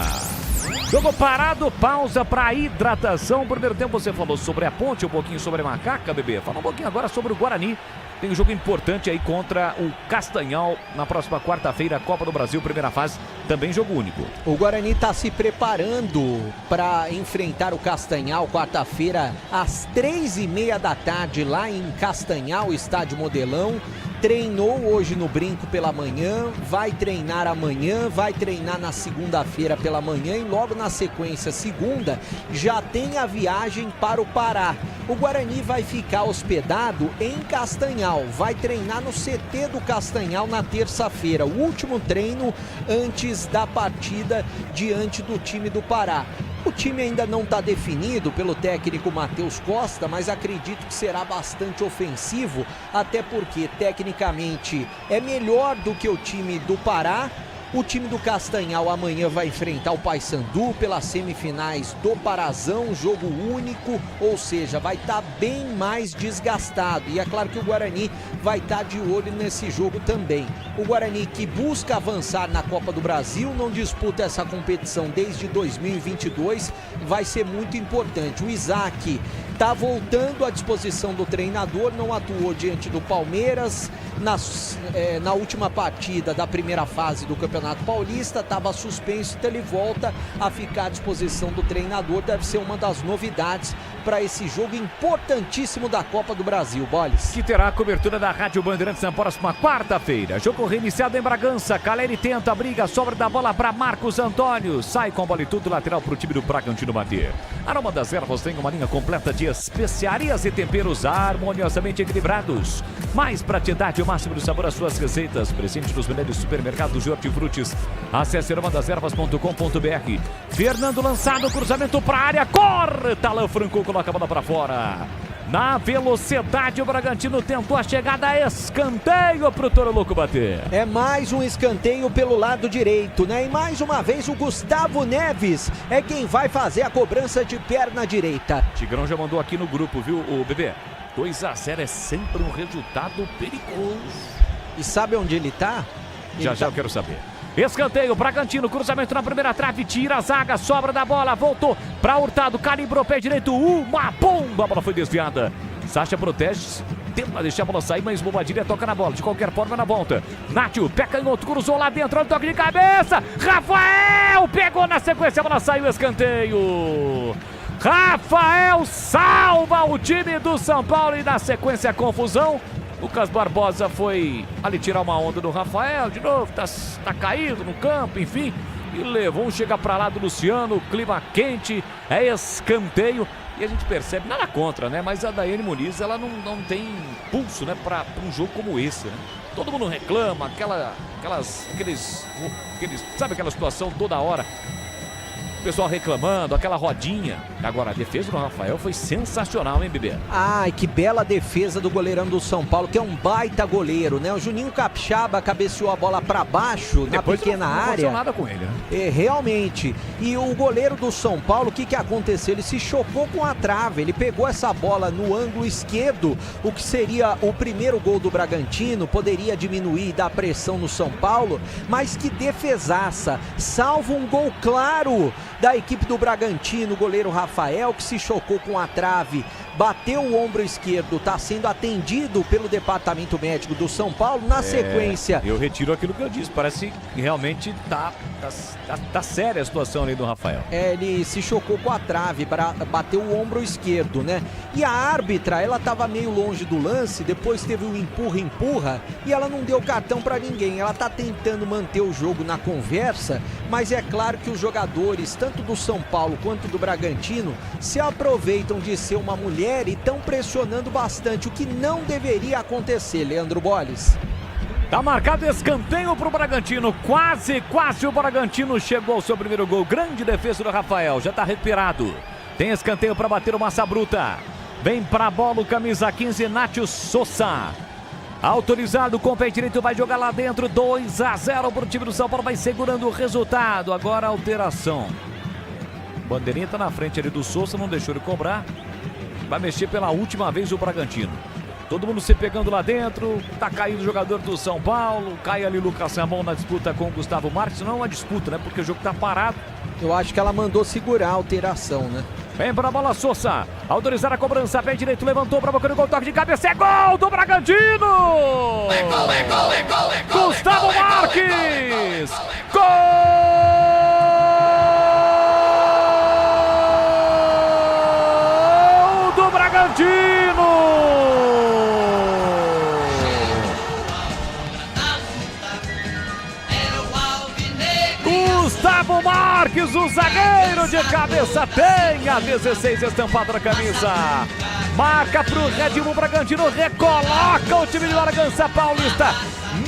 Speaker 17: Jogo parado, pausa para hidratação. Primeiro tempo você falou sobre a Ponte, um pouquinho sobre a Macaca, bebê. Fala um pouquinho agora sobre o Guarani. Tem um jogo importante aí contra o Castanhal na próxima quarta-feira, Copa do Brasil, primeira fase, também jogo único.
Speaker 6: O Guarani está se preparando para enfrentar o Castanhal quarta-feira às 3h30 da tarde lá em Castanhal, estádio Modelão. Treinou hoje no Brinco pela manhã, vai treinar amanhã, vai treinar na segunda-feira pela manhã e logo na sequência, segunda, já tem a viagem para o Pará. O Guarani vai ficar hospedado em Castanhal, vai treinar no CT do Castanhal na terça-feira, o último treino antes da partida diante do time do Pará. O time ainda não está definido pelo técnico Matheus Costa, mas acredito que será bastante ofensivo, até porque tecnicamente é melhor do que o time do Pará. O time do Castanhal amanhã vai enfrentar o Paysandu pelas semifinais do Parazão, jogo único, ou seja, vai estar bem mais desgastado. E é claro que o Guarani vai estar de olho nesse jogo também. O Guarani que busca avançar na Copa do Brasil, não disputa essa competição desde 2022, vai ser muito importante. O Isaac está voltando à disposição do treinador, não atuou diante do Palmeiras na última partida da primeira fase do Campeonato Paulista, estava suspenso, então ele volta a ficar à disposição do treinador, deve ser uma das novidades para esse jogo importantíssimo da Copa do Brasil, Boles.
Speaker 19: Que terá a cobertura da Rádio Bandeirantes na próxima quarta-feira. Jogo reiniciado em Bragança. Caleri tenta a briga, sobra da bola para Marcos Antônio. Sai com a bola e tudo, lateral para o time do Bragantino bater. Aroma das Ervas tem uma linha completa de especiarias e temperos harmoniosamente equilibrados. Mais praticidade e o máximo de sabor às suas receitas. Presente nos melhores supermercados de hortifrutis. Acesse aromadeservas.com.br. Fernando lançado, cruzamento para a área, corta, Alain Franco coloca a bola para fora. Na velocidade, o Bragantino tentou a chegada, escanteio para o Toro Louco bater.
Speaker 6: É mais um escanteio pelo lado direito, né? E mais uma vez o Gustavo Neves é quem vai fazer a cobrança de perna direita.
Speaker 19: Tigrão já mandou aqui no grupo, viu, o bebê? 2-0 é sempre um resultado perigoso.
Speaker 6: E sabe onde ele tá?
Speaker 19: Já eu quero saber. Escanteio, Bragantino, cruzamento na primeira trave, tira a zaga, sobra da bola, voltou para Hurtado, calibrou pé direito, uma bomba, a bola foi desviada. Sacha protege, tenta deixar a bola sair, mas Bobadilha toca na bola, de qualquer forma na volta. Nátio, pé canhoto, cruzou lá dentro, olha o toque de cabeça, Rafael pegou na sequência, a bola saiu, escanteio. Rafael salva o time do São Paulo e na sequência a confusão. Lucas Barbosa foi ali tirar uma onda do Rafael, de novo, tá caído no campo, enfim. E levou um chega pra lá do Luciano, clima quente, é escanteio. E a gente percebe, nada contra, né? Mas a Daiane Muniz, ela não tem pulso, né? Pra um jogo como esse, né? Todo mundo reclama, sabe aquela situação toda hora? O pessoal reclamando, aquela rodinha. Agora, a defesa do Rafael foi sensacional, hein, bebê?
Speaker 6: Ai, que bela defesa do goleirão do São Paulo, que é um baita goleiro, né? O Juninho Capixaba cabeceou a bola pra baixo, depois na pequena área. Não aconteceu
Speaker 19: nada com ele, né?
Speaker 6: É, realmente. E o goleiro do São Paulo, o que aconteceu? Ele se chocou com a trave, ele pegou essa bola no ângulo esquerdo, o que seria o primeiro gol do Bragantino, poderia diminuir e dar pressão no São Paulo, mas que defesaça, salvo um gol claro da equipe do Bragantino, o goleiro Rafael, que se chocou com a trave, bateu o ombro esquerdo, está sendo atendido pelo departamento médico do São Paulo. Na sequência...
Speaker 19: Eu retiro aquilo que eu disse, parece que realmente tá séria a situação ali do Rafael.
Speaker 6: Ele se chocou com a trave, bateu o ombro esquerdo, né? E a árbitra, ela estava meio longe do lance, depois teve um empurra e ela não deu cartão para ninguém. Ela tá tentando manter o jogo na conversa, mas é claro que os jogadores, tanto do São Paulo quanto do Bragantino, se aproveitam de ser uma mulher e estão pressionando bastante, o que não deveria acontecer, Leandro Boles.
Speaker 19: Tá marcado escanteio pro Bragantino, quase o Bragantino chegou ao seu primeiro gol. Grande defesa do Rafael, já tá recuperado. Tem escanteio para bater o Massa Bruta. Vem pra bola o camisa 15, Nátio Sousa. Autorizado com o pé direito, vai jogar lá dentro, 2-0 pro time do São Paulo, vai segurando o resultado. Agora a alteração. Bandeirinha tá na frente ali do Sousa, não deixou ele cobrar. Vai mexer pela última vez o Bragantino. Todo mundo se pegando lá dentro. Tá caindo o jogador do São Paulo. Cai ali Lucas Ramon na disputa com o Gustavo Marques. Não é uma disputa, né? Porque o jogo tá parado.
Speaker 6: Eu acho que ela mandou segurar a alteração, né?
Speaker 19: Vem pra bola Sousa. Autorizar a cobrança. Pé direito, levantou pra boca do gol. Toque de cabeça. É gol do Bragantino! É gol! Gustavo Marques! Gol! Gustavo Marques, o zagueiro de cabeça, tem a 16 estampada na camisa. Marca pro Red Bull Bragantino, recoloca o time de Bragança Paulista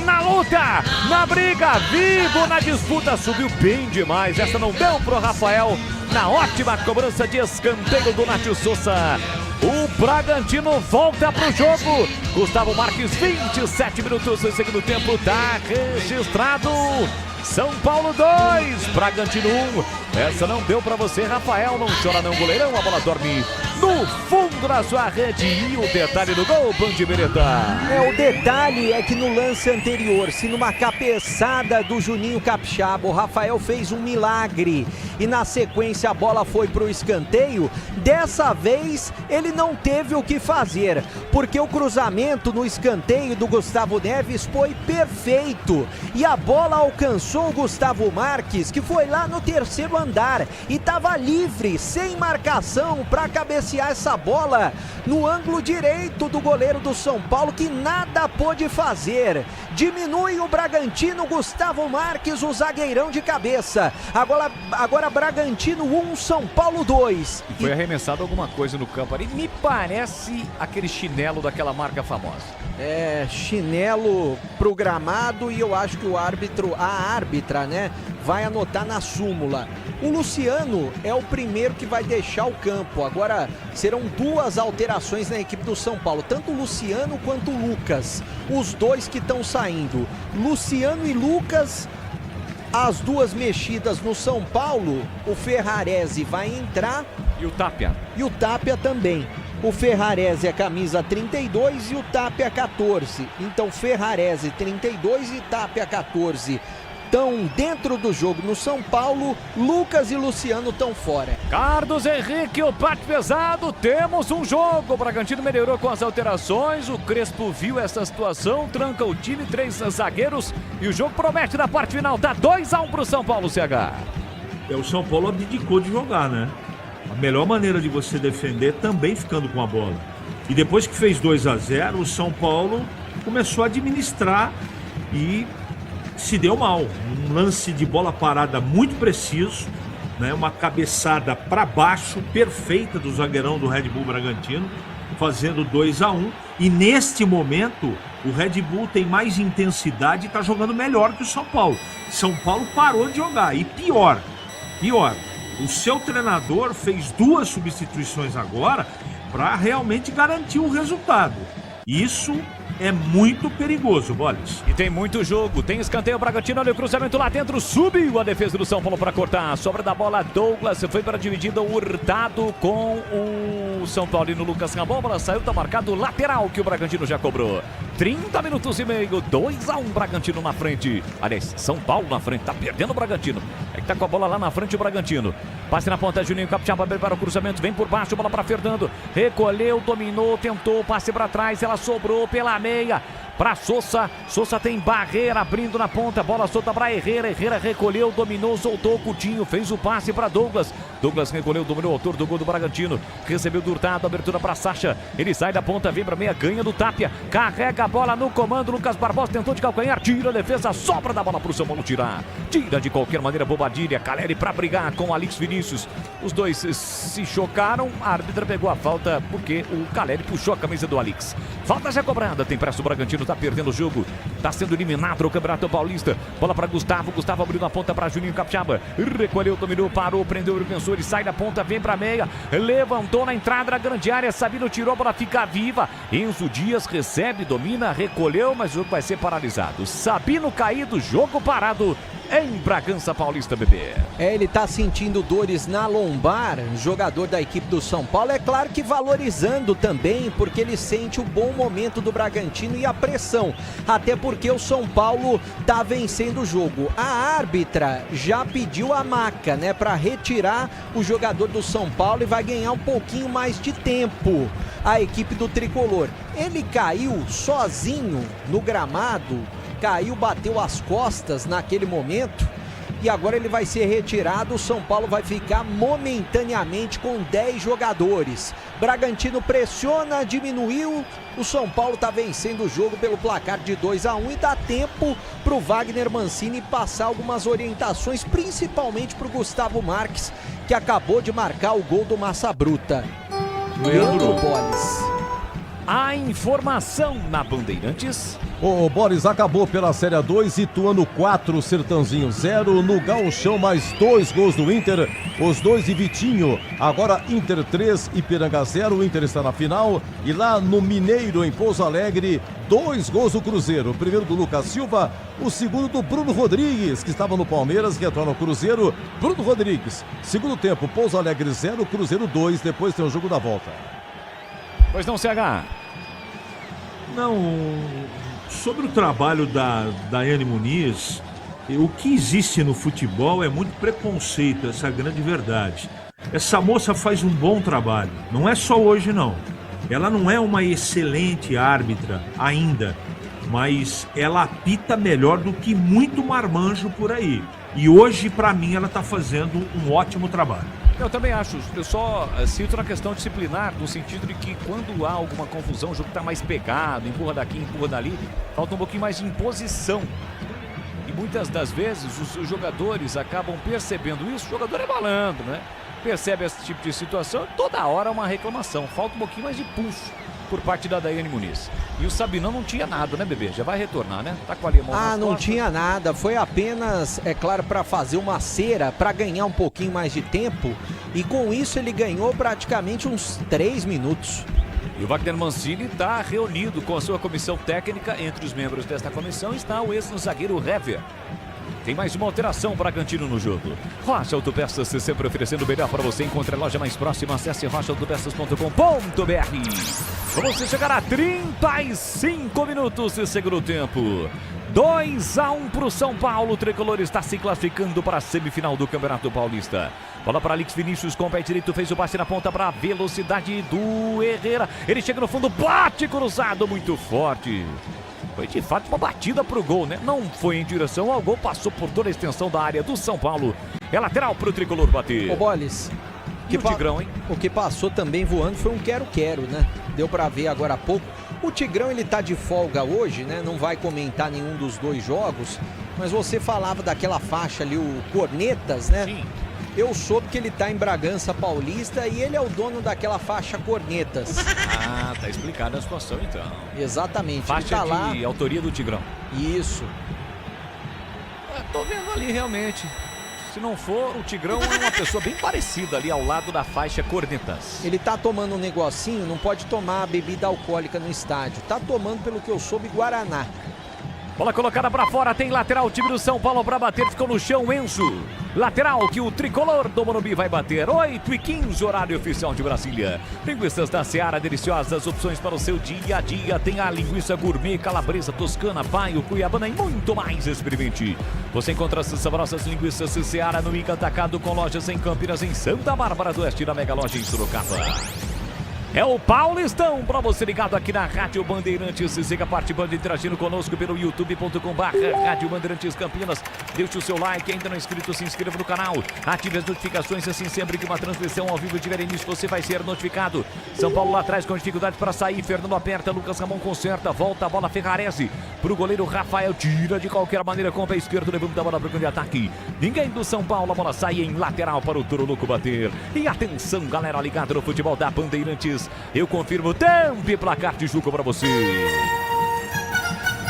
Speaker 19: na luta, na briga, vivo na disputa, subiu bem demais. Essa não deu pro Rafael, na ótima cobrança de escanteio do Nátio Sousa. O Bragantino volta pro jogo. Gustavo Marques, 27 minutos do segundo tempo, tá registrado. São Paulo 2, Bragantino 1. Essa não deu pra você, Rafael. Não chora não, goleirão. A bola dorme no fundo da sua rede. E o detalhe do gol, Bandibereta.
Speaker 6: O detalhe é que no lance anterior, se numa cabeçada do Juninho Capixaba, o Rafael fez um milagre e na sequência a bola foi pro escanteio, dessa vez ele não teve o que fazer, porque o cruzamento no escanteio do Gustavo Neves foi perfeito e a bola alcançou o Gustavo Marques, que foi lá no terceiro andar e estava livre, sem marcação, para cabecear essa bola no ângulo direito do goleiro do São Paulo, que nada pôde fazer. Diminui o Bragantino, Gustavo Marques, o zagueirão de cabeça. Agora Bragantino 1, São Paulo 2.
Speaker 17: E foi arremessado alguma coisa no campo ali. Me parece aquele chinelo daquela marca famosa.
Speaker 6: Chinelo programado, e eu acho que a árbitra, né, vai anotar na súmula. O Luciano é o primeiro que vai deixar o campo. Agora serão 2 alterações na equipe do São Paulo, tanto o Luciano quanto o Lucas, os dois que estão saindo. Luciano e Lucas, as 2 mexidas no São Paulo. O Ferrarese vai entrar.
Speaker 17: E o Tapia.
Speaker 6: E o Tapia também. O Ferrarese é camisa 32 e o Tapia 14. Então Ferrarese 32 e Tapia 14 estão dentro do jogo no São Paulo. Lucas e Luciano estão fora.
Speaker 17: Carlos Henrique, o bate pesado, temos um jogo. O Bragantino melhorou com as alterações. O Crespo viu essa situação, tranca o time, 3 zagueiros, e o jogo promete na parte final. Tá 2-1 pro São Paulo, CH.
Speaker 10: O São Paulo abdicou de jogar, né? A melhor maneira de você defender também ficando com a bola. E depois que fez 2-0, o São Paulo começou a administrar e se deu mal. Um lance de bola parada muito preciso, né? Uma cabeçada para baixo perfeita do zagueirão do Red Bull Bragantino, fazendo 2-1. E neste momento o Red Bull tem mais intensidade e está jogando melhor que o São Paulo. São Paulo parou de jogar. E pior, o seu treinador fez 2 substituições agora para realmente garantir o resultado. Isso é muito perigoso, Boles.
Speaker 17: E tem muito jogo, tem escanteio, Bragantino, olha o cruzamento lá dentro, subiu a defesa do São Paulo para cortar, a sobra da bola, Douglas, foi para a dividida, Hurtado com o São Paulo e no Lucas Rambon, a bola saiu, tá marcado lateral que o Bragantino já cobrou. 30 minutos e meio, 2-1 Bragantino na frente. Aliás, São Paulo na frente, tá perdendo o Bragantino. É que tá com a bola lá na frente o Bragantino. Passe na ponta, Juninho Capixaba para o cruzamento, vem por baixo, bola para Fernando, recolheu, dominou, tentou, passe para trás, ela sobrou pela meia para Sousa. Sousa tem Barreira abrindo na ponta, bola solta para Herrera. Herrera recolheu, dominou, soltou, Coutinho fez o passe para Douglas. Douglas recolheu, dominou, autor do gol do Bragantino, recebeu do Hurtado, abertura para Sacha, ele sai da ponta, vem para meia, ganha do Tapia, carrega a bola no comando, Lucas Barbosa tentou de calcanhar, tira a defesa, sobra da bola para o São Paulo tirar, tira de qualquer maneira Bobadilha, Caleri para brigar com Alex Vinícius, os dois se chocaram, a árbitra pegou a falta porque o Caleri puxou a camisa do Alex. Falta já cobrada, tem pressa o Bragantino, tá perdendo o jogo, tá sendo eliminado o Campeonato Paulista, bola para Gustavo abriu na ponta para Juninho Capixaba, recolheu, dominou, parou, prendeu, ele pensou, ele sai da ponta, vem pra meia, levantou na entrada da grande área, Sabino tirou, a bola fica viva, Enzo Dias recebe, domina, recolheu, mas o jogo vai ser paralisado. Sabino caído, jogo parado em Bragança Paulista, bebê.
Speaker 6: Ele tá sentindo dores na lombar, jogador da equipe do São Paulo, é claro que valorizando também, porque ele sente o bom momento do Bragantino e a pressão, até porque o São Paulo tá vencendo o jogo. A árbitra já pediu a maca, né, para retirar o jogador do São Paulo e vai ganhar um pouquinho mais de tempo a equipe do Tricolor. Ele caiu sozinho no gramado, caiu, bateu as costas naquele momento e agora ele vai ser retirado. O São Paulo vai ficar momentaneamente com 10 jogadores. Bragantino pressiona, diminuiu, o São Paulo está vencendo o jogo pelo placar de 2-1 e dá tempo para o Wagner Mancini passar algumas orientações, principalmente para o Gustavo Marques, que acabou de marcar o gol do Massa Bruta. Leandro Boles.
Speaker 17: A informação na Bandeirantes.
Speaker 5: O Boris acabou pela Série A2, Ituano 4, Sertãozinho 0, no Gauchão mais 2 gols do Inter, os 2 de Vitinho, agora Inter 3, Ipiranga 0, o Inter está na final, e lá no Mineiro, em Pouso Alegre, 2 gols do Cruzeiro, o primeiro do Lucas Silva, o segundo do Bruno Rodrigues, que estava no Palmeiras, retorna ao Cruzeiro, Bruno Rodrigues, segundo tempo, Pouso Alegre 0, Cruzeiro 2, depois tem o jogo da volta.
Speaker 17: Pois não, CH?
Speaker 10: Não, sobre o trabalho da Daiane Muniz, o que existe no futebol é muito preconceito, essa é a grande verdade. Essa moça faz um bom trabalho, não é só hoje não. Ela não é uma excelente árbitra ainda, mas ela apita melhor do que muito marmanjo por aí. E hoje, para mim, ela está fazendo um ótimo trabalho.
Speaker 17: Eu também acho. Eu só sinto na questão disciplinar, no sentido de que quando há alguma confusão, o jogo está mais pegado, empurra daqui, empurra dali, falta um pouquinho mais de imposição. E muitas das vezes os jogadores acabam percebendo isso. O jogador é malandro, né? Percebe esse tipo de situação, toda hora uma reclamação. Falta um pouquinho mais de pulso por parte da Daiane Muniz. E o Sabinão não tinha nada, né, bebê? Já vai retornar, né? Tá com a limão.
Speaker 6: Não tinha nada. Foi apenas, é claro, para fazer uma cera, para ganhar um pouquinho mais de tempo. E com isso ele ganhou praticamente uns 3 minutos.
Speaker 17: E o Wagner Mancini está reunido com a sua comissão técnica. Entre os membros desta comissão está o ex-zagueiro Hever. Tem mais uma alteração para Bragantino no jogo. Rocha Autopeças, sempre oferecendo o melhor para você. Encontre a loja mais próxima. Acesse rochaautopeças.com.br. Vamos chegar a 35 minutos de segundo tempo. 2-1 para o São Paulo. O tricolor está se classificando para a semifinal do Campeonato Paulista. Bola para Alex Vinícius com o pé direito. Fez o passe na ponta para a velocidade do Herrera. Ele chega no fundo, bate cruzado muito forte. Foi de fato uma batida para o gol, né? Não foi em direção ao gol, passou por toda a extensão da área do São Paulo. É lateral para o tricolor bater.
Speaker 6: Ô Boles,
Speaker 17: o Tigrão, hein?
Speaker 6: O que passou também voando foi um quero-quero, né? Deu para ver agora há pouco. O Tigrão, ele tá de folga hoje, né? Não vai comentar nenhum dos 2 jogos. Mas você falava daquela faixa ali, o Cornetas, né?
Speaker 17: Sim.
Speaker 6: Eu soube que ele tá em Bragança Paulista e ele é o dono daquela faixa Cornetas.
Speaker 17: Ah, tá explicada a situação então.
Speaker 6: Exatamente.
Speaker 17: Faixa
Speaker 6: ele tá lá...
Speaker 17: de autoria do Tigrão.
Speaker 6: Isso.
Speaker 17: Tô vendo ali realmente. Se não for, o Tigrão é uma pessoa bem parecida ali ao lado da faixa Cornetas.
Speaker 6: Ele tá tomando um negocinho, não pode tomar bebida alcoólica no estádio. Tá tomando, pelo que eu soube, Guaraná.
Speaker 17: Bola colocada pra fora, tem lateral, o time do São Paulo pra bater, ficou no chão, Enzo. Lateral que o tricolor do Morumbi vai bater, 8h15, horário oficial de Brasília. Linguiças da Seara, deliciosas opções para o seu dia a dia. Tem a linguiça gourmet, calabresa, toscana, paio, cuiabana e muito mais. Experimente. Você encontra as saborosas linguiças Seara no Ica Atacado, com lojas em Campinas, em Santa Bárbara do Oeste, na Mega Loja em Sorocaba. É o Paulistão, para você ligado aqui na Rádio Bandeirantes. Siga participando e interagindo conosco pelo youtube.com/Rádio Bandeirantes Campinas. Deixe o seu like, ainda não é inscrito, se inscreva no canal. Ative as notificações, assim sempre que uma transmissão ao vivo tiver início, você vai ser notificado. São Paulo lá atrás com dificuldade para sair. Fernando aperta, Lucas Ramon conserta, volta a bola Ferrarese. Para o goleiro Rafael, tira de qualquer maneira com o pé esquerdo, levanta a bola para o grande ataque. Ninguém do São Paulo, a bola sai em lateral para o Toro Louco bater. E atenção, galera ligada no futebol da Bandeirantes. Eu confirmo o tempo e placar de jogo para você.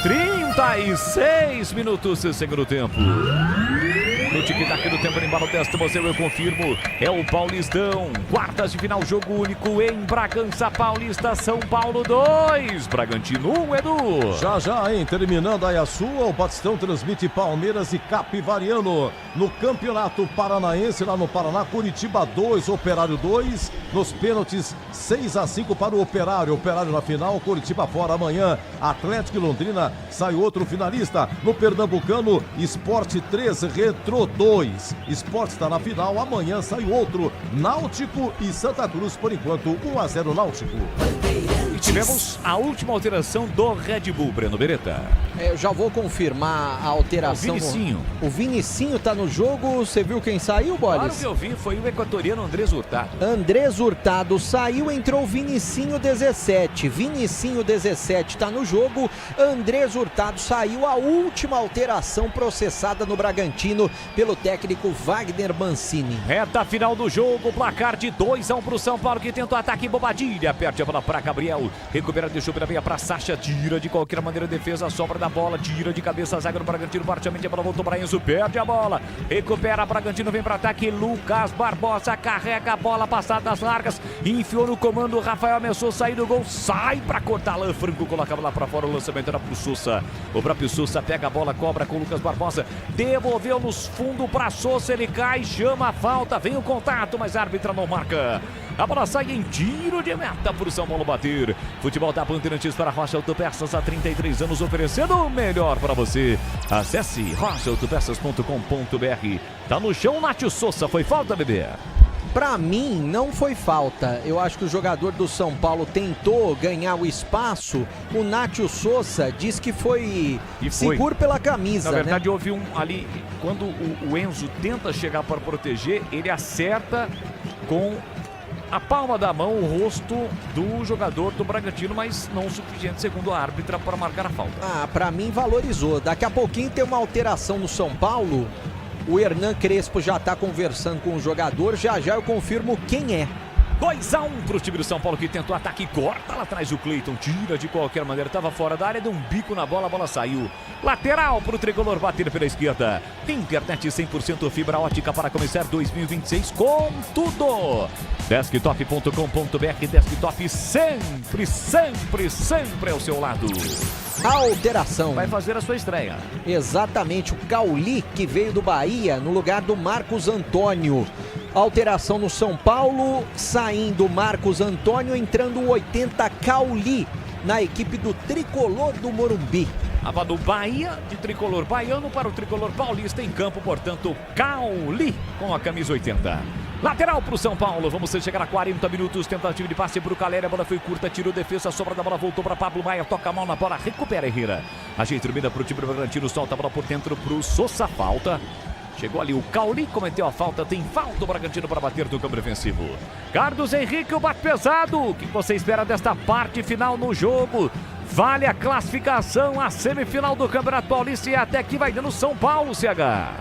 Speaker 17: 36 minutos segundo tempo. No tic-tac do tempo, embalo testa, você eu confirmo. É o Paulistão. Quartas de final, jogo único em Bragança Paulista. São Paulo 2, Bragantino 1, Edu.
Speaker 5: Já, hein? Terminando aí a sua, o Batistão transmite Palmeiras e Capivariano. No Campeonato Paranaense, lá no Paraná, Curitiba 2, Operário 2. Nos pênaltis, 6-5 para o Operário. Operário na final, Curitiba fora amanhã. Atlético e Londrina, sai outro finalista. No Pernambucano, Sport 3, Retro 2. Sport está na final, amanhã sai outro. Náutico e Santa Cruz, por enquanto, 1-0 Náutico.
Speaker 17: E tivemos a última alteração do Red Bull, Breno Beretta.
Speaker 6: Eu já vou confirmar a alteração.
Speaker 17: O Vinicinho.
Speaker 6: O Vinicinho tá no jogo. Você viu quem saiu, Boris?
Speaker 17: Claro que eu vi, foi o equatoriano Andrés Hurtado.
Speaker 6: Andrés Hurtado saiu, entrou Vinicinho 17. Vinicinho 17 tá no jogo. Andrés Hurtado saiu, a última alteração processada no Bragantino pelo técnico Wagner Mancini.
Speaker 17: Reta final do jogo, placar de 2-1 pro São Paulo, que tenta o ataque. Bobadilha, perde a bola pra Gabriel. Recupera, deixou pela meia pra Sacha. Tira de qualquer maneira a defesa, sobra da bola. Tira de cabeça a zaga do Bragantino. Parcialmente a bola voltou para Enzo. Perde a bola. Recupera, Bragantino vem para ataque. Lucas Barbosa carrega a bola passada das largas. Enfiou no comando. Rafael ameaçou sair do gol. Sai para cortar. Alain Franco coloca a bola para fora. O lançamento era pro Sousa. O próprio Sousa pega a bola, cobra com o Lucas Barbosa. Devolveu nos fundos para Sousa. Ele cai, chama a falta. Vem o contato, mas a árbitra não marca. A bola sai em tiro de meta para o São Paulo bater. Futebol da Bandeirantes para Rocha Autopeças há 33 anos, oferecendo o melhor para você. Acesse rochaautopeças.com.br. Tá no chão, Nátio Sousa. Foi falta, bebê?
Speaker 6: pra mim, não foi falta. Eu acho que o jogador do São Paulo tentou ganhar o espaço. O Nátio Souza diz que foi seguro pela camisa.
Speaker 19: Na verdade, houve um ali, quando o Enzo tenta chegar para proteger, ele acerta com a palma da mão o rosto do jogador do Bragantino, mas não o suficiente, segundo a árbitra, para marcar a falta.
Speaker 6: Pra mim valorizou. Daqui a pouquinho tem uma alteração no São Paulo. O Hernan Crespo já tá conversando com o jogador. Já eu confirmo quem é.
Speaker 19: 2-1 pro time do São Paulo, que tentou ataque, corta lá atrás o Cleiton, tira de qualquer maneira, estava fora da área, deu um bico na bola, a bola saiu. Lateral pro tricolor, bater pela esquerda. Internet 100% fibra ótica para começar 2026 com tudo. Desktop.com.br, Desktop sempre ao seu lado.
Speaker 6: Alteração.
Speaker 19: Vai fazer a sua estreia.
Speaker 6: Exatamente, o Cauli, que veio do Bahia, no lugar do Marcos Antônio. Alteração no São Paulo, saindo Marcos Antônio, entrando o 80 Cauli, na equipe do Tricolor do Morumbi.
Speaker 19: Tava do Bahia, de tricolor baiano para o tricolor paulista em campo, portanto, Cauli com a camisa 80. Lateral para o São Paulo, vamos chegar a 40 minutos, tentativa de passe para o Caleri, a bola foi curta, tirou defesa, sobra da bola, voltou para Pablo Maia, toca a mão na bola, recupera Herrera. Ajeita, termina para o time do Bragantino, solta a bola por dentro para o Souza, falta. Chegou ali o Cauli, cometeu a falta, tem falta o Bragantino para bater do campo defensivo. Carlos Henrique, o bate pesado, o que você espera desta parte final no jogo? Vale a classificação, a semifinal do Campeonato Paulista e até aqui vai dando São Paulo, CH.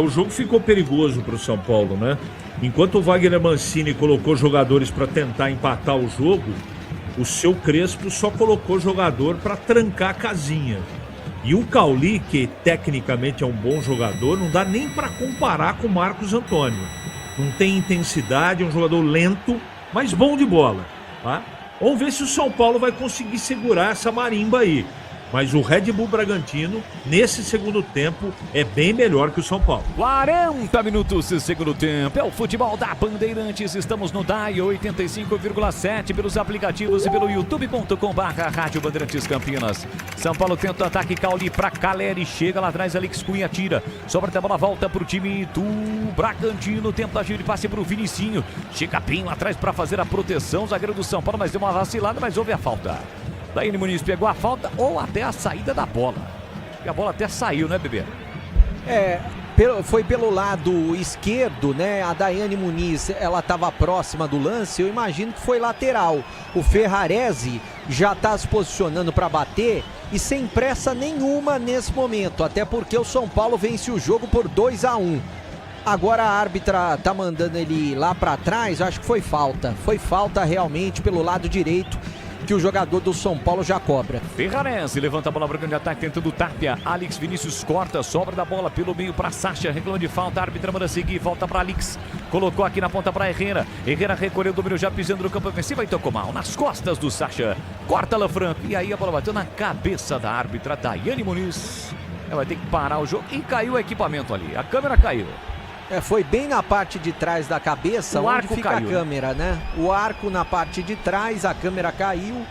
Speaker 10: O jogo ficou perigoso para o São Paulo, né? Enquanto o Wagner Mancini colocou jogadores para tentar empatar o jogo, o seu Crespo só colocou jogador para trancar a casinha. E o Cauli, que tecnicamente é um bom jogador, não dá nem para comparar com o Marcos Antônio. Não tem intensidade, é um jogador lento, mas bom de bola, tá? Vamos ver se o São Paulo vai conseguir segurar essa marimba aí. Mas o Red Bull Bragantino, nesse segundo tempo, é bem melhor que o São Paulo.
Speaker 19: 40 minutos de segundo tempo. É o futebol da Bandeirantes. Estamos no DAI 85,7 pelos aplicativos e pelo youtube.com/Rádio Bandeirantes Campinas. São Paulo tenta o ataque, Cauli para Caleri. Chega lá atrás, Alex Cunha tira. Sobra a bola, volta para o time do Bragantino. Tenta de passe para o Vinicinho. Chega bem lá atrás para fazer a proteção. Zagueiro do São Paulo, mas deu uma vacilada, mas houve a falta. Daiane Muniz pegou a falta ou até a saída da bola. E a bola até saiu, né, bebê?
Speaker 6: Foi pelo lado esquerdo, né? A Daiane Muniz, ela estava próxima do lance. Eu imagino que foi lateral. O Ferrarese já está se posicionando para bater e sem pressa nenhuma nesse momento. Até porque o São Paulo vence o jogo por 2-1. Agora a árbitra tá mandando ele lá para trás. Acho que foi falta. Foi falta realmente pelo lado direito, que o jogador do São Paulo já cobra.
Speaker 19: Ferrarese levanta a bola para o grande ataque, tentando o Tapia. Alex Vinícius corta, sobra da bola pelo meio para Sacha, reclama de falta, a árbitra manda seguir, volta para Alex, colocou aqui na ponta para Herrera. Herrera recolheu o domínio já pisando no campo ofensivo e tocou mal, nas costas do Sacha. Corta Lafranco, e aí a bola bateu na cabeça da árbitra Daiane Muniz. Ela vai ter que parar o jogo e caiu o equipamento ali, a câmera caiu.
Speaker 6: Foi bem na parte de trás da cabeça, onde fica caiu, a câmera, né? O arco na parte de trás, a câmera caiu.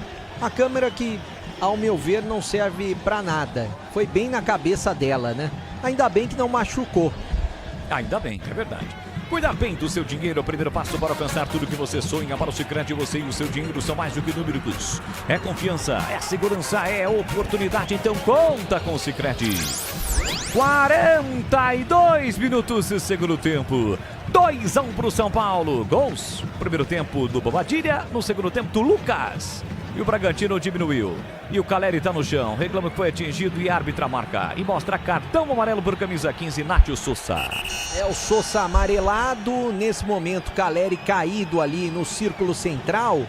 Speaker 6: A câmera que, ao meu ver, não serve pra nada. Foi bem na cabeça dela, né? Ainda bem que não machucou.
Speaker 19: Ainda bem, é verdade. Cuidar bem do seu dinheiro é o primeiro passo para alcançar tudo que você sonha. Para o Sicredi, você e o seu dinheiro são mais do que números. É confiança, é segurança, é oportunidade. Então conta com o Sicredi. 42 minutos de segundo tempo. 2-1 para o São Paulo. Gols. Primeiro tempo do Bobadilha. No segundo tempo do Lucas. E o Bragantino diminuiu. E o Caleri está no chão. Reclama que foi atingido e a árbitra marca. E mostra cartão amarelo por camisa 15, Nátio Souza.
Speaker 6: É o Souza amarelado. Nesse momento, Caleri caído ali no círculo central.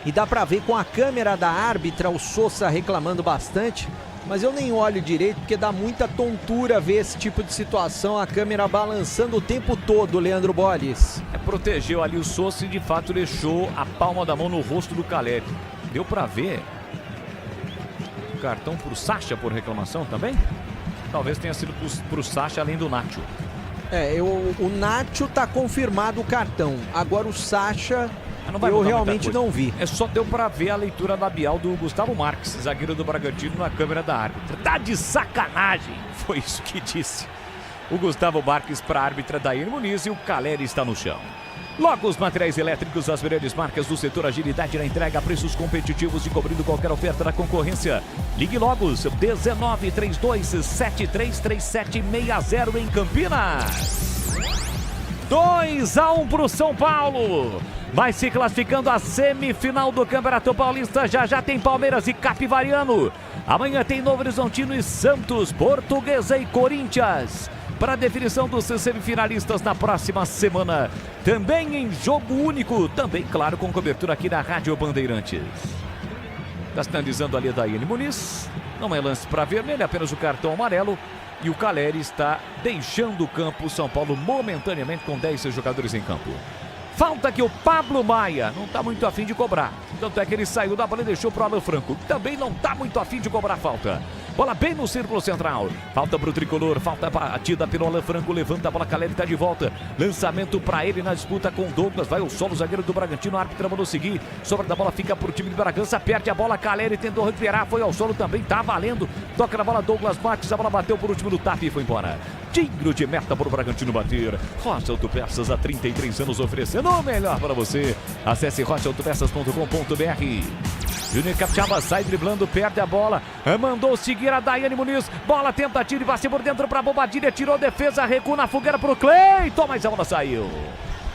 Speaker 6: E dá para ver com a câmera da árbitra o Souza reclamando bastante. Mas eu nem olho direito porque dá muita tontura ver esse tipo de situação. A câmera balançando o tempo todo, Leandro Bolles.
Speaker 19: Protegeu ali o Souza e de fato deixou a palma da mão no rosto do Caleri. Deu pra ver. Cartão pro Sacha por reclamação também? Talvez tenha sido pro Sacha além do Nátio.
Speaker 6: O Nátio tá confirmado o cartão. Agora o Sacha, eu realmente não vi.
Speaker 19: Só deu pra ver a leitura labial do Gustavo Marques, zagueiro do Bragantino, na câmera da árbitra. Tá de sacanagem! Foi isso que disse o Gustavo Marques pra árbitra Daiane Muniz, e o Caleri está no chão. Logo, os materiais elétricos, as melhores marcas do setor, agilidade na entrega, preços competitivos e cobrindo qualquer oferta da concorrência. Ligue Logos 1932-733760 em Campinas. 2-1 pro São Paulo. Vai se classificando a semifinal do Campeonato Paulista. Já tem Palmeiras e Capivariano. Amanhã tem Novo Horizontino e Santos, Portuguesa e Corinthians. Para a definição dos semifinalistas na próxima semana. Também em jogo único. Também, claro, com cobertura aqui na Rádio Bandeirantes. Está sinalizando ali a Daiane Muniz. Não é lance para vermelho, apenas o cartão amarelo. E o Caleri está deixando o campo. São Paulo momentaneamente com 10 jogadores em campo. Falta que o Pablo Maia não está muito afim de cobrar. Tanto é que ele saiu da bola e deixou para o Alan Franco. Também não está muito afim de cobrar falta. Bola bem no círculo central. Falta para o tricolor. Falta batida pelo Alan Franco. Levanta a bola. Caleri está de volta. Lançamento para ele na disputa com o Douglas. Vai o solo, zagueiro do Bragantino. A árbitra mandou seguir. Sobra da bola, fica para o time de Bragança. Perde a bola. Caleri tentou recuperar. Foi ao solo também. Tá valendo. Toca na bola Douglas Marques. A bola bateu por último no tap e foi embora. Tiro de meta para o Bragantino bater. Rocha Autopeças há 33 anos oferecendo o melhor para você. Acesse rochaautopeças.com.br. Júnior Capixaba sai driblando, perde a bola. Mandou seguir a Daiane Muniz. Bola, tentativa e passe por dentro para Bobadilha. Tirou defesa, recua na fogueira para o Cleiton, mas a bola saiu.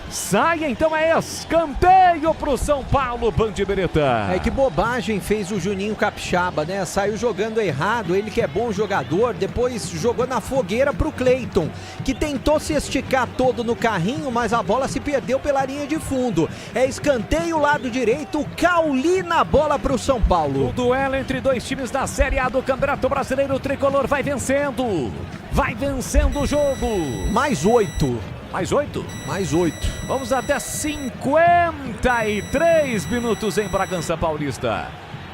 Speaker 19: Sai, então é escanteio pro São Paulo, Bande Beretta.
Speaker 6: É que bobagem fez o Juninho Capixaba, né? Saiu jogando errado, ele que é bom jogador, depois jogou na fogueira pro Cleiton, que tentou se esticar todo no carrinho, mas a bola se perdeu pela linha de fundo. É escanteio, lado direito, Cauli na bola pro São Paulo.
Speaker 19: O duelo entre dois times da Série A do Campeonato Brasileiro, o Tricolor vai vencendo. Vai vencendo o jogo.
Speaker 6: Mais 8.
Speaker 19: Mais 8?
Speaker 6: Mais 8.
Speaker 19: Vamos até 53 minutos em Bragança Paulista.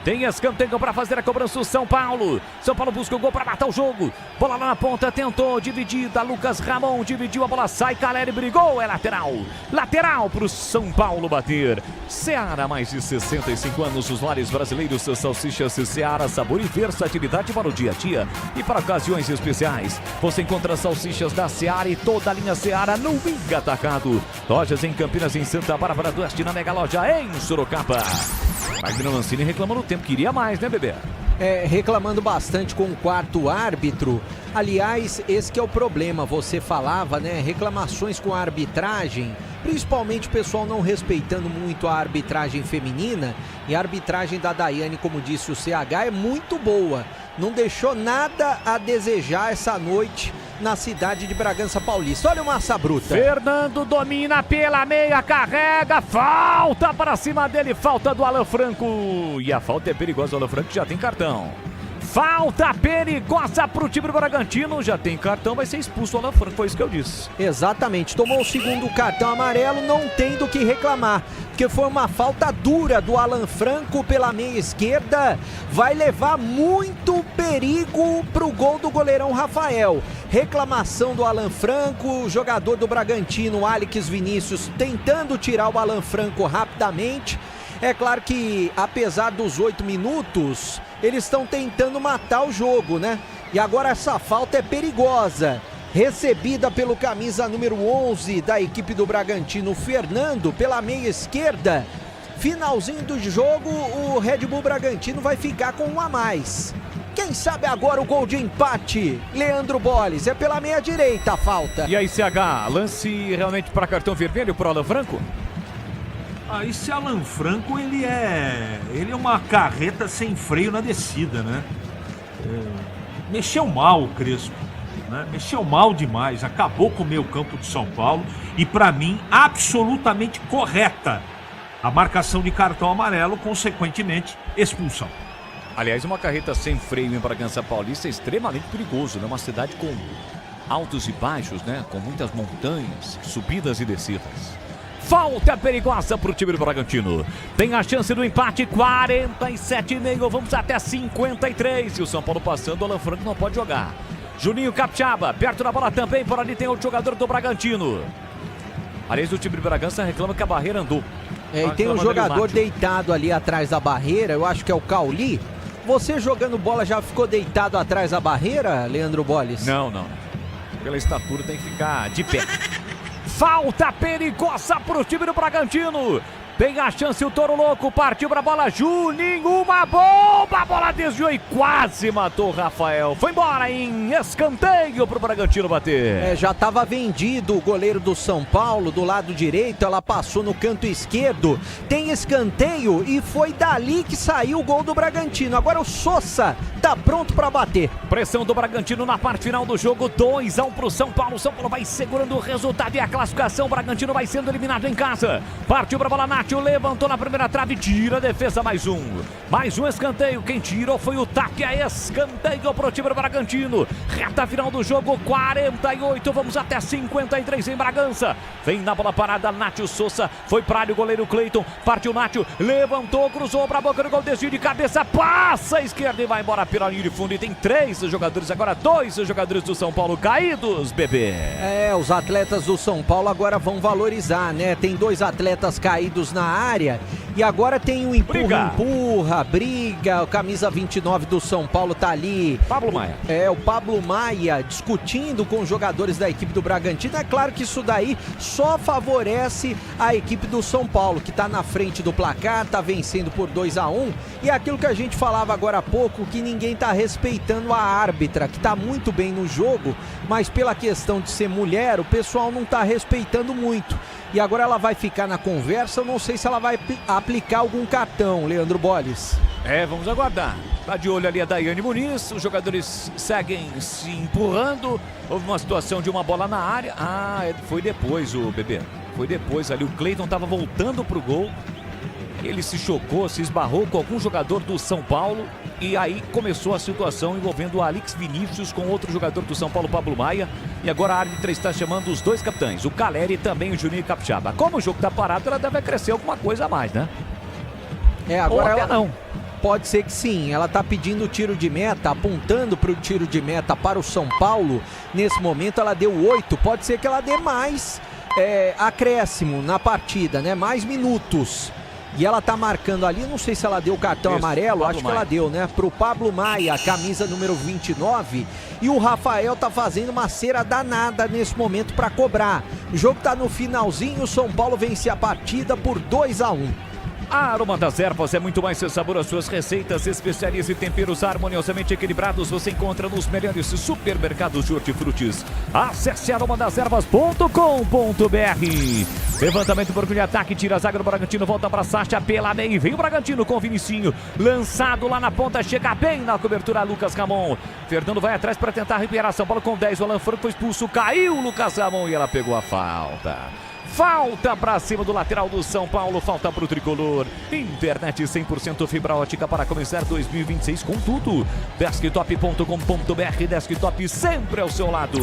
Speaker 19: Tem escanteio para fazer a cobrança do São Paulo. São Paulo busca o gol para matar o jogo. Bola lá na ponta, tentou, dividida. Lucas Ramon dividiu, a bola sai. Caleri brigou, é lateral. Lateral para o São Paulo bater. Seara, mais de 65 anos. Os lares brasileiros, salsichas Seara, sabor e versatilidade para o dia a dia e para ocasiões especiais. Você encontra salsichas da Seara e toda a linha Seara no Ig Atacado. Lojas em Campinas, em Santa Bárbara do Oeste, na Mega Loja em Sorocaba. Wagner Mancini reclamando o tempo, queria mais, né, bebê?
Speaker 6: Reclamando bastante com o quarto árbitro. Aliás, esse que é o problema, você falava, né? Reclamações com a arbitragem, principalmente o pessoal não respeitando muito a arbitragem feminina. E a arbitragem da Daiane, como disse o CH, é muito boa. Não deixou nada a desejar essa noite na cidade de Bragança Paulista. Olha o Massa Bruta.
Speaker 19: Fernando domina pela meia, carrega, falta para cima dele, falta do Alan Franco. E a falta é perigosa, o Alan Franco já tem cartão. Falta perigosa pro time do Bragantino, já tem cartão, vai ser expulso o Alan Franco, foi isso que eu disse.
Speaker 6: Exatamente, tomou o segundo cartão amarelo, não tem do que reclamar, porque foi uma falta dura do Alan Franco pela meia esquerda, vai levar muito perigo pro gol do goleirão Rafael. Reclamação do Alan Franco, jogador do Bragantino, Alex Vinícius, tentando tirar o Alan Franco rapidamente. É claro que, apesar dos 8 minutos, eles estão tentando matar o jogo, né? E agora essa falta é perigosa. Recebida pelo camisa número 11 da equipe do Bragantino, Fernando, pela meia esquerda. Finalzinho do jogo, o Red Bull Bragantino vai ficar com um a mais. Quem sabe agora o gol de empate? Leandro Bolles, é pela meia direita a falta.
Speaker 19: E aí, CH, lance realmente para cartão vermelho pro Alan Franco?
Speaker 10: Esse Alan Franco, ele é uma carreta sem freio na descida, né? Mexeu mal o Crespo, né? Mexeu mal demais, acabou com o meio campo de São Paulo e, para mim, absolutamente correta a marcação de cartão amarelo, consequentemente, expulsão.
Speaker 19: Aliás, uma carreta sem freio em Bragança Paulista é extremamente perigoso, né? Uma cidade com altos e baixos, né? Com muitas montanhas, subidas e descidas. Falta perigosa para o time do Bragantino. Tem a chance do empate, 47,5. Vamos até 53. E o São Paulo passando, o Alan Franco não pode jogar. Juninho Capixaba, perto da bola também. Por ali tem outro jogador do Bragantino. Aliás, o time de Bragança reclama que a barreira andou.
Speaker 6: E tem um jogador deitado ali atrás da barreira. Eu acho que é o Cauli. Você jogando bola já ficou deitado atrás da barreira, Leandro Bolles?
Speaker 19: Não. Pela estatura tem que ficar de pé. falta perigosa pro time do Bragantino. Tem a chance o Touro Louco, partiu pra bola, Juninho, uma bomba, a bola desviou e quase matou o Rafael. Foi embora em escanteio pro Bragantino bater.
Speaker 6: Já estava vendido o goleiro do São Paulo, do lado direito, ela passou no canto esquerdo, tem escanteio e foi dali que saiu o gol do Bragantino. Agora o Sousa tá pronto para bater.
Speaker 19: Pressão do Bragantino na parte final do jogo, 2-1 pro São Paulo. São Paulo vai segurando o resultado e a classificação. O Bragantino vai sendo eliminado em casa. Partiu pra bola, Nath, levantou na primeira trave, tira a defesa, mais um escanteio, quem tirou foi o Tapia, escanteio pro time do Bragantino, reta final do jogo, 48, vamos até 53 em Bragança, vem na bola parada, Nátio Sousa, foi pra área o goleiro Cleiton, partiu Nátio, levantou, cruzou pra boca do gol, desvio de cabeça, passa a esquerda e vai embora pela linha de fundo, e tem 3 jogadores, agora 2 jogadores do São Paulo caídos, bebê.
Speaker 6: Os atletas do São Paulo agora vão valorizar, né, tem 2 atletas caídos na área e agora tem um empurra, briga, o camisa 29 do São Paulo tá ali.
Speaker 19: Pablo Maia.
Speaker 6: O Pablo Maia discutindo com os jogadores da equipe do Bragantino. É claro que isso daí só favorece a equipe do São Paulo, que tá na frente do placar, tá vencendo por 2-1. E é aquilo que a gente falava agora há pouco, que ninguém tá respeitando a árbitra, que tá muito bem no jogo, mas pela questão de ser mulher, o pessoal não tá respeitando muito. E agora ela vai ficar na conversa, eu não sei se ela vai aplicar algum cartão, Leandro Bolles.
Speaker 19: Vamos aguardar. Tá de olho ali a Daiane Muniz, os jogadores seguem se empurrando. Houve uma situação de uma bola na área. Foi depois o bebê. Foi depois ali, o Cleiton tava voltando pro gol. Ele se chocou, se esbarrou com algum jogador do São Paulo. E aí começou a situação envolvendo o Alex Vinícius com outro jogador do São Paulo, Pablo Maia. E agora a árbitra está chamando os 2 capitães, o Caleri e também o Juninho Capixaba. Como o jogo está parado, ela deve crescer alguma coisa a mais, né?
Speaker 6: Agora
Speaker 19: ela não.
Speaker 6: Pode ser que sim, ela está pedindo o tiro de meta, apontando para o tiro de meta para o São Paulo. Nesse momento ela deu 8, pode ser que ela dê mais acréscimo na partida, né? Mais minutos. E ela tá marcando ali, não sei se ela deu o cartão amarelo, acho que ela deu, né? Pro Pablo Maia, camisa número 29. E o Rafael tá fazendo uma cera danada nesse momento para cobrar. O jogo tá no finalzinho, o São Paulo vence a partida por 2-1.
Speaker 19: A Aroma das Ervas é muito mais sabor. As suas receitas, especiarias e temperos harmoniosamente equilibrados você encontra nos melhores supermercados de hortifrutis. Acesse aromadeservas.com.br. Levantamento por ataque, tira a zaga do Bragantino, volta para Sacha pela meia e vem o Bragantino com o Vinicinho. Lançado lá na ponta, chega bem na cobertura Lucas Ramon. Fernando vai atrás para tentar recuperar. São Paulo com 10, o Alan Franco foi expulso, caiu o Lucas Ramon e ela pegou a falta. Falta pra cima do lateral do São Paulo, falta pro tricolor. Internet 100% fibra ótica para começar 2026 com tudo. Desktop.com.br, Desktop sempre ao seu lado.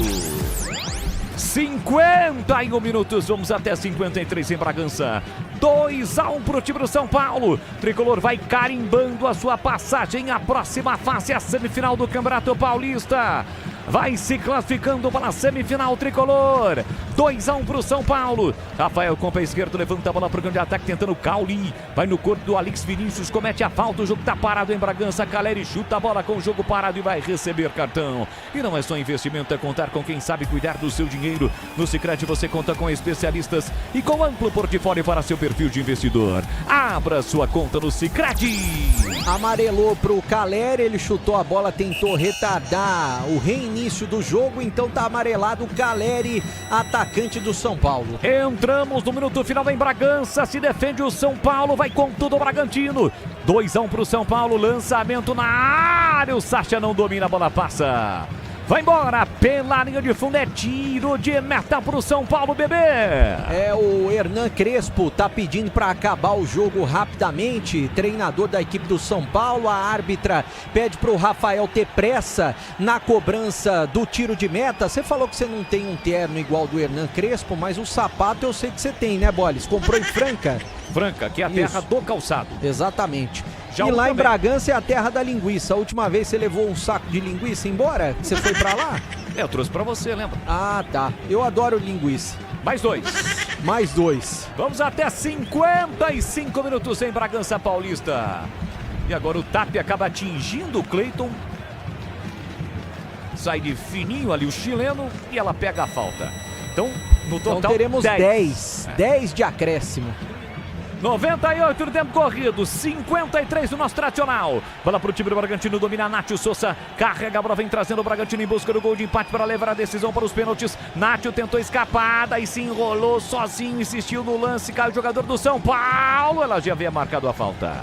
Speaker 19: 51 minutos, vamos até 53 em Bragança. 2-1 pro time do São Paulo. Tricolor vai carimbando a sua passagem à próxima fase, a semifinal do Campeonato Paulista. Vai se classificando para a semifinal tricolor. 2-1 pro São Paulo. Rafael com o pé esquerdo, levanta a bola pro grande ataque, tentando Cauli. Vai no corpo do Alex Vinícius, comete a falta. O jogo tá parado em Bragança. Caleri chuta a bola com o jogo parado e vai receber cartão. E não é só investimento, é contar com quem sabe cuidar do seu dinheiro. No Sicredi você conta com especialistas e com amplo portfólio para seu perfil de investidor. Abra sua conta no Sicredi.
Speaker 6: Amarelou pro Caleri, ele chutou a bola, tentou retardar o reinício do jogo, então tá amarelado o Caleri, atacante do São Paulo.
Speaker 19: Entramos no minuto final em Bragança, se defende o São Paulo, vai com tudo o Bragantino. 2-1 pro São Paulo, lançamento na área, o Sacha não domina, a bola passa. Vai embora pela linha de fundo, é tiro de meta pro São Paulo, bebê.
Speaker 6: O Hernan Crespo tá pedindo para acabar o jogo rapidamente, treinador da equipe do São Paulo. A árbitra pede pro Rafael ter pressa na cobrança do tiro de meta. Você falou que você não tem um terno igual do Hernan Crespo, mas o sapato eu sei que você tem, né, Boles? Comprou em Franca.
Speaker 19: Franca, que é a terra do calçado.
Speaker 6: Exatamente.
Speaker 19: Já
Speaker 6: e lá
Speaker 19: também.
Speaker 6: em Bragança é a terra da linguiça. A última vez você levou um saco de linguiça embora? Você foi pra lá?
Speaker 19: Eu trouxe pra você, lembra?
Speaker 6: Ah, tá. Eu adoro linguiça.
Speaker 19: Mais 2.
Speaker 6: Mais 2.
Speaker 19: Vamos até 55 minutos em Bragança Paulista. E agora o Tapia acaba atingindo o Cleiton. Sai de fininho ali o chileno e ela pega a falta. Então, No total,
Speaker 6: então teremos 10 de acréscimo.
Speaker 19: 98 no tempo corrido, 53 no nosso tradicional. Bola pro time do Bragantino, domina Nátio Souza, carrega a bola, vem trazendo o Bragantino em busca do gol de empate para levar a decisão para os pênaltis. Nátio tentou escapar, daí se enrolou sozinho, insistiu no lance, caiu o jogador do São Paulo, ela já havia marcado a falta.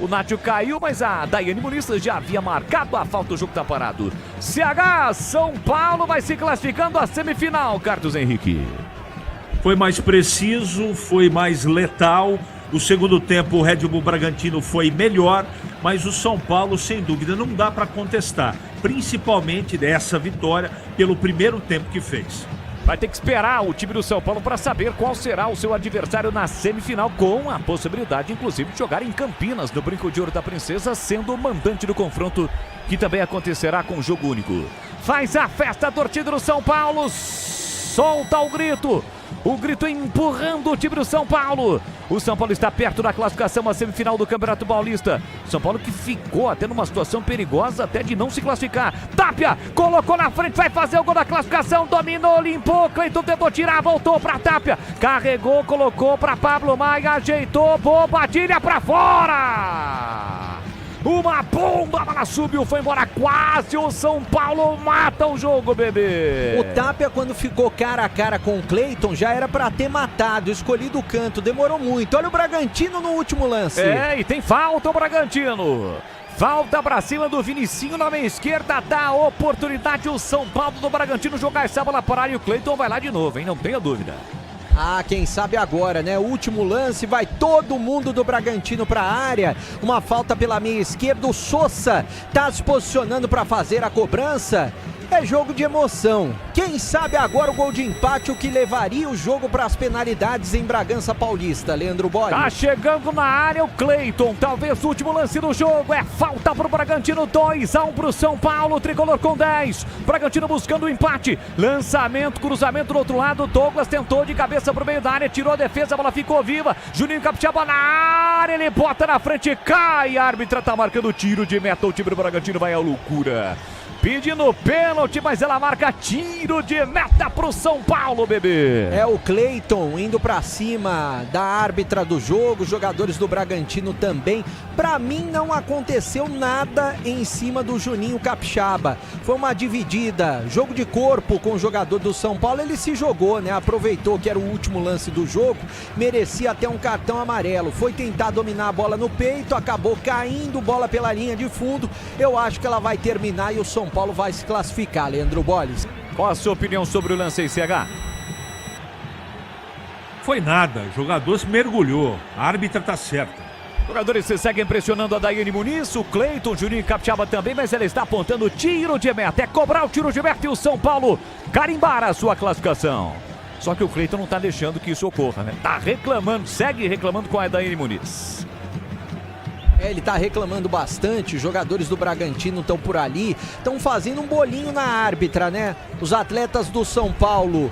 Speaker 19: O Nátio caiu, mas a Daiane Muniz já havia marcado a falta, o jogo tá parado. CH, São Paulo vai se classificando à semifinal, Carlos Henrique.
Speaker 10: Foi mais preciso, foi mais letal. O segundo tempo o Red Bull Bragantino foi melhor, mas o São Paulo, sem dúvida, não dá para contestar. Principalmente dessa vitória pelo primeiro tempo que fez.
Speaker 19: Vai ter que esperar o time do São Paulo para saber qual será o seu adversário na semifinal, com a possibilidade, inclusive, de jogar em Campinas, no Brinco de Ouro da Princesa, sendo o mandante do confronto, que também acontecerá com jogo único. Faz a festa a torcida do São Paulo, solta o grito empurrando o time do São Paulo. O São Paulo está perto da classificação à semifinal do Campeonato Paulista. São Paulo que ficou até numa situação perigosa até de não se classificar. Tapia, colocou na frente, vai fazer o gol da classificação, dominou, limpou, Cleiton tentou tirar, voltou para Tapia, carregou, colocou para Pablo Maia, ajeitou, boa batida para fora. Uma bomba, a bola subiu, foi embora quase, o São Paulo mata o jogo, bebê.
Speaker 6: O Tapia, quando ficou cara a cara com o Cleiton, já era pra ter matado, escolhido o canto, demorou muito. Olha o Bragantino no último lance.
Speaker 19: E tem falta o Bragantino. Falta pra cima do Vinicinho na meia esquerda, dá oportunidade o São Paulo do Bragantino jogar essa bola para área e o Cleiton vai lá de novo, hein, não tenha dúvida.
Speaker 6: Quem sabe agora, né? O último lance, vai todo mundo do Bragantino para a área. Uma falta pela meia esquerda, o Souza tá se posicionando para fazer a cobrança. É jogo de emoção. Quem sabe agora o gol de empate, o que levaria o jogo para as penalidades em Bragança Paulista, Leandro Bolle.
Speaker 19: Tá chegando na área o Cleiton, talvez o último lance do jogo, é falta pro Bragantino, 2-1 pro São Paulo, tricolor com 10, Bragantino buscando o empate, lançamento, cruzamento do outro lado, Douglas tentou de cabeça pro meio da área, tirou a defesa, a bola ficou viva, Juninho Capixaba na área, ele bota na frente, cai, a árbitra tá marcando tiro de meta, o time do Bragantino vai à loucura. Pedindo pênalti, mas ela marca tiro de meta pro São Paulo, bebê.
Speaker 6: É o Cleiton indo pra cima da árbitra do jogo, jogadores do Bragantino também. Pra mim não aconteceu nada em cima do Juninho Capixaba. Foi uma dividida, jogo de corpo com o jogador do São Paulo. Ele se jogou, né? Aproveitou que era o último lance do jogo, merecia até um cartão amarelo. Foi tentar dominar a bola no peito, acabou caindo, bola pela linha de fundo. Eu acho que ela vai terminar e o São Paulo vai se classificar, Leandro Bolle.
Speaker 19: Qual a sua opinião sobre o lance aí, CH?
Speaker 10: Foi nada, o jogador se mergulhou, a árbitra tá certa.
Speaker 19: Jogadores se seguem pressionando a Daiane Muniz, o Cleiton, o Juninho Capixaba também, mas ela está apontando tiro de meta, é cobrar o tiro de meta e o São Paulo carimbar a sua classificação. Só que o Cleiton não tá deixando que isso ocorra, né? Tá reclamando, segue reclamando com a Daiane Muniz.
Speaker 6: Ele tá reclamando bastante, os jogadores do Bragantino estão por ali, estão fazendo um bolinho na árbitra, né? Os atletas do São Paulo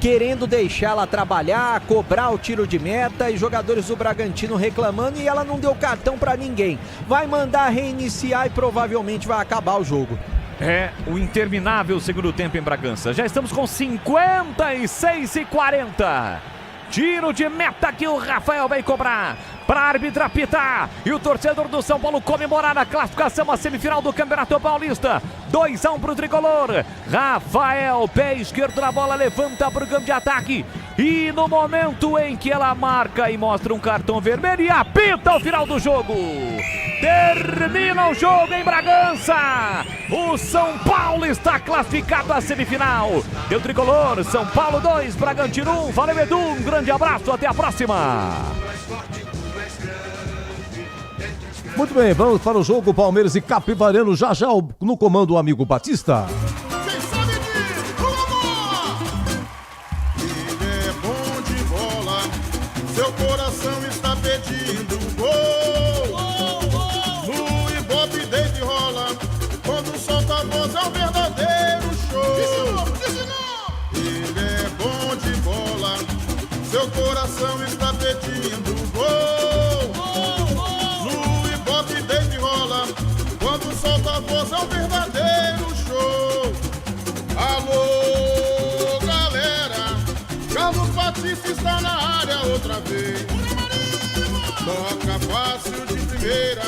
Speaker 6: querendo deixá-la trabalhar, cobrar o tiro de meta e jogadores do Bragantino reclamando e ela não deu cartão pra ninguém. Vai mandar reiniciar e provavelmente vai acabar o jogo.
Speaker 19: É o interminável segundo tempo em Bragança. Já estamos com 56:40. Tiro de meta que o Rafael vai cobrar para a árbitra apitar e o torcedor do São Paulo comemorar a classificação à semifinal do Campeonato Paulista. 2-1 para o tricolor. Rafael, pé esquerdo na bola, levanta para o campo de ataque e no momento em que ela marca e mostra um cartão vermelho e apita o final do jogo. Termina o jogo em Bragança. O São Paulo está classificado à semifinal. Deu tricolor, São Paulo 2, Bragantino 1. Valeu, Edu, um grande abraço, até a próxima.
Speaker 5: Muito bem, vamos para o jogo Palmeiras e Capivariano, já no comando o amigo Batista.
Speaker 16: Ele é bom de bola, seu coração está pedindo gol. No Ibope Dave rola, quando solta a voz é um verdadeiro show. Ele é bom de bola, seu coração está pedindo gol. Quando solta a voz é um verdadeiro show. Alô, galera, fácil de primeira.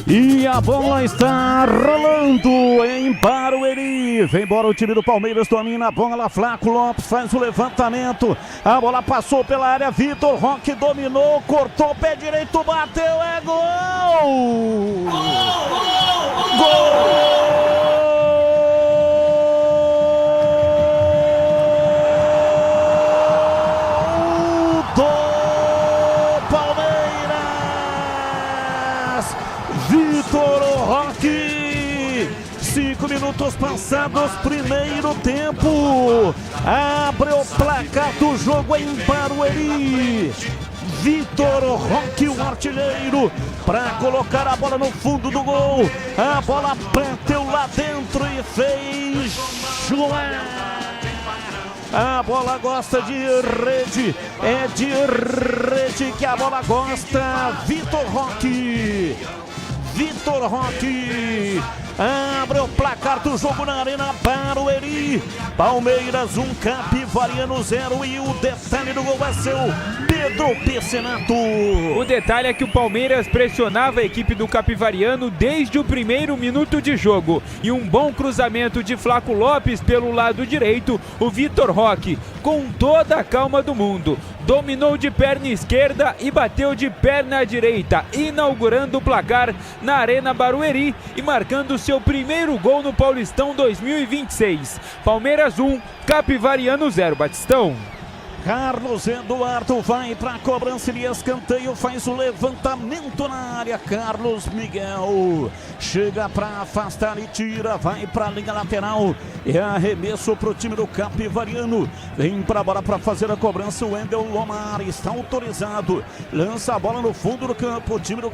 Speaker 21: E a bola está rolando em Barueri. Vem embora o time do Palmeiras, domina a bola. Flaco Lopes faz o levantamento. A bola passou pela área. Vitor Roque dominou, cortou, pé direito, bateu. É gol! Gol! Vitor Roque, 5 minutos passados, primeiro tempo, abre o placar do jogo em Barueri. Vitor Roque, o artilheiro, para colocar a bola no fundo do gol. A bola bateu lá dentro e fez João. A bola gosta de rede, é de rede que a bola gosta. Vitor Roque. Vitor Roque abre o placar do jogo na Arena Barueri. Palmeiras 1, Capivariano 0. E o detalhe do gol é seu Pedro Pecenato.
Speaker 22: O detalhe é que o Palmeiras pressionava a equipe do Capivariano desde o primeiro minuto de jogo. E um bom cruzamento de Flaco Lopes pelo lado direito. O Vitor Roque, com toda a calma do mundo, dominou de perna esquerda e bateu de perna direita, inaugurando o placar na Arena Barueri e marcando seu primeiro gol no Paulistão 2026. Palmeiras 1, Capivariano 0. Batistão.
Speaker 21: Carlos Eduardo vai para a cobrança de escanteio, faz o levantamento na área. Carlos Miguel chega para afastar e tira, vai para a linha lateral. É arremesso para o time do Capivariano. Vem para a bola para fazer a cobrança. O Wendel Lomar está autorizado. Lança a bola no fundo do campo. O time do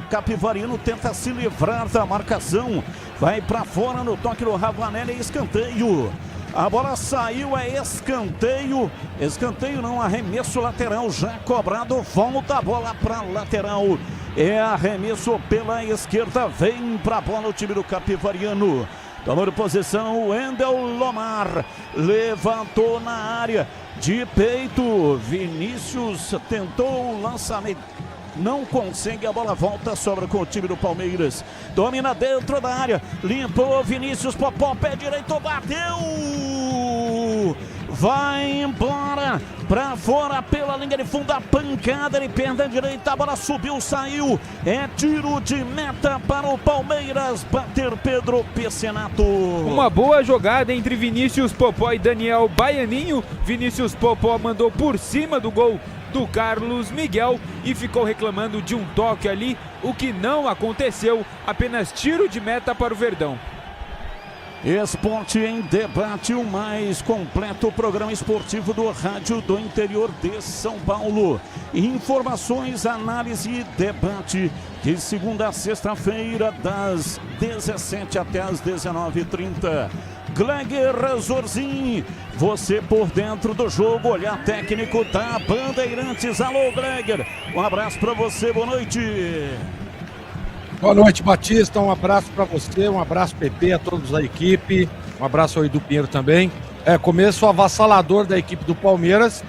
Speaker 21: Capivariano tenta se livrar da marcação. Vai para fora no toque do Ravanelli, escanteio. A bola saiu, é escanteio. Escanteio não, arremesso lateral já cobrado. Volta a bola para lateral. É arremesso pela esquerda. Vem para a bola o time do Capivariano. Tomando posição o Wendel Lomar. Levantou na área de peito. Vinícius tentou o lançamento. Não consegue, a bola volta, sobra com o time do Palmeiras. Domina dentro da área, limpou Vinícius Popó, pé direito, bateu! Vai embora, pra fora pela linha de fundo, a pancada de perna direita, a bola subiu, saiu. É tiro de meta para o Palmeiras, bater Pedro Pecenato.
Speaker 22: Uma boa jogada entre Vinícius Popó e Daniel Baianinho. Vinícius Popó mandou por cima do gol do Carlos Miguel e ficou reclamando de um toque ali, o que não aconteceu, apenas tiro de meta para o Verdão.
Speaker 21: Esporte em Debate, o mais completo programa esportivo do rádio do interior de São Paulo. Informações, análise e debate de segunda a sexta-feira, das 17 até as 19h30. Gleger Zorzin, você por dentro do jogo, olhar técnico da Bandeirantes. Alô, Gleger, um abraço para você, boa noite.
Speaker 23: Boa noite, Batista, um abraço para você, um abraço, Pepe, a todos da equipe, um abraço ao Edu Pinheiro também. Começo avassalador da equipe do Palmeiras,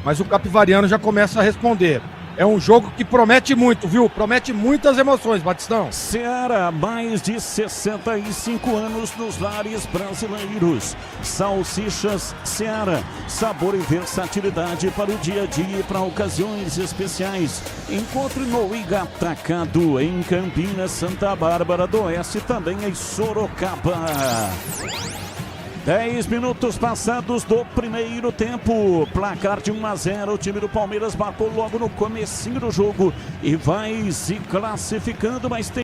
Speaker 23: mas o Capivariano já começa a responder. É um jogo que promete muito, viu? Promete muitas emoções, Batistão.
Speaker 21: Seara, mais de 65 anos nos lares brasileiros. Salsichas Seara, sabor e versatilidade para o dia a dia e para ocasiões especiais. Encontre no Iga Atacado, em Campinas, Santa Bárbara do Oeste, também em Sorocaba. 10 minutos passados do primeiro tempo, placar de 1-0, o time do Palmeiras marcou logo no comecinho do jogo e vai se classificando, mas tem